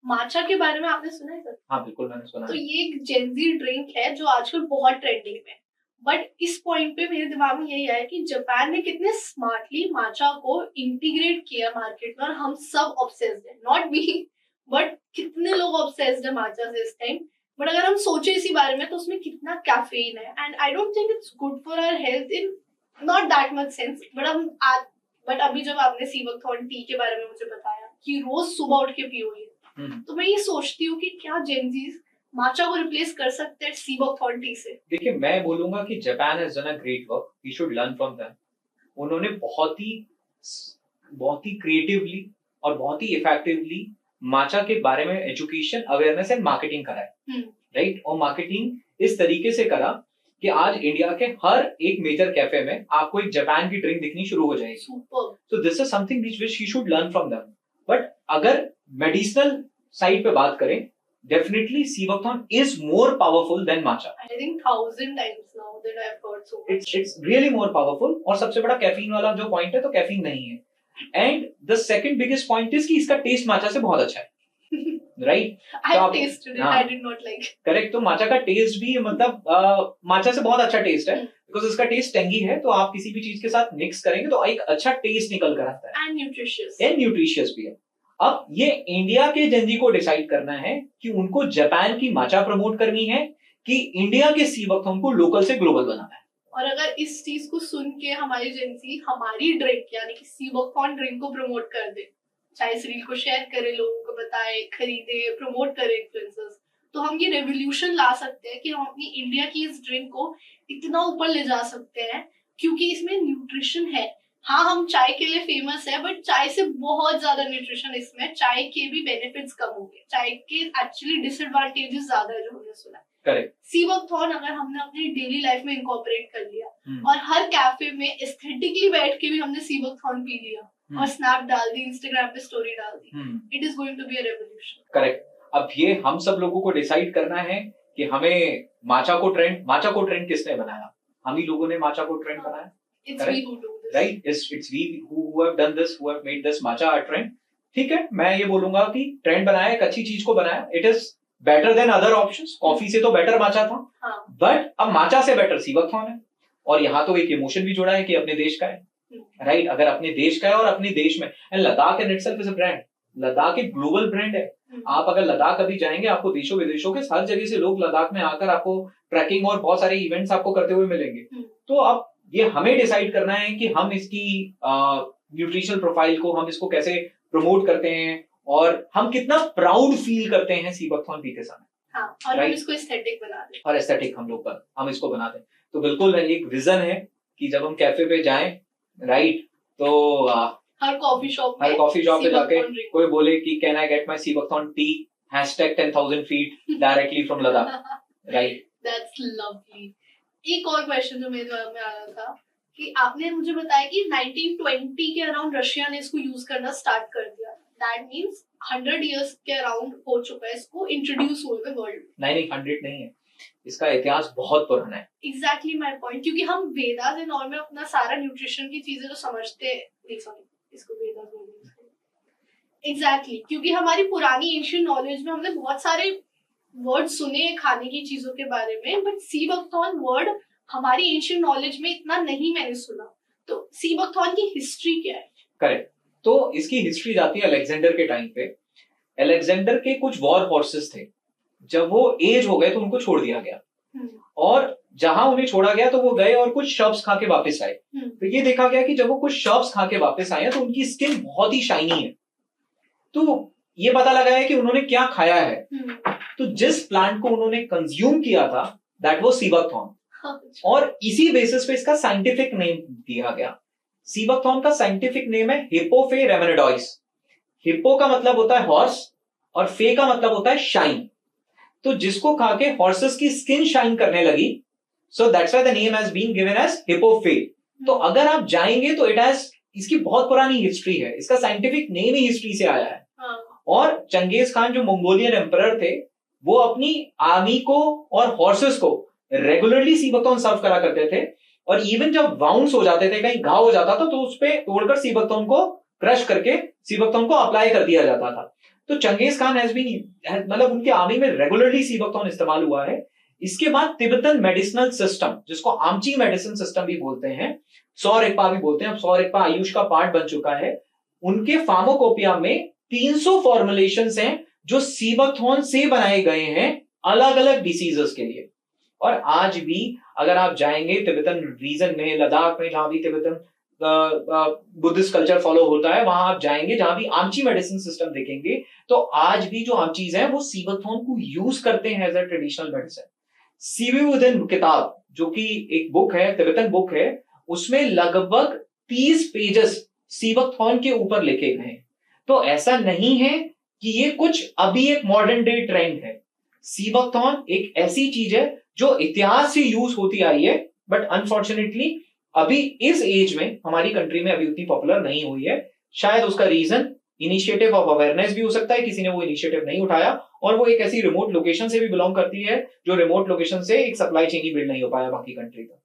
माचा के बारे में आपने सुना है सर? हाँ बिल्कुल, मैंने सुना तो है। ये एक जेनजी ड्रिंक है जो आजकल बहुत ट्रेंडिंग में, बट इस पॉइंट पे मेरे दिमाग में यही आया कि जापान ने कितने स्मार्टली माचा को इंटीग्रेट किया मार्केट में, और हम सब ऑब्सेस्ड हैं, नॉट मी, बट कितने लोग ऑब्सेस्ड है माचा से इस टाइम। बट अगर हम सोचे इसी बारे में तो उसमें कितना कैफीन है, and I don't think it's good for our health in not that much sense. But अभी जब आपने सीबकथॉर्न टी के बारे में मुझे बताया कि रोज सुबह उठ के पियो ये, तो मैं ये सोचती हूँ कि क्या जेनजीज माचा को रिप्लेस कर सकते हैं सीबकथॉर्न टी से? देखिए, मैं बोलूंगा कि Japan has done a great work, we should learn from them. उन्होंने बहुत ही क्रिएटिवली और बहुत ही इफेक्टिवली माचा के बारे में एजुकेशन, अवेयरनेस एंड मार्केटिंग करा है, राइट। और मार्केटिंग इस तरीके से करा कि आज इंडिया के हर एक मेजर कैफे में आपको एक जापान की ड्रिंक दिखनी शुरू हो जाएगी। सो this is something which you should learn from them. But अगर मेडिसिनल साइड पे बात करें, definitely Seabachthorn is more powerful than matcha. I think 1000 times now that I've heard so much. It's really more powerful, और सबसे बड़ा caffeine वाला जो point है, तो कैफीन नहीं है। And the second biggest point is कि इसका टेस्ट माचा से बहुत अच्छा है, right. I tasted it, I did not like. Correct, तो माचा का टेस्ट भी मतलब माचा से बहुत अच्छा टेस्ट है, बिकॉज इसका टेस्ट टेंगी है, तो आप किसी भी चीज के साथ मिक्स करेंगे तो एक अच्छा टेस्ट निकल कर आता है, एंड न्यूट्रिशियस भी है। अब ये इंडिया के जेनजी को डिसाइड करना है कि उनको जापान की माचा प्रमोट करनी है कि इंडिया के सीबकथॉर्न को लोकल से ग्लोबल बनाना है। और अगर इस चीज को सुन के हमारी जेनजी हमारी ड्रिंक यानी कि सीबकथॉर्न ड्रिंक को प्रमोट कर दे, चाहे इस रील को शेयर करे, लोगों को बताए, खरीदे, प्रमोट करे इन्फ्लुएंसर्स, तो हम ये रेवोल्यूशन ला सकते हैं कि हम अपनी इंडिया की इस ड्रिंक को इतना ऊपर ले जा सकते हैं, क्योंकि इसमें न्यूट्रिशन है। हाँ, हम चाय के लिए फेमस है, बट चाय से बहुत ज्यादा न्यूट्रिशन इसमें, चाय के भी बेनिफिट्स कम होंगे, चाय के एक्चुअली डिसएडवांटेजेस ज्यादा है जो हमने सुना है। करेक्ट। सीबकथॉर्न अगर हमने अपनी डेली लाइफ में इनकॉर्पोरेट कर लिया, और हर कैफे में एस्थेटिकली बैठ के भी हमने सीबकथॉर्न पी लिया और स्नैप डाल दी, इंस्टाग्राम पे स्टोरी डाल दी, it is going to be a revolution. Correct. अब ये हम सब लोगों को डिसाइड करना है कि हमें माचा को ट्रेंड किसने बनाया? हम ही लोगों ने माचा को ट्रेंड बनाया। It's we who do this. Right? It's we who have done this, who have made this matcha a trend. ठीक है, मैं ये बोलूंगा कि ट्रेंड बनाया, एक अच्छी चीज को बनाया, it is better then other options. Coffee से तो बेटर माचा था, बट अब माचा से बेटर सीबकथॉर्न है, और यहाँ तो एक इमोशन भी जुड़ा है कि अपने देश का है, राइट अगर अपने देश का है और अपने देश में, and Ladakh in itself is a brand, Ladakh एक ग्लोबल ब्रांड है। आप अगर लद्दाख अभी जाएंगे आपको देशों विदेशों के हर जगह से लोग लद्दाख में आकर आपको ट्रैकिंग और बहुत सारे इवेंट्स आपको करते हुए मिलेंगे। तो अब ये हमें डिसाइड करना है कि हम इसकी न्यूट्रिशनल प्रोफाइल को, हम इसको कैसे प्रमोट करते हैं और हम कितना प्राउड फील करते हैं सी बकथॉर्न पीते समय। हाँ, और हम इसको एस्थेटिक बना दें, और एस्थेटिक हम इसको बना दें। तो बिल्कुल एक विजन है कि जब हम कैफे पे जाएं, राइट, तो हर कॉफी शॉप पे जाके कोई बोले कि can I get my sea buckthorn T #10,000 feet directly from Ladakh, right. That's lovely. एक और क्वेश्चन जो मेरे दिमाग में आ रहा था कि आपने मुझे बताया कि 1920 के अराउंड रशिया ने इसको यूज करना स्टार्ट कर दिया। दैट मींस 100 इयर्स के अराउंड हो चुका है इसको इंट्रोड्यूस हुए हुए वर्ल्ड। नहीं 100 नहीं है, इसका इतिहास बहुत पुराना है। एग्जैक्टली माय पॉइंट, क्योंकि हम वेदास एंड ऑल में अपना सारा न्यूट्रिशन की चीजें जो समझते नहीं, सॉरी इसको वेदास बोलते एग्जैक्टली, क्योंकि हमारी पुरानी एंशिएंट नॉलेज में हमने बहुत सारे वर्ड सुने खाने की चीजों के बारे में, बट सी बकथॉर्न वर्ड हमारी एंशिएंट नॉलेज में इतना नहीं मैंने सुना। तो सी बकथॉर्न की हिस्ट्री क्या है? करेक्ट, तो इसकी हिस्ट्री जाती है अलेक्जेंडर के टाइम पे। अलेक्जेंडर के कुछ वॉर हॉर्सेस थे, जब वो एज हो गए तो उनको छोड़ दिया गया, और जहां उन्हें छोड़ा गया तो वो गए और कुछ शर्ब्स खा के वापस आए। तो ये देखा गया कि जब वो कुछ शर्ब्स खा के वापस आए तो उनकी स्किन बहुत ही शाइनी है। तो ये पता लगा है कि उन्होंने क्या खाया है। तो जिस प्लांट को उन्होंने कंज्यूम किया था दैट वाज सी बकथॉर्न, और इसी बेसिस पे इसका साइंटिफिक नेम दिया गया। सी बकथॉर्न का साइंटिफिक नेम है हिप्पोफे रेमेनिडॉइस। हिप्पो का मतलब होता है हॉर्स और फे का मतलब होता है शाइन। तो जिसको खा के हॉर्सेस की स्किन शाइन करने लगी, so that's why the name has been given as hippophae. तो अगर आप जाएंगे तो इसकी बहुत पुरानी हिस्ट्री है, इसका साइंटिफिक नेम ही हिस्ट्री से आया है। और चंगेज खान जो मंगोलियन एम्परर थे, वो अपनी आर्मी को और हॉर्सेस को रेगुलरली सी बकथॉर्न सर्व करा करते थे, और इवन जब वाउंड्स हो जाते थे, कहीं घाव हो जाता था, तो उस पे तोड़कर सी बकथॉर्न को क्रश करके सी बकथॉर्न को अप्लाई कर दिया जाता था। तो चंगेज खान हैज बीन, मतलब उनकी आर्मी में रेगुलरली सी बकथॉर्न इस्तेमाल हुआ है। इसके बाद तिब्बतन मेडिसिनल सिस्टम, जिसको आमची मेडिसिन सिस्टम भी बोलते हैं, सौ रिक्पा भी बोलते हैं, अब सौ रिक्पा आयुष का पार्ट बन चुका है। उनके फार्माकोपिया में 300 फॉर्मुलेशंस हैं जो सी बकथॉर्न से बनाए गए हैं अलग अलग डिसीजेस के लिए। और आज भी अगर आप जाएंगे तिब्बतन रीजन में, लद्दाख में, जहां भी तिब्बतन बुद्धिस्ट कल्चर फॉलो होता है, वहां आप जाएंगे जहां भी आमची मेडिसिन सिस्टम देखेंगे, तो आज भी जो आमचीज हैं वो सी बकथॉर्न को यूज करते हैं एज अ ट्रेडिशनल मेडिसिन। सीबीवुदिन किताब, जो कि एक बुक है, तिब्बतन बुक है, उसमें लगभग 30 पेजेस सी बकथॉर्न के ऊपर लिखे गए हैं। तो ऐसा नहीं है कि ये कुछ अभी एक मॉडर्न डे ट्रेंड है। सी बकथॉर्न एक ऐसी चीज है जो इतिहास से यूज होती आई है, बट अनफॉर्चुनेटली अभी इस एज में हमारी कंट्री में अभी उतनी पॉपुलर नहीं हुई है। शायद उसका रीजन इनिशिएटिव ऑफ अवेयरनेस भी हो सकता है, किसी ने वो इनिशिएटिव नहीं उठाया, और वो एक ऐसी रिमोट लोकेशन से भी बिलोंग करती है जो रिमोट लोकेशन से एक सप्लाई चेन ही बिल्ड नहीं हो पाया बाकी कंट्री का।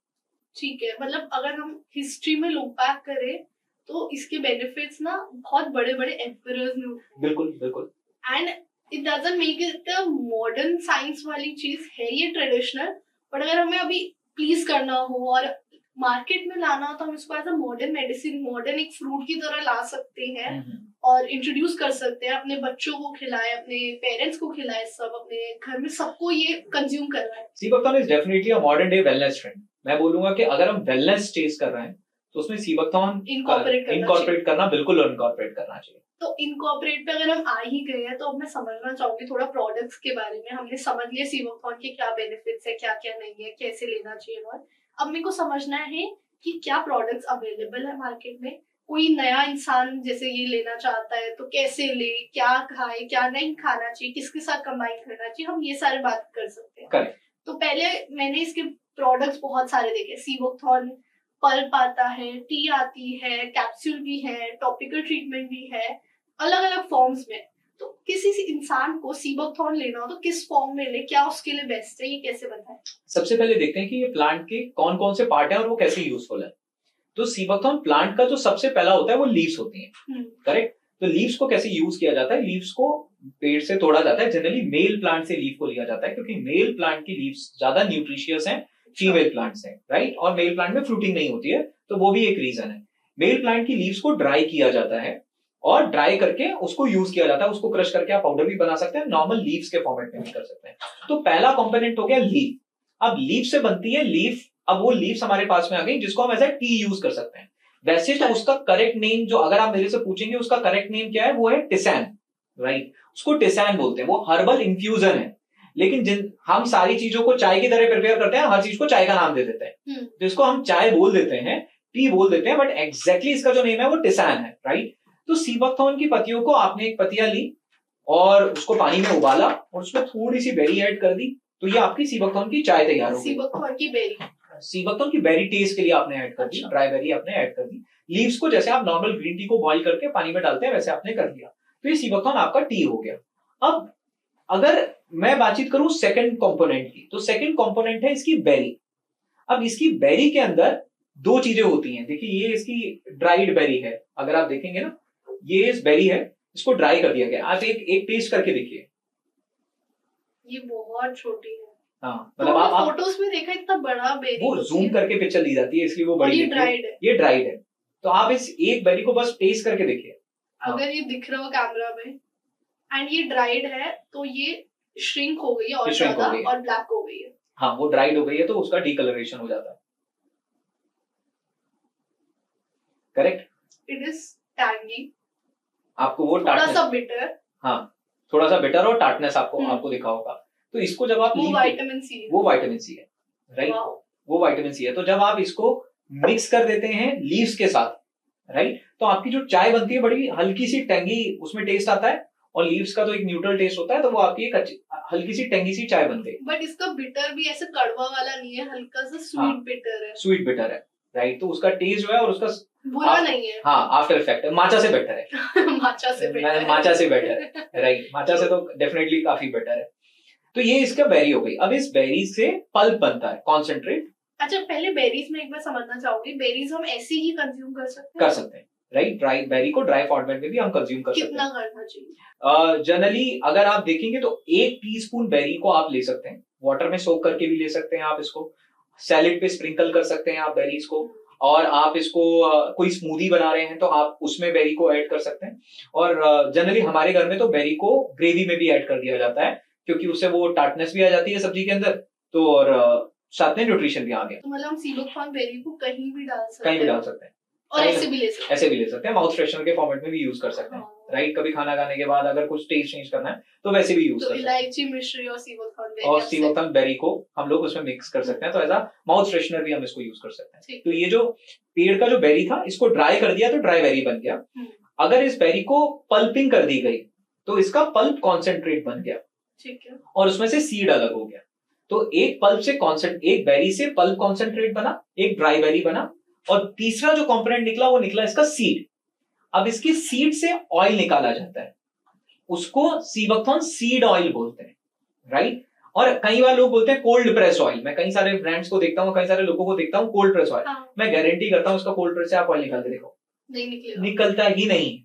ठीक है, मतलब अगर हम हिस्ट्री में लुक बैक करें तो इसके बेनिफिट्स ना बहुत बड़े बड़े एम्परर्स ने उठाए। बिल्कुल बिल्कुल। And it doesn't make it a modern science वाली चीज है ये ट्रेडिशनल, बट अगर हमें अभी प्लीज करना हो और मार्केट में लाना हो तो हम इसको as a modern medicine, modern एक फ्रूट की तरह ला सकते हैं और इंट्रोड्यूस कर सकते हैं, अपने बच्चों को खिलाए, अपने पेरेंट्स को खिलाए, सब अपने घर में सबको ये कंज्यूम कर रहा है। Sea buckthorn is definitely a modern day wellness trend. मैं बोलूंगा कि अगर हम वेलनेस चेज कर रहे हैं तो उसमें सी बकथॉर्न इनकॉर्पोरेट करना बिल्कुल इनकॉर्पोरेट करना चाहिए। तो इनकॉर्पोरेट पे अगर हम आ ही गए हैं तो अब मैं समझना चाहूंगी थोड़ा प्रोडक्ट्स के बारे में। हमने समझ लिया सी बकथॉर्न के क्या बेनिफिट्स है, क्या क्या नहीं है, कैसे लेना चाहिए, और अब मेरे को समझना है कि क्या प्रोडक्ट्स अवेलेबल है मार्केट में। कोई नया इंसान जैसे ये लेना चाहता है तो कैसे ले, क्या खाए, क्या नहीं खाना चाहिए, किसके साथ कंबाइन करना चाहिए, हम ये सारे बात कर सकते हैं। Correct. तो पहले मैंने इसके प्रोडक्ट्स बहुत सारे देखे। सी बकथॉर्न पल्प आता है, टी आती है, कैप्सूल भी है, टॉपिकल ट्रीटमेंट भी है, अलग अलग फॉर्म्स में। तो किसी इंसान को सी बकथॉर्न लेना हो तो किस फॉर्म में ले, क्या उसके लिए बेस्ट है, ये कैसे बताएं? सबसे पहले देखते हैं कि ये प्लांट के कौन कौन से पार्ट हैं और वो कैसे यूजफुल है। तो सी बकथॉर्न प्लांट का जो सबसे पहला होता है वो लीव्स होती हैं, करेक्ट। तो लीव्स को कैसे यूज किया जाता है? लीव्स को पेड़ से तोड़ा जाता है, जनरली मेल प्लांट से लीव को लिया जाता है, क्योंकि मेल प्लांट की लीव्स ज्यादा न्यूट्रिशियस हैं फीमेल प्लांट से, राइट। और मेल प्लांट में फ्रूटिंग नहीं होती है, तो वो भी एक रीजन है। मेल प्लांट की लीव्स को ड्राई किया जाता है और ड्राई करके उसको यूज किया जाता है। उसको क्रश करके आप पाउडर भी बना सकते हैं, नॉर्मल लीव्स के फॉर्मेट में भी कर सकते हैं। तो पहला कंपोनेंट हो गया लीफ। अब लीफ से बनती है लीफ। अब वो लीव्स हमारे पास में आ गई जिसको हम एज ए टी यूज कर सकते हैं। वैसे तो उसका करेक्ट नेम जो अगर आप मेरे से पूछेंगे उसका करेक्ट नेम क्या है, वो है टिसैन, राइट। उसको टिसैन बोलते हैं, वो हर्बल इन्फ्यूजन है। लेकिन जिन हम सारी चीजों को चाय की तरह प्रिपेयर करते हैं, हर चीज को चाय का नाम दे देते हैं, जिसको हम चाय बोल देते हैं, टी बोल देते हैं, बट एग्जैक्टली इसका जो नेम है वो टिसैन है, राइट। तो सी बकथॉर्न की पत्तियों को आपने एक पत्तियां ली और उसको पानी में उबाला और उसमें थोड़ी सी बेरी ऐड कर दी, तो ये आपकी सी बकथॉर्न की चाय तैयार हो गई। सी बकथॉर्न की बेरी टेस्ट के लिए आपने ऐड कर दी, ड्राई बेरी आपने ऐड कर दी। लीव्स को जैसे आप नॉर्मल ग्रीन टी को बॉईल करके पानी में डालते हैं वैसे आपने कर दिया, तो ये सी बकथॉर्न आपका टी हो गया। अब अगर मैं बातचीत करूं सेकंड कंपोनेंट की, तो सेकंड कंपोनेंट है इसकी बेरी। अब इसकी बेरी के अंदर दो चीजें होती हैं। देखिए ये इसकी ड्राइड बेरी है, अगर आप देखेंगे ना, ये इस बेरी है, इसको ड्राई कर दिया गया। आप एक टेस्ट करके देखिए, ये बहुत छोटी है। हाँ, मतलब तो आप फोटोज में देखा इतना बड़ा बेरी, वो जूम करके पिक्चर ली जाती है इसलिए वो बड़ी, ये ड्राइड है। ये ड्राइड है। तो आप इस एक बेरी को बस टेस्ट करके देखिए, अगर ये दिख रहा हो कैमरा में एंड ये ड्राइड है तो ये श्रिंक हो गई है और ज्यादा और ब्लैक हो गई है। हाँ, वो ड्राइड हो गई है तो उसका डीकलरेशन हो जाता है, करेक्ट। इट इज टैंगी, आपको वो थोड़ा सा बिटर, हाँ थोड़ा सा बिटर और टार्टनेस आपको दिखा होगा। तो इसको जब आप वो विटामिन सी है, वो विटामिन सी है, राइट, वो विटामिन सी है। तो जब आप इसको मिक्स कर देते हैं लीव्स के साथ, राइट, तो आपकी जो चाय बनती है बड़ी हल्की सी टेंगी उसमें टेस्ट आता है, और लीव्स का तो एक न्यूट्रल टेस्ट होता है, तो वो आपकी एक हल्की सी टेंगी सी चाय बनती है। बट इसका बिटर भी ऐसे कड़वा वाला नहीं है, हल्का सा स्वीट बिटर है, स्वीट बिटर है, राइट। तो उसका टेस्ट जो है और उसका बुरा नहीं है, हाँ आफ्टर इफेक्ट माचा से बेटर है। माचा से बेटर है, राइट, माचा से तो डेफिनेटली काफी बेटर है। तो ये इसका बेरी हो गई। अब इस बेरी से पल्प बनता है, कॉन्सेंट्रेट। अच्छा, पहले बेरीज में एक बार समझना चाहूंगी, बेरीज हम ऐसे ही कंज्यूम कर सकते हैं, राइट। ड्राई बेरी को ड्राई फॉर्मेट में भी हम कंज्यूम कर सकते हैं। कितना करना चाहिए? जनरली अगर आप देखेंगे तो 1 टीस्पून बेरी को आप ले सकते हैं, वाटर में सोक करके भी ले सकते हैं आप इसको, सैलेड पे स्प्रिंकल कर सकते हैं आप बेरीज को, और आप इसको कोई स्मूदी बना रहे हैं तो आप उसमें बेरी को ऐड कर सकते हैं। और जनरली हमारे घर में तो बेरी को ग्रेवी में भी ऐड कर दिया जाता है, क्योंकि उससे वो टार्टनेस भी आ जाती है सब्जी के अंदर, तो और साथ में न्यूट्रिशन भी आ गया। तो मतलब हम सी बकथॉर्न बेरी को कहीं भी डाल सकते हैं और ऐसे भी ले सकते हैं, माउथ फ्रेशनर के फॉर्मेट में भी यूज कर सकते हैं, राइट। कभी खाना खाने के बाद अगर कुछ टेस्ट चेंज करना है तो वैसे भी यूज कर सकते हैं। इलायची, मिश्री और सी बकथॉर्न बेरी को हम लोग उसमें मिक्स कर सकते हैं, तो ऐसा माउथ फ्रेशनर भी हम इसको यूज कर सकते हैं। तो ये जो पेड़ का जो बेरी था इसको ड्राई कर दिया तो ड्राई बेरी बन गया। अगर इस बेरी को पल्पिंग कर दी गई तो इसका पल्प कॉन्सेंट्रेट बन गया, ठीक है, और उसमें से सीड अलग हो गया। तो एक पल्प से एक बेरी से पल्प कॉन्सेंट्रेट बना, एक ड्राई बेरी बना, और तीसरा जो कंपोनेंट निकला वो निकला इसका सीड। अब इसकी सीड से ऑयल निकाला जाता है, उसको सी बकथॉर्न सीड ऑयल बोलते हैं, राइट। और कई बार लोग बोलते हैं कोल्ड प्रेस ऑयल। मैं कई सारे ब्रांड्स को देखता हूँ, कई सारे लोगों को देखता हूँ कोल्ड प्रेस ऑयल। मैं गारंटी करता हूँ उसका कोल्ड प्रेस से आप ऑयल निकाल के देखो, नहीं निकलता ही नहीं,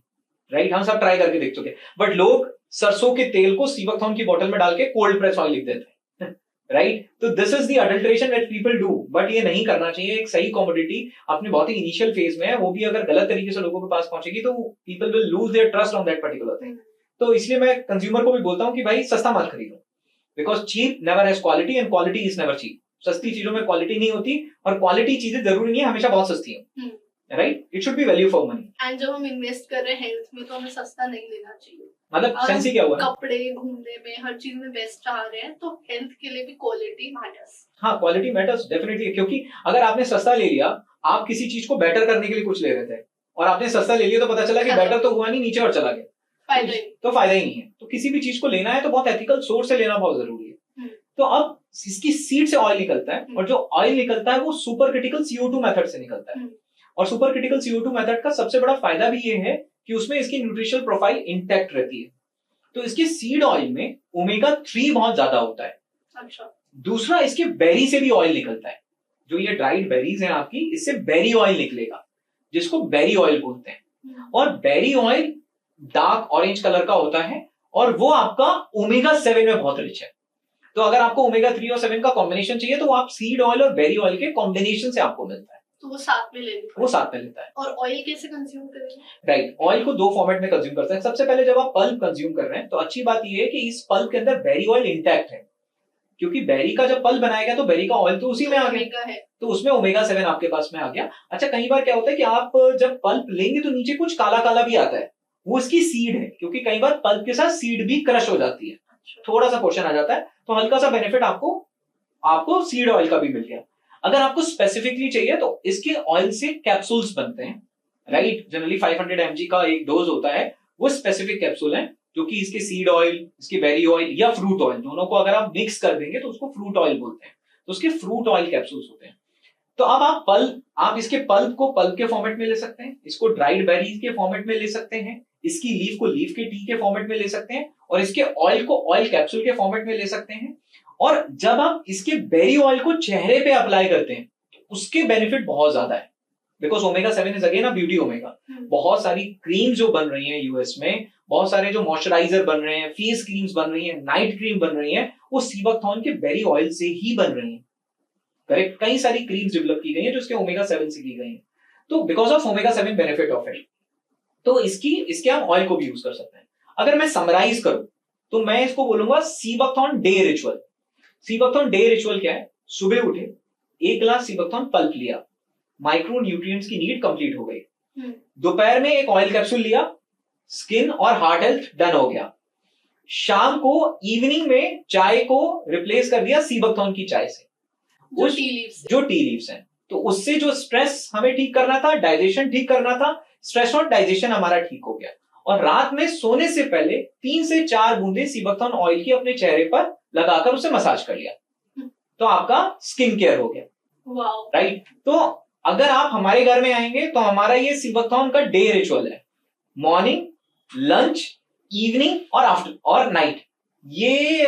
राइट। हम सब ट्राई करके देख चुके, बट लोग सरसों के तेल को सी बकथॉर्न की बोतल में डाल के कोल्ड प्रेस ऑयल लिख देते हैं, राइट। तो this is the adulteration that people do, but ये नहीं करना चाहिए। एक सही कमोडिटी अपने बहुत ही इनिशियल फेज में है, वो भी अगर गलत तरीके से लोगों के पास पहुंचेगी तो people will lose their trust on that particular thing. तो इसलिए मैं कंज्यूमर को भी बोलता हूं कि भाई सस्ता मत खरीदो, because cheap never has quality and quality is never cheap. सस्ती चीजों में क्वालिटी नहीं होती, और क्वालिटी चीजें जरूरी नहीं है हमेशा बहुत सस्ती हो, right. It should be value for money. And जब हम इन्वेस्ट कर रहे हैं हेल्थ में तो हमें सस्ता नहीं लेना चाहिए। मतलब सेंस ही क्या हुआ, कपड़े, घूमने में, हर चीज में बेस्ट आ रहे हैं, तो हेल्थ के लिए भी क्वालिटी मैटर्स। हाँ, क्वालिटी मैटर्स डेफिनेटली, क्योंकि अगर आपने सस्ता ले लिया, आप किसी चीज को बेटर करने के लिए कुछ ले रहे थे और आपने सस्ता ले लिया तो पता चला कि बेटर तो हुआ नहीं, नीचे और चला गया, तो फायदा ही नहीं है। तो किसी भी चीज को लेना है तो बहुत एथिकल सोर्स से लेना बहुत जरूरी है। तो अब इसकी सीड से ऑयल निकलता है, और जो ऑयल निकलता है वो सुपर क्रिटिकल CO2 मेथड से निकलता है। और सुपर क्रिटिकल CO2 मेथड का सबसे बड़ा फायदा भी ये है कि उसमें इसकी न्यूट्रिशनल प्रोफाइल इंटैक्ट रहती है। तो इसके सीड ऑयल में ओमेगा 3 बहुत ज्यादा होता है। अच्छा। दूसरा, इसके बेरी से भी ऑयल निकलता है। जो ये ड्राइड बेरीज हैं आपकी, इससे बेरी ऑयल निकलेगा, जिसको बेरी ऑयल बोलते हैं। और berry oil dark orange colour का होता है, और वो आपका ओमेगा 7 में बहुत रिच है। तो अगर आपको ओमेगा 3 और 7 का कॉम्बिनेशन चाहिए तो आप सीड ऑयल और बेरी ऑयल के कॉम्बिनेशन से आपको मिलता है। तो वो साथ में ले लेता है। वो साथ में लेता है। और ऑयल कैसे कंज्यूम करेंगे? राइट, ऑयल को 2 फॉर्मेट में कंज्यूम करते हैं। सबसे पहले जब आप पल्प कंज्यूम कर रहे हैं तो अच्छी बात ये है कि इस पल्प के अंदर बेरी ऑयल इंटैक्ट है, क्योंकि बेरी का जब पल्प बनाया गया तो बेरी का ऑयल तो उसी में आ गया, तो उसमें ओमेगा 7 आपके पास में आ गया। अच्छा, कई बार क्या होता है कि आप जब पल्प लेंगे तो नीचे कुछ काला काला भी आता है, वो इसकी सीड है, क्योंकि कई बार पल्प के साथ सीड भी क्रश हो जाती है, थोड़ा सा पोर्शन आ जाता है, तो हल्का सा बेनिफिट आपको सीड ऑयल का भी मिल गया। अगर आपको स्पेसिफिकली चाहिए तो इसके ऑयल से कैप्सूल्स बनते हैं, राइट। जनरली 500 mg का एक डोज होता है, वो स्पेसिफिक कैप्सूल है जो कि इसके सीड ऑयल, इसके बेरी ऑयल या फ्रूट ऑयल, दोनों को अगर आप मिक्स कर देंगे तो उसको फ्रूट ऑयल बोलते हैं, तो उसके फ्रूट ऑयल कैप्सूल्स होते हैं। तो अब आप इसके पल्प को पल्प के फॉर्मेट में ले सकते हैं, इसको ड्राइड बेरीज के फॉर्मेट में ले सकते हैं, इसकी लीफ को लीफ के टी के फॉर्मेट में ले सकते हैं, और इसके ऑयल को ऑयल कैप्सूल के फॉर्मेट में ले सकते हैं। और जब आप इसके बेरी ऑयल को चेहरे पे अप्लाई करते हैं उसके बेनिफिट बहुत ज्यादा है, because omega 7 is again a beauty omega. बहुत सारी क्रीम जो बन रही हैं यूएस में, बहुत सारे जो मॉइस्चराइजर बन रहे हैं, फेस क्रीम्स बन रही हैं, नाइट क्रीम बन रही हैं, वो सी बकथॉर्न के बेरी ऑयल से ही बन रही हैं। करेक्ट, कई सारी क्रीम्स डेवलप की गई हैं जो इसके ओमेगा 7 से की गई हैं, तो because of omega 7 benefit of it, तो इसके हम ऑयल को भी यूज कर सकते हैं। अगर मैं समराइज करूं तो मैं इसको बोलूंगा sea buckthorn day ritual. Sea buckthorn day ritual क्या है? सुबह उठे, 1 ग्लास सी बकथॉर्न पल्प लिया, माइक्रो न्यूट्रिएंट्स की नीड कंप्लीट हो गई। दोपहर में एक ऑयल कैप्सूल लिया, स्किन और हार्ट हेल्थ डन हो गया। शाम को इवनिंग में चाय को रिप्लेस कर दिया सी बकथॉर्न की चाय से, जो टी लीव्स हैं, तो उससे जो स्ट्रेस हमें ठीक करना था, डाइजेशन ठीक करना था, स्ट्रेस और डाइजेशन हमारा ठीक हो गया। और रात में सोने से पहले 3 से 4 बूंदे सी बकथॉर्न ऑयल की अपने चेहरे पर लगाकर उसे मसाज कर लिया, तो आपका स्किन केयर हो गया। राइट, तो अगर आप हमारे घर में आएंगे तो हमारा ये सी बकथॉर्न का डे रिचुअल है, मॉर्निंग, लंच, इवनिंग और आफ्टर और नाइट। ये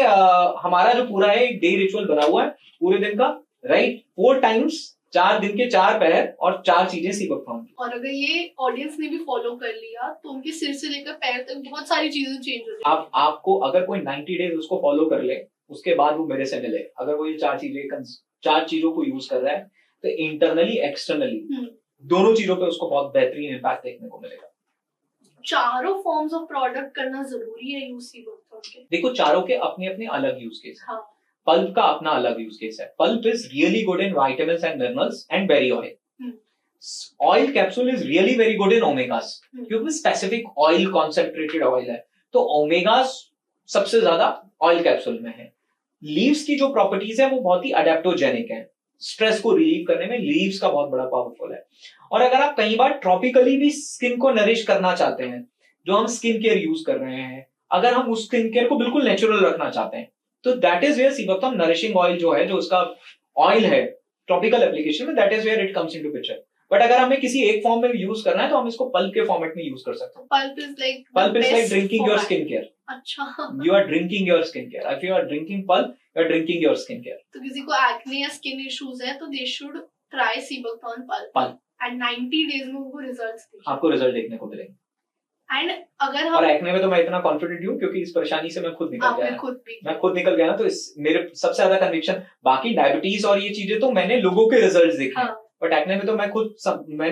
हमारा जो पूरा है डे रिचुअल बना हुआ है पूरे दिन का, राइट। 4 टाइम्स, 4 दिन के 4 पहर और 4 चीजें सी बकथॉर्न की। और अगर ये ऑडियंस ने भी फॉलो कर लिया तो उनके सिर से लेकर पैर तक बहुत सारी चीजें चेंज हो जाएंगी। आपको अगर कोई 90 डेज उसको फॉलो कर ले, उसके बाद वो मेरे से मिले, अगर वो ये 4 चीजों को यूज कर रहा है तो इंटरनली एक्सटर्नली दोनों चीजों पे उसको बहुत बेहतरीन इम्पैक्ट देखने को मिलेगा। चारों फॉर्म्स ऑफ प्रोडक्ट करना जरूरी है यूज सी बकथॉर्न के? देखो, चारों के अपने अपने अलग यूज केस है। पल्प का अपना अलग यूज केस है। Pulp is really good in vitamins and minerals and berry oil. Oil capsule is really very good in omegas, क्योंकि स्पेसिफिक ऑयल कॉन्सेंट्रेटेड ऑयल है, तो ओमेगास सबसे ज्यादा ऑयल कैप्सूल में है। लीव्स की जो प्रॉपर्टीज है वो बहुत ही अडेप्टोजेनिक है, स्ट्रेस को रिलीव करने में लीव्स का बहुत बड़ा पावरफुल है। और अगर आप कई बार ट्रॉपिकली भी स्किन को नरिश करना चाहते हैं, जो हम स्किन केयर यूज कर रहे हैं, अगर हम उस स्किन केयर को बिल्कुल नेचुरल रखना चाहते हैं, तो that is where sea buckthorn nourishing oil जो है, जो उसका ऑयल है ट्रॉपिकल एप्लीकेशन में, that is where it comes into picture. But अगर हमें किसी एक फॉर्म में यूज करना है तो हम इसको पल्प के फॉर्मेट में यूज कर सकते हैं। Pulp is like drinking your skin care. अच्छा, you are drinking your skin care. If you are drinking pulp, you are drinking your skin care. तो किसी को एक्ने या स्किन इश्यूज है तो they should try sea buckthorn pulp and 90 days में उनको results आपको रिजल्ट देखने को मिलेंगे। एंड अगर हम, और एक्ने में तो मैं इतना कॉन्फिडेंट हूँ क्योंकि इस परेशानी से मैं खुद निकल गया। मैं खुद निकल गया ना, तो इस मेरे सबसे ज्यादा कन्विक्शन। बाकी डायबिटीज और ये चीजें तो मैंने लोगों के रिजल्ट देखे हैं, बट एक्ने में तो मैंने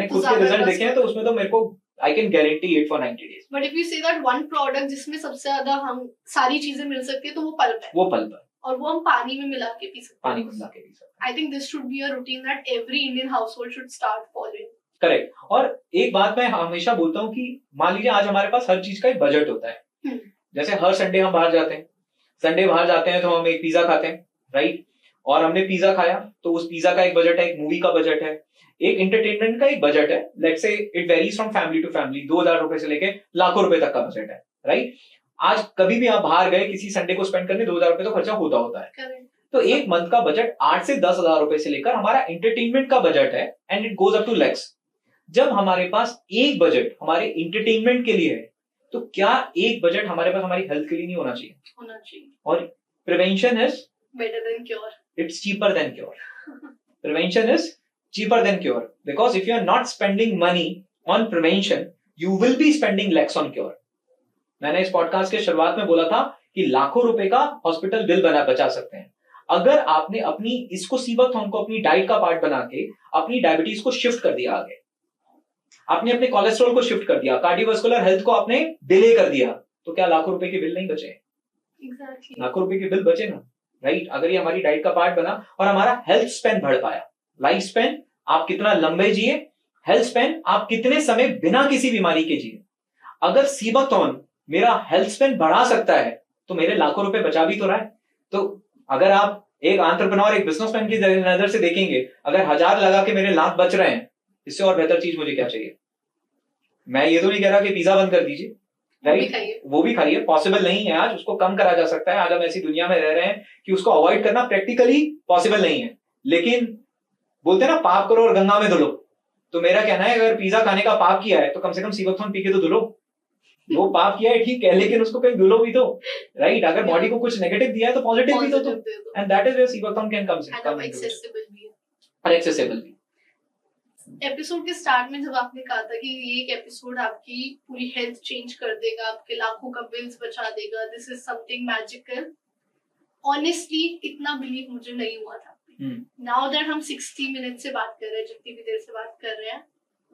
खुद के रिजल्ट देखे हैं, तो उसमें तो मेरे को I can guarantee it for 90 days. But if you say that one product जिसमें सबसे ज्यादा हम सारी चीजें मिल सकती है तो वो पल्प है। वो पल्प है, और वो हम पानी में मिला के पी सकते हैं। पानी में मिला के पी सकते हैं। I think this should be a routine that every Indian household should start following. Correct. और एक बात मैं हमेशा बोलता हूँ कि मान लीजिए आज हमारे पास हर चीज का एक बजट होता है। जैसे हर संडे हम बाहर जाते हैं, संडे बाहर जाते हैं तो हम एक पिज्जा खाते हैं, राइट। और हमने पिज्जा खाया तो उस पिज्जा का एक बजट है, एक मूवी का बजट है, एक एंटरटेनमेंट का एक बजट है। Let's say it varies from family to family, 2000 रुपए से लेके लाखों रुपए तक का बजट है, राइट। आज कभी भी आप बाहर गए किसी संडे को स्पेंड करने, 2000 रुपए तो खर्चा होता है। तो एक मंथ का बजट 8 से 10,000 रुपए से लेकर हमारा एंटरटेनमेंट का बजट है, and it goes up to lakhs. जब हमारे पास एक बजट हमारे एंटरटेनमेंट के लिए है, तो क्या एक बजट हमारे पास हमारी हेल्थ के लिए नहीं होना चाहिए? और prevention is better than cure, it's cheaper than cure. Prevention is cheaper than cure, because if you are not spending money on prevention, you will be spending lakhs on cure. मैंने इस पॉडकास्ट के शुरुआत में बोला था कि लाखों रुपए का हॉस्पिटल बिल बचा सकते हैं। अगर आपने अपनी इसको सीबकथॉर्न को अपनी डाइट का पार्ट बना के अपनी डायबिटीज को शिफ्ट कर दिया आगे, आपने अपने कोलेस्ट्रॉल को शिफ्ट कर दिया, कार्डियोवास्कुलर हेल्थ को आपने डिले कर दिया, तो क्या लाखों रुपए के बिल नहीं बचे? लाखों रुपए के बिल बचे ना, राइट? अगर ये हमारी डाइट का पार्ट बना और हमारा हेल्थ स्पेन बढ़ पाया, लाइफ स्पेन आप कितना लंबे जिए, हेल्थ स्पेन आप कितने समय बिना किसी बीमारी के जिए। अगर सीबकथॉर्न मेरा हेल्थ स्पेन बढ़ा सकता है तो मेरे लाखों रुपए बचा भी तो रहा है। तो अगर आप एक एंटरप्रेन्योर, एक बिजनेसमैन की नजर से देखेंगे, अगर 1000 लगा के मेरे लाख बच रहे हैं, इससे और बेहतर चीज मुझे क्या चाहिए? मैं ये तो नहीं कह रहा कि पिज्जा बंद कर दीजिए, राइट? वो भी खाइए, पॉसिबल नहीं है आज, उसको कम करा जा सकता है। आज हम ऐसी दुनिया में रह रहे हैं कि उसको अवॉइड करना प्रैक्टिकली पॉसिबल नहीं है, लेकिन बोलते हैं ना पाप करो और गंगा में धुलो। तो मेरा कहना है अगर पिज्जा खाने का पाप किया है तो कम से कम सीबकथॉर्न पी के तो धुलो। वो पाप किया है ठीक है, लेकिन उसको कहीं धुलो भी तो, राइट? अगर बॉडी को कुछ नेगेटिव दिया है तो पॉजिटिव भी तो, and that is where sea buckthorn can come और एक्सेसिबल भी। एपिसोड के स्टार्ट में जब आपने कहा था कि ये एक एपिसोड आपकी पूरी हेल्थ चेंज कर देगा, आपके लाखों का बिल्स बचा देगा, this is something magical, honestly इतना बिलीव मुझे नहीं हुआ था। नाउ दैट हम 60 मिनट से बात कर रहे हैं, जितनी भी देर से बात कर रहे हैं,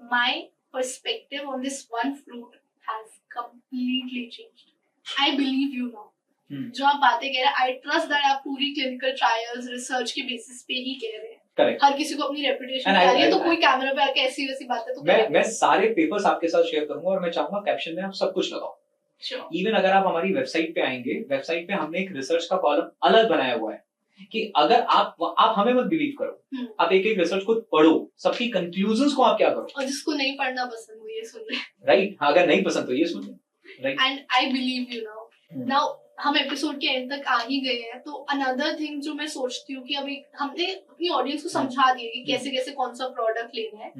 my perspective on this one fruit has completely changed. I believe you now. जो आप बातें कह रहे हैं, आई ट्रस्ट दैट आप पूरी क्लिनिकल ट्रायल्स रिसर्च के बेसिस पे ही कह रहे हैं। Correct. हर किसी को अपनी रेपुटेशन चाहिए, तो कोई कैमरा पे आके ऐसी वैसी बातें तो मैं सारे पेपर्स आपके साथ शेयर करूंगा और मैं चाहूंगा कैप्शन में आप सब कुछ लगाओ। इवन अगर आप हमारी वेबसाइट पे आएंगे, वेबसाइट पे हमने एक रिसर्च का कॉलम अलग बनाया हुआ है कि अगर आप हमें मत बिलीव करो, आप एक एक रिसर्च को पढ़ो, सबकी कंक्लूजन्स को आप क्या करो, और जिसको नहीं पढ़ना पसंद हो ये सुन ले, राइट? अगर नहीं पसंद तो ये सुन ले, right? And I believe you now हम एपिसोड के एंड तक आ ही गए हैं, तो अनदर थिंग जो मैं सोचती हूँ कि अभी हमने अपनी ऑडियंस को समझा दिया कि कैसे कैसे कौन सा प्रोडक्ट लेना है।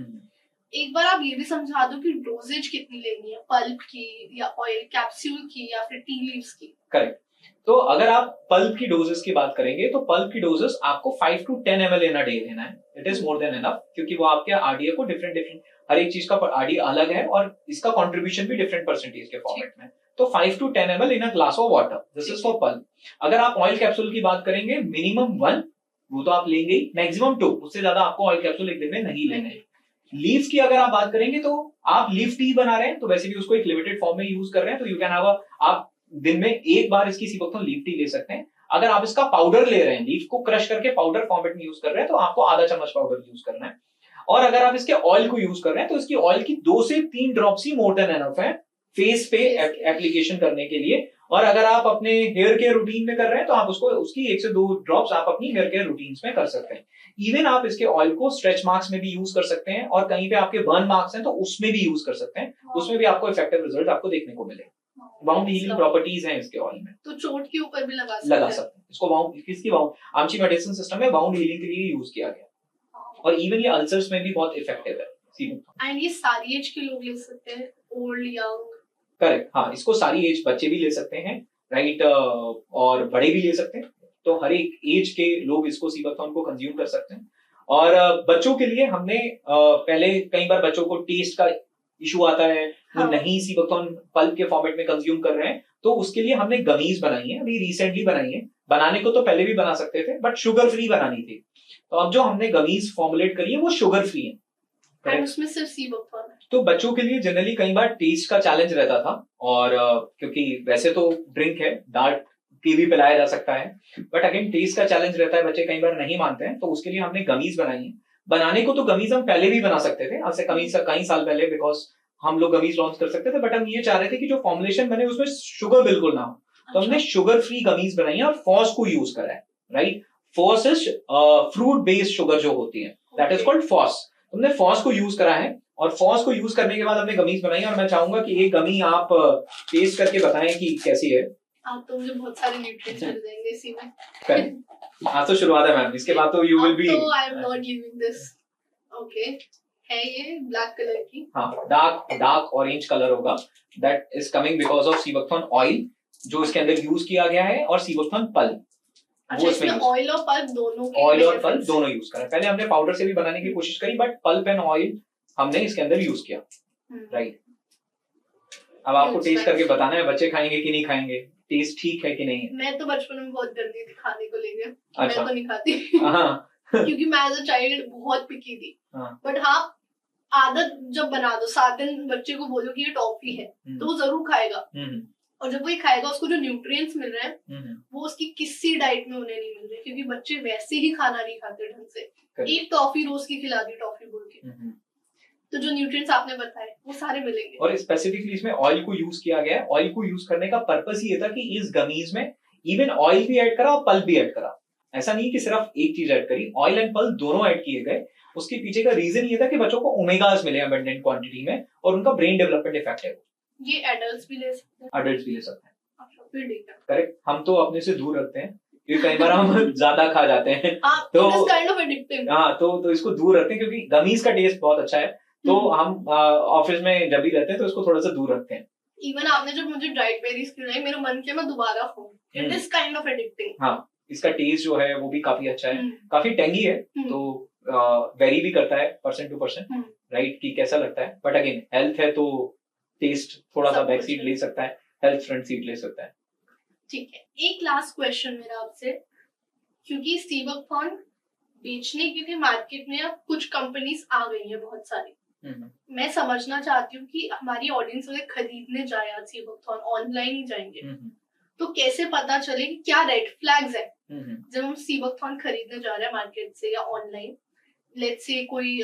एक बार आप ये भी समझा दो कि डोजेज कितनी लेनी है, पल्प की या ऑयल कैप्सूल की या फिर टी लीव्स की। करेक्ट। तो अगर आप पल्प की डोजेस की बात करेंगे तो पल्प की डोजेस आपको 5 to 10 ml in a day लेना है। It is more than enough, क्योंकि वो आपके आरडीए को डिफरेंट हर एक चीज का आरडीए अलग है और इसका कंट्रीब्यूशन भी डिफरेंट परसेंटेज के फॉर्मेट में। तो 5 to 10 ml in a glass of water, this is for pulp. अगर आप ऑयल कैप्सूल की बात करेंगे, मिनिमम 1 वो तो आप लेंगे ही, मैक्सिमम 2, उससे ज्यादा आपको ऑयल कैप्सूल एक दिन में नहीं लेने हैं। लीव्स की अगर आप बात करेंगे तो आप लीफ टी बना रहे हैं तो वैसे भी उसको एक लिमिटेड फॉर्म में यूज कर रहे हैं, तो यू कैन हैव आप दिन में एक बार इसकी सीबकथॉर्न लीफ टी ले सकते हैं। अगर आप इसका पाउडर ले रहे हैं, लीफ को क्रश करके पाउडर फॉर्मेट में यूज कर रहे हैं, तो आपको आधा चम्मच पाउडर यूज करना है। और अगर आप इसके ऑयल को यूज कर रहे हैं तो इसकी ऑयल की 2 से 3 ड्रॉप्स ही मोर देन एनफ है फेस पे एप्लीकेशन करने के लिए। और अगर आप अपने हेयर केयर रूटीन में कर रहे हैं तो आप उसकी 1 से 2 ड्रॉप्स आप अपनी हेयर केयर रूटीन्स में कर सकते हैं। इवन आप इसके ऑयल को स्ट्रेच मार्क्स में भी यूज कर सकते हैं, और कहीं पे आपके बर्न मार्क्स हैं तो उसमें भी यूज कर सकते हैं, उसमें भी आपको इफेक्टिव रिजल्ट आपको देखने को मिलेगा। बाउंड हीलिंग प्रॉपर्टीज हैं इसके ऑयल में, तो चोट के ऊपर भी लगा सकते हैं। इसको बाउंड, किसकी बाउंड, आमची मेडिसिन सिस्टम में बाउंड हीलिंग के लिए यूज किया गया, और इवन ये अल्सर्स में भी बहुत इफेक्टिव है। एंड ये सारी एज के लोग ले सकते हैं, ओल्ड यंग? करेक्ट, हाँ, इसको सारी एज, बच्चे भी ले सकते हैं, राइट, और बड़े भी ले सकते हैं। तो हर एक एज के लोग इसको सीबकथॉर्न को कंज्यूम कर सकते हैं। और बच्चों के लिए हमने पहले कई बार बच्चों को टेस्ट का इशू आता है, वो नहीं सीबकथॉर्न पल्प के फॉर्मेट में कंज्यूम कर रहे हैं, तो उसके लिए हमने गमीज बनाई है, अभी रिसेंटली बनाई है। बनाने को तो पहले भी बना सकते थे, बट शुगर फ्री बनानी थी, तो अब जो हमने गमीज फॉर्मुलेट करी है वो शुगर फ्री है। उसमें सिर्फ सीबकथॉर्न है। तो बच्चों के लिए जनरली कई बार टेस्ट का चैलेंज रहता था, और क्योंकि वैसे तो ड्रिंक है, दार्ट टी भी पिलाया जा सकता है, बट अगेन टेस्ट का चैलेंज रहता है, बच्चे कई बार नहीं मानते हैं, तो उसके लिए हमने गमीज बनाई है। बनाने को तो गमीज हम पहले भी बना सकते थे, आज से कई साल पहले, बिकॉज हम लोग गमीज लॉन्च कर सकते थे, बट हम ये चाह रहे थे कि जो फॉर्मुलेशन बने उसमें शुगर बिल्कुल ना हो, तो हमने शुगर फ्री गमीज बनाई है और फॉस को यूज करा है, right. FOS is fruit based sugar जो होती है, दैट इज कॉल्ड फॉस। हमने फॉस को यूज करा है, और फॉस को यूज करने के बाद हमने गमीज बनाई है, और मैं चाहूंगा कि एक गमी आप टेस्ट करके बताएं कि कैसी है। तो मुझे बहुत सारे न्यूट्रिएंट्स मिल जाएंगे इसी में। हाँ, तो शुरुआत है मैम, इसके बाद तो यू विल बी, तो I am not giving this. Okay, है ये ब्लैक कलर की, हाँ, डार्क ऑरेंज कलर होगा, that is coming because of sea buckthorn oil जो इसके अंदर यूज किया गया है, और सीबकथॉर्न पल्प। अच्छा, इसमें ऑयल और पल्प दोनों यूज करा। पहले हमने पाउडर से भी बनाने की कोशिश करी, बट पल्प एंड ऑयल हमने इसके अंदर यूज किया, राइट। अब आपको टेस्ट करके बताना है बच्चे खाएंगे कि नहीं खाएंगे, टेस्ट ठीक है कि नहीं है? मैं तो बचपन में बहुत गंदी थी खाने को लेकर। अच्छा। मैं तो नहीं खाती हाँ। क्योंकि मैं एज अ चाइल्ड बहुत पिकी थी। बट हाँ, आदत जब बना दो, 7 दिन बच्चे को बोलो कि ये टॉफी है, तो वो जरूर खाएगा। और जब वो ये खाएगा, उसको जो न्यूट्रिएंट्स मिल रहे हैं वो उसकी किसी डाइट में उन्हें नहीं मिल रहे, क्योंकि बच्चे वैसे ही खाना नहीं खाते ढंग से। एक टॉफी रोज की खिला दी टॉफी बोल के, तो जो न्यूट्रिएंट्स आपने बताए वो सारे मिलेंगे। और स्पेसिफिकली इसमें ऑयल को यूज किया गया है। ऑयल को यूज करने का पर्पस ये था कि इस गमीज में इवन ऑयल भी ऐड करा और पल्प भी ऐड करा। ऐसा नहीं कि सिर्फ एक चीज ऐड करी, ऑयल एंड पल्प दोनों ऐड किए गए। उसके पीछे का रीजन ये था कि बच्चों को ओमेगास मिले अबंडेंट क्वांटिटी में और उनका ब्रेन डेवलपमेंट इफेक्ट है। ये एडल्ट्स भी ले सकते हैं? एडल्ट्स भी ले सकते हैं। करेक्ट। हम तो अपने से दूर रखते हैं क्योंकि कई बार हम ज्यादा खा जाते हैं। तो काइंड ऑफ एडिक्टिव। हाँ, तो इसको दूर रखते हैं क्योंकि गमीज का टेस्ट बहुत अच्छा है। तो हम ऑफिस में जब भी रहते हैं तो इसको थोड़ा सा दूर रखते हैं। इवन आपने जब मुझे ड्राइड बेरीज खिलाई, मेरा मन किया मैं दोबारा खाऊं। It is kind of addicting. हाँ, इसका टेस्ट जो है वो भी काफी अच्छा है, काफी टेंगी है। तो वेरी भी करता है पर्सन टू पर्सन, राइट, कि कैसा लगता है। बट अगेन हेल्थ है तो टेस्ट थोड़ा सा बैक सीट ले सकता है, हेल्थ फ्रंट सीट ले सकता है। ठीक है, एक लास्ट क्वेश्चन मेरा आपसे, क्योंकि सीबकथॉर्न बेचने के लिए मार्केट में अब कुछ कंपनीज आ गई है बहुत सारी। मैं समझना चाहती हूँ कि हमारी ऑडियंस अगर खरीदने जाए आज सीबकथॉर्न, ऑनलाइन ही जाएंगे, तो कैसे पता चले कि क्या रेड फ्लैग्स है जब हम सीबकथॉर्न खरीदने जा रहे हैं मार्केट से या ऑनलाइन। लेट्स से कोई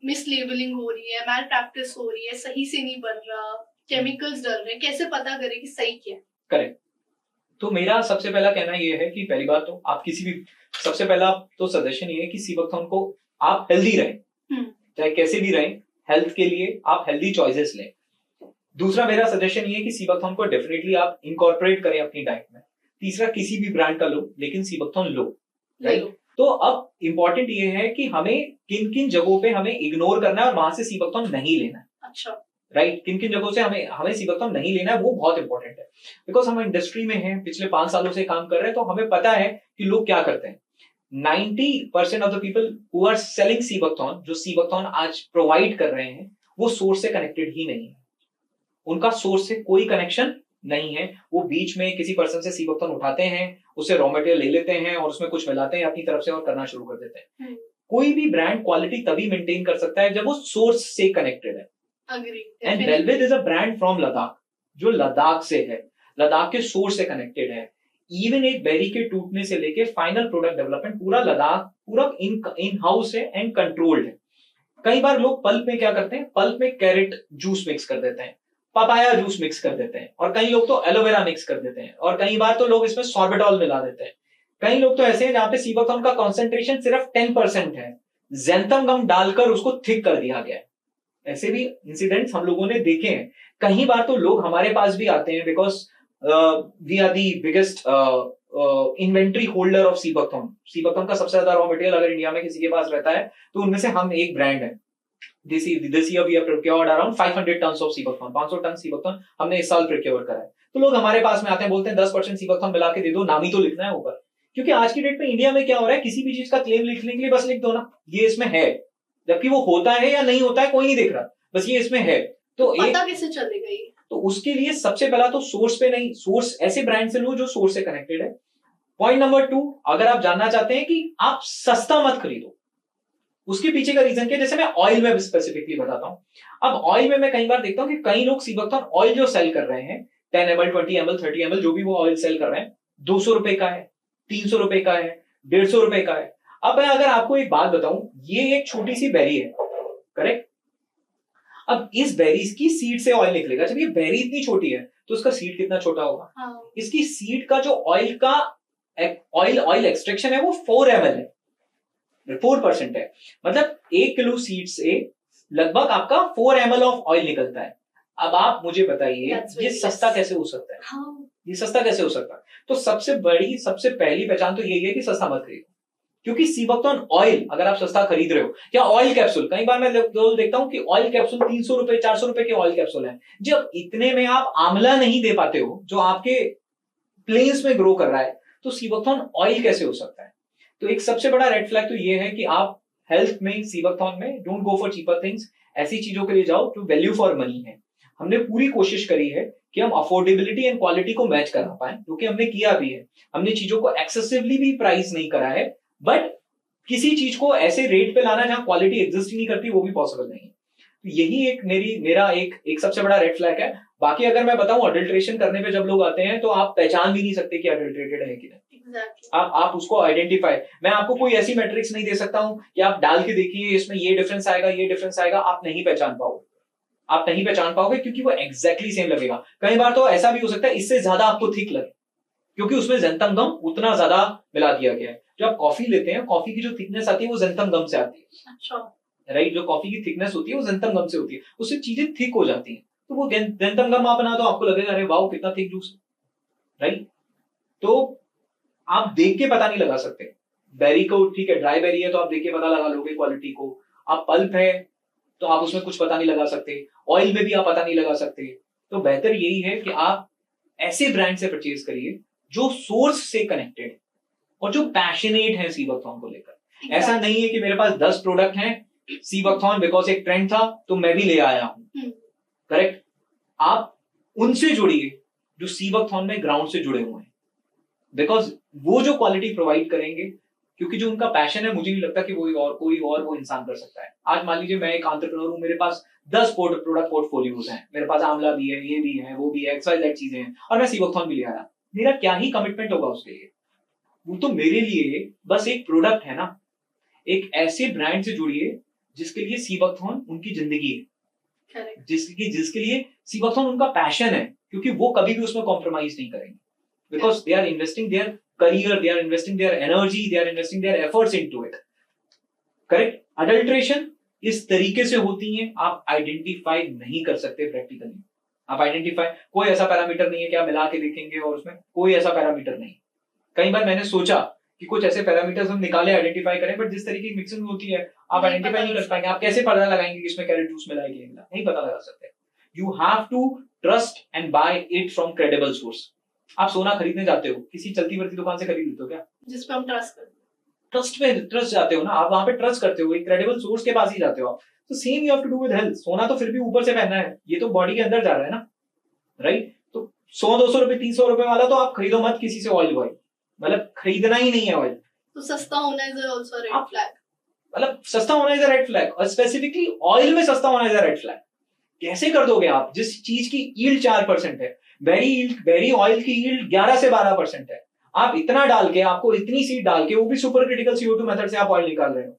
मिसलेबलिंग हो रही है, मैल प्रैक्टिस हो रही है, सही से नहीं बन रहा, केमिकल्स डल रहे हैं, कैसे पता करें कि सही क्या है? करेक्ट। तो मेरा सबसे पहला कहना ये है कि पहली बात तो आप किसी भी, सबसे पहला तो सजेशन ये है कि सीबकथॉर्न को आप हेल्दी रहें, चाहे कैसे भी रहें, हेल्थ के लिए आप हेल्दी चॉइसेस लें। दूसरा मेरा सजेशन ये है कि सीबकथॉर्न को डेफिनेटली आप इनकॉर्पोरेट करें अपनी डाइट में। तीसरा, किसी भी ब्रांड का लो लेकिन सीबकथॉर्न लो, राइट। तो अब इंपॉर्टेंट ये है कि हमें किन किन जगहों पे हमें इग्नोर करना है और वहां से सीबकथॉर्न नहीं लेना है। अच्छा, राइट, किन किन जगहों से हमें सीबकथॉर्न नहीं लेना है, वो बहुत इंपॉर्टेंट है। बिकॉज हम इंडस्ट्री में हैं, पिछले 5 सालों से काम कर रहे हैं, तो हमें पता है कि लोग क्या करते हैं। 90% of the people who are selling sea buckthorn, जो सीबकथॉर्न आज प्रोवाइड कर रहे हैं, वो सोर्स से कनेक्टेड ही नहीं है। उनका सोर्स से कोई कनेक्शन नहीं है। वो बीच में किसी पर्सन से सीबकथॉर्न उठाते हैं, उससे रॉ मटेरियल ले लेते हैं और उसमें कुछ मिलाते हैं अपनी तरफ से और करना शुरू कर देते हैं। कोई भी ब्रांड क्वालिटी तभी मेंटेन कर सकता है जब वो सोर्स से कनेक्टेड है। And Wellwith is a brand from Ladakh, जो लद्दाख से है, लद्दाख के सोर्स से कनेक्टेड है। इवन एक बेरी के टूटने से लेके फाइनल प्रोडक्ट डेवलपमेंट पूरा लद्दाख, पूरा इन हाउस है एंड कंट्रोल्ड है। कई बार लोग पल्प में क्या करते हैं, पल्प में कैरेट जूस मिक्स कर देते हैं, पपाया जूस मिक्स कर देते हैं, और कई लोग तो एलोवेरा मिक्स कर देते हैं, और कई बार तो लोग इसमें सॉर्बिटॉल मिला देते हैं। कई लोग तो ऐसे हैं जहां पे सीबकथॉर्न का कॉन्सेंट्रेशन सिर्फ 10% है, ज़ैंथम गम डालकर उसको थिक कर दिया गया है। ऐसे भी इंसिडेंट्स हम लोगों ने देखे हैं। कई बार तो लोग हमारे पास भी आते हैं because we are the biggest inventory holder of sea buckthorn. Sea buckthorn का सबसे ज्यादा रॉ मटेरियल अगर इंडिया में किसी के पास रहता है तो उनमें से हम एक ब्रांड है। This year we have procured around 500 tons of sea buckthorn, 500 ton sea buckthorn हमने इस साल प्रोक्योर करा है। तो लोग हमारे पास में आते हैं, बोलते हैं 10% सीबकथॉर्न मिला के दे दो, नाम ही तो लिखना है ऊपर। क्योंकि आज की डेट में इंडिया में क्या हो रहा है, किसी भी चीज का क्लेम लिखने के लिए बस लिख दो ना, ये इसमें है, जबकि वो होता है या नहीं होता है कोई नहीं देख रहा, बस ये इसमें है। तो पता कैसे चलेगा ये? तो उसके लिए सबसे पहला तो सोर्स पे नहीं, सोर्स ऐसे ब्रांड से लो जो सोर्स से कनेक्टेड है। पॉइंट नंबर 2, अगर आप जानना चाहते हैं कि आप सस्ता मत खरीदो, उसके पीछे का रीजन क्या, जैसे मैं ऑयल में स्पेसिफिकली बताता हूं। अब ऑयल में मैं कई बार देखता हूं कि कई लोग सीबकथॉर्न ऑयल जो सेल कर रहे हैं, 10 ml 20 ml 30 ml जो भी वो ऑयल सेल कर रहे हैं, 200 रुपए का है, 300 रुपए का है, 150 रुपए का है। अब मैं अगर आपको एक बात बताऊं, ये एक छोटी सी बेरी है, करेक्ट। अब इस बेरीज की सीड से ऑयल निकलेगा। जब ये बेरी इतनी छोटी है तो उसका सीड कितना छोटा होगा। इसकी सीड का जो ऑयल एक्सट्रैक्शन है वो 4 ml है, 4% है। मतलब 1 किलो सीड से लगभग आपका 4 ml ऑफ ऑयल निकलता है। अब आप मुझे बताइए ये सस्ता कैसे हो सकता है? ये सस्ता कैसे हो सकता है? तो सबसे पहली पहचान तो यही है कि सस्ता मत खरीदो। क्योंकि सीबकथॉर्न ऑयल अगर आप सस्ता खरीद रहे हो, या ऑयल कैप्सूल, कई बार मैं देखता हूं कि ऑयल कैप्सूल 300 रुपए 400 रुपए के ऑयल कैप्सूल है। जब इतने में आप आंवला नहीं दे पाते हो जो आपके प्लेन्स में ग्रो कर रहा है, तो सीबकथॉर्न ऑयल कैसे हो सकता है? तो एक सबसे बड़ा रेड फ्लैग तो ये है कि आप हेल्थ में, सीबकथॉर्न में, don't go for cheaper things. ऐसी चीजों के लिए जाओ जो वैल्यू फॉर मनी है। हमने पूरी कोशिश करी है कि हम अफोर्डेबिलिटी एंड क्वालिटी को मैच करा पाए, जो कि हमने किया भी है। हमने चीजों को एक्सेसिवली भी प्राइस नहीं करा है, बट किसी चीज को ऐसे रेट पे लाना जहां क्वालिटी एग्जिस्ट ही नहीं करती, वो भी पॉसिबल नहीं है। तो यही एक मेरा एक सबसे बड़ा रेड फ्लैग है। बाकी अगर मैं बताऊं, अडल्ट्रेशन करने पे जब लोग आते हैं तो आप पहचान भी नहीं सकते कि अडल्ट्रेटेड है कि नहीं। Exactly. आप उसको आइडेंटिफाई, मैं आपको कोई ऐसी मैट्रिक्स नहीं दे सकता हूं कि आप डाल के देखिए इसमें ये डिफरेंस आएगा, ये डिफरेंस आएगा, आप नहीं पहचान पाओगे। आप नहीं पहचान पाओगे क्योंकि वो एग्जैक्टली सेम लगेगा। कई बार तो ऐसा भी हो सकता है इससे ज्यादा आपको थिक लगे, क्योंकि उसमें ज़ेंथम गम उतना ज्यादा मिला दिया गया है। जब आप कॉफी लेते हैं, कॉफी की जो थिकनेस आती है वो ज़ेंथम गम से आती है। अच्छा। राइट, जो कॉफी की थिकनेस होती है वो ज़ेंथम गम से होती है, उससे चीजें थिक हो जाती हैं। तो वो ज़ेंथम गम आप बना, तो आपको लगेगा अरे वाओ कितना थिक जूस है। राइट, तो आप देख के पता नहीं लगा सकते। बेरी को, ठीक है, ड्राई बेरी है तो आप देख के पता लगा लोगे क्वालिटी को। आप पल्प है तो आप उसमें कुछ पता नहीं लगा सकते, ऑयल में भी आप पता नहीं लगा सकते। तो बेहतर यही है कि आप ऐसे ब्रांड से परचेज करिए जो सोर्स से कनेक्टेड है और जो पैशनेट है सीबकथॉर्न को लेकर। ऐसा नहीं है कि मेरे पास 10 प्रोडक्ट हैं, सीबकथॉर्न बिकॉज एक ट्रेंड था तो मैं भी ले आया हूं। करेक्ट, आप उनसे जुड़िए जो सीबकथॉर्न में ग्राउंड से जुड़े हुए हैं, बिकॉज वो जो क्वालिटी प्रोवाइड करेंगे, क्योंकि जो उनका पैशन है, मुझे नहीं लगता कि कोई और वो इंसान कर सकता है। आज मान लीजिए मैं एक एंटरप्रेन्योर हूं, मेरे पास 10 प्रोडक्ट पोर्टफोलियोज हैं, मेरे पास आंवला भी है, ये भी है, वो भी है, XYZ चीजें हैं, और मैं सीबकथॉर्न भी ले आया। मेरा क्या ही कमिटमेंट होगा उसके लिए? वो तो मेरे लिए बस एक प्रोडक्ट है ना। एक ऐसे ब्रांड से जुड़िए जिसके लिए सीबकथॉर्न उनकी जिंदगी है, जिसके लिए सीबकथॉर्न उनका पैशन है, क्योंकि वो कभी भी उसमें कॉम्प्रोमाइज नहीं करेंगे, because they are investing their career, they are investing their energy, they are investing their efforts into it. Correct? Adulteration इस तरीके से होती है, आप आइडेंटिफाई नहीं कर सकते प्रैक्टिकली। आप आइडेंटिफाई, कोई ऐसा पैरामीटर नहीं है कि आप मिला के देखेंगे और उसमें कोई ऐसा पैरामीटर नहीं। कई बार मैंने सोचा कि कुछ ऐसे पैरामीटर्स हम निकाले, आइडेंटिफाई करें, बट जिस तरीके की मिक्सिंग होती है आप आइडेंटिफाई नहीं कर पाएंगे। आप कैसे पता लगाएंगे कि इसमें कैरेट जूस मिला है कि नहीं पता लगा सकते। You have to trust and buy it from credible source. आप सोना खरीदने जाते हो, किसी चलती बढ़ती दुकान से खरीद लेते हो क्या? जिसपे हम ट्रस्ट जाते हो ना, आप वहां पे ट्रस्ट करते हो, एक क्रेडिबल सोर्स के पास ही जाते हो आप। तो same you have to do with health. सोना तो फिर भी ऊपर से पहनना है, ये तो बॉडी के अंदर जा रहा है ना। राइट, तो 100-200 रुपए 300 रुपए वाला तो आप खरीदो मत किसी से ऑयल वॉइल, मतलब खरीदना ही नहीं है ऑयल। तो सस्ता होना इज आल्सो रेड फ्लैग, मतलब सस्ता होना इज अ रेड फ्लैग, और स्पेसिफिकली ऑयल में सस्ता होना इज अ रेड फ्लैग। कैसे कर दोगे आप? जिस चीज की यील्ड 4% है, बेरी ऑयल की यील्ड 11 से 12% है, आप इतना डाल के, आपको इतनी सीड डाल के, वो भी सुपर क्रिटिकल CO2 मेथड से आप ऑयल निकाल रहे हो।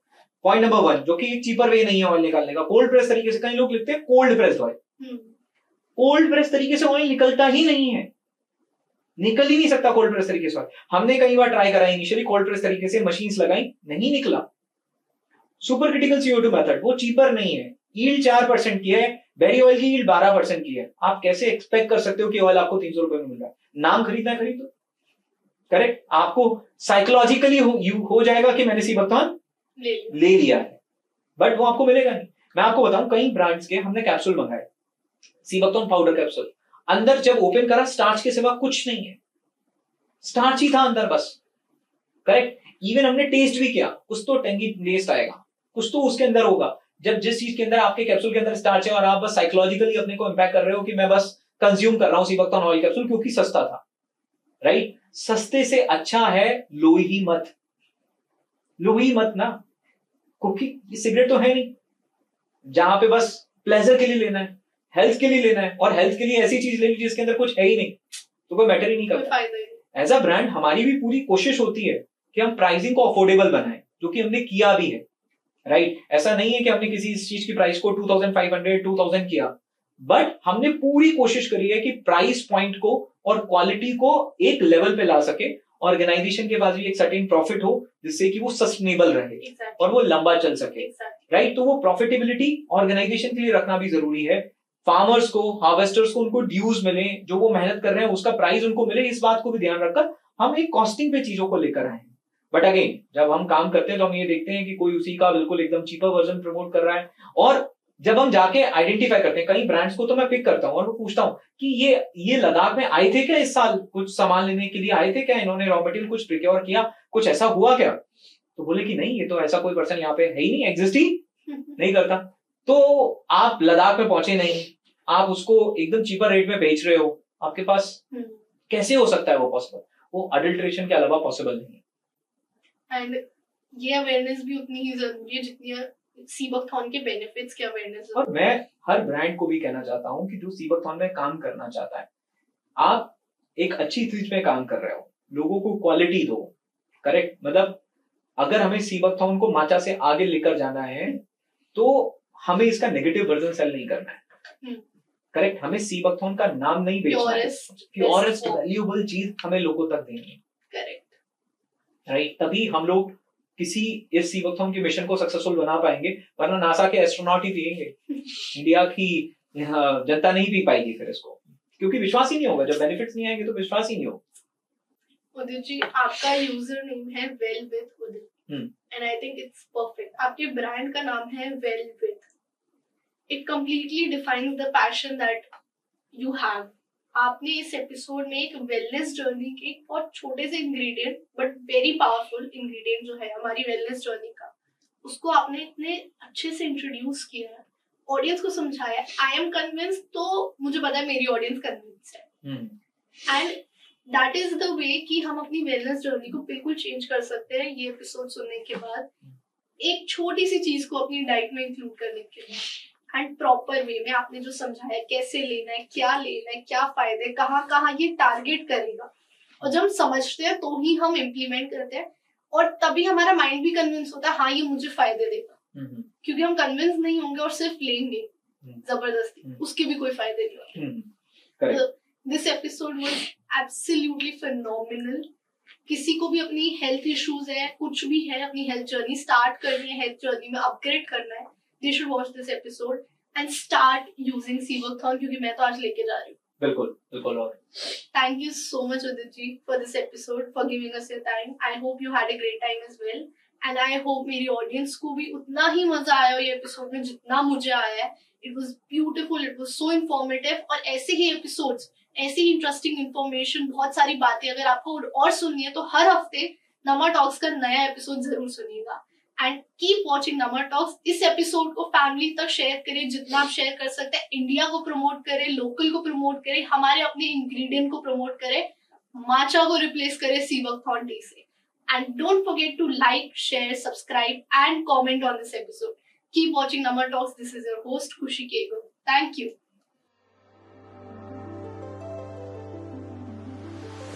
पॉइंट नंबर 1, जो कि एक चीपर वे नहीं है ऑयल निकालने का, कोल्ड प्रेस तरीके से। कई लोग लिखते हैं cold press oil, cold press तरीके से ऑयल निकलता ही नहीं है, निकल ही नहीं सकता कोल्ड प्रेस तरीके से। हमने कई बार ट्राई करा इनिशियली कोल्ड प्रेस तरीके से, मशीन्स लगाई, नहीं निकला। सुपर क्रिटिकल CO2 मेथड, वो चीपर नहीं है, यील्ड 4% की है, बेरी ऑयल की यील्ड 12% की है। आप कैसे एक्सपेक्ट कर सकते हो कि ऑयल आपको 300 रुपए में मिल रहा है? नाम खरीदना है, खरीदो। करेक्ट, आपको साइकोलॉजिकली हो जाएगा कि मैंने सीबकथॉर्न ले लिया है, बट वो आपको मिलेगा नहीं। मैं आपको बताऊं, कई ब्रांड्स के हमने कैप्सूल मंगाए, सीबकथॉर्न पाउडर कैप्सूल, अंदर जब ओपन करा स्टार्च के सिवा कुछ नहीं है, स्टार्च ही था अंदर बस। करेक्ट, इवन हमने टेस्ट भी किया, कुछ तो टेंगी टेस्ट आएगा, कुछ तो उसके अंदर होगा। जब जिस चीज के अंदर, आपके कैप्सूल के अंदर स्टार्च है और आप बस साइकोलॉजिकली अपने को इंपैक्ट कर रहे हो कि मैं बस कंज्यूम कर रहा हूं सीबकथॉर्न ऑयल कैप्सूल क्योंकि सस्ता था। राइट, सस्ते से अच्छा है लो ही मत ना। क्योंकि सिगरेट तो है नहीं जहां पे बस प्लेजर के लिए लेना है, हेल्थ के लिए लेना है, और हेल्थ के लिए ऐसी चीज ले लीजिए जिसके अंदर कुछ है ही नहीं, तो कोई मैटर ही नहीं करता। एज अ ब्रांड हमारी भी पूरी कोशिश होती है कि हम प्राइसिंग को अफोर्डेबल बनाएं, जो कि हमने किया भी है। राइट, ऐसा नहीं है कि हमने किसी इस चीज की प्राइस को 2500 2000 किया, बट हमने पूरी कोशिश करी है कि प्राइस पॉइंट को और क्वालिटी को एक लेवल पे ला सके, ऑर्गेनाइजेशन के पास भी एक सर्टेन प्रॉफिट हो जिससे कि वो सस्टेनेबल रहे और वो लंबा चल सके। राइट, तो वो प्रॉफिटेबिलिटी ऑर्गेनाइजेशन के लिए रखना भी जरूरी है। फार्मर्स को, हार्वेस्टर्स को, उनको ड्यूज मिले, जो वो मेहनत कर रहे हैं उसका प्राइस उनको मिले, इस बात को भी ध्यान रखकर हम एक कॉस्टिंग पे चीजों को लेकर आए हैं। बट अगेन, जब हम काम करते हैं तो हम ये देखते हैं कि कोई उसी का बिल्कुल एकदम चीपर वर्जन प्रमोट कर रहा है, और जब हम जाके आइडेंटिफाई करते हैं कई ब्रांड्स को, तो मैं पिक करता हूं और मैं पूछता हूं कि ये लद्दाख में आए थे क्या, इस साल कुछ सामान लेने के लिए आए थे क्या, इन्होंने रॉ मटेरियल कुछ प्रिक्योर किया, कुछ ऐसा हुआ क्या? तो बोले कि नहीं, ये तो ऐसा कोई पर्सन यहाँ पे है ही नहीं, एग्जिस्ट ही नहीं करता। तो आप लद्दाख में पहुंचे नहीं, आप उसको एकदम चीपर रेट में बेच रहे हो आपके पास, कैसे हो सकता है वो पॉसिबल? वो अडल्ट्रेशन के अलावा पॉसिबल नहीं है। एंड ये अवेयरनेस भी उतनी ही जरूरी है जितनी सीबकथॉर्न के बेनिफिट्स की अवेयरनेस। और मैं हर ब्रांड को भी कहना चाहता हूँ कि जो सीबकथॉर्न में काम करना चाहता है, आप एक अच्छी चीज में काम कर रहे हो, लोगों को क्वालिटी दो, करेक्ट? मतलब अगर हमें सीबकथॉर्न को माचा से आगे लेकर जाना है तो हमें इसका नेगेटिव वर्जन सेल नहीं करना है, करेक्ट? हमें सीबकथॉर्न का नाम नहीं बेचना है, प्योरेस्ट वैल्यूएबल चीज हमें लोगों तक देनी है, करेक्ट? राइट, तभी हम लोग किसी इस सीबकथॉर्न के मिशन को सक्सेसफुल बना पाएंगे, वरना नासा के एस्ट्रोनॉट ही पिएंगे, इंडिया की जनता नहीं पी पाएगी फिर इसको, क्योंकि विश्वास ही नहीं होगा। जब बेनिफिट्स नहीं आएंगे तो विश्वास ही नहीं होगा। उदित जी, आपका यूजर नेम है well with Udit, and I think it's perfect. आपके ब्रांड का नाम है well with. It completely defines the passion that you have. आपने इस एपिसोड में एक वेलनेस जर्नी के एक बहुत छोटे से ingredient but very powerful ingredient जो है हमारी वेलनेस जर्नी का, उसको आपने इतने अच्छे से इंट्रोड्यूस किया है, ऑडियंस को समझाया। आई एम कन्विंस्ड, तो मुझे पता है मेरी ऑडियंस कन्विंस्ड है। And that is the way कि हम अपनी वेलनेस जर्नी को बिल्कुल चेंज कर सकते हैं ये एपिसोड सुनने के बाद, एक छोटी सी चीज को अपनी डाइट में इंक्लूड करने के लिए। एंड प्रॉपर वे में आपने जो समझाया कैसे लेना है, क्या फायदे, कहाँ ये टारगेट करेगा, और जब हम समझते हैं तो ही हम इम्प्लीमेंट करते हैं, और तभी हमारा माइंड भी कन्विंस होता है हाँ ये मुझे फायदे देगा। क्योंकि हम कन्विंस नहीं होंगे और सिर्फ लेंगे जबरदस्ती, उसके भी कोई फायदे नहीं होंगे। This episode was absolutely phenomenal. किसी को भी अपनी हेल्थ इश्यूज है, कुछ भी है, अपनी हेल्थ जर्नी स्टार्ट करनी है, हेल्थ जर्नी में अपग्रेड करना है, they should watch this episode and start using sea buckthorn, क्योंकि मैं तो आज लेके जा रही हूँ। बिल्कुल। और thank you so much Udit ji for this episode, for giving us your time. I hope you had a great time as well, and I hope मेरी ऑडियंस को भी उतना ही मजा आया हो ये एपिसोड में जितना मुझे आया है। It was beautiful, it was so informative, और ऐसे ही एपिसोड्स, ऐसी ही इंटरेस्टिंग इन्फॉर्मेशन, बहुत सारी बातें अगर आपको और सुननी है तो हर हफ्ते नमा टॉक्स का नया एपिसोड जरूर सुनिएगा। And keep watching Naman talks. इस एपिसोड को फैमिली तक शेयर करें, जितना आप शेयर कर सकते हैं। इंडिया को प्रमोट करें, लोकल को प्रमोट करें, हमारे अपने इंग्रेडिएंट को प्रमोट करें, माचा को रिप्लेस करें सीबकथॉर्न टी से। And don't forget to like, share, subscribe and comment on this episode. Keep watching Naman talks. This is your host Khushi Kegal. Thank you.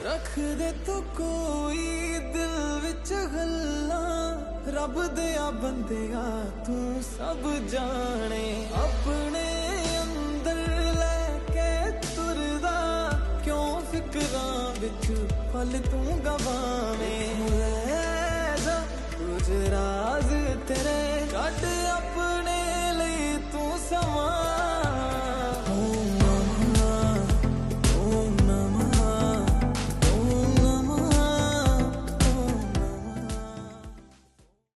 रख दे तो कोई दिल विच गल्ला, रब दिया बंदिया तू सब जाने, अपने अंदर लेके तुरदा, क्यों फिक्रां विच पल तू गवावे, कुछ राज तेरे कट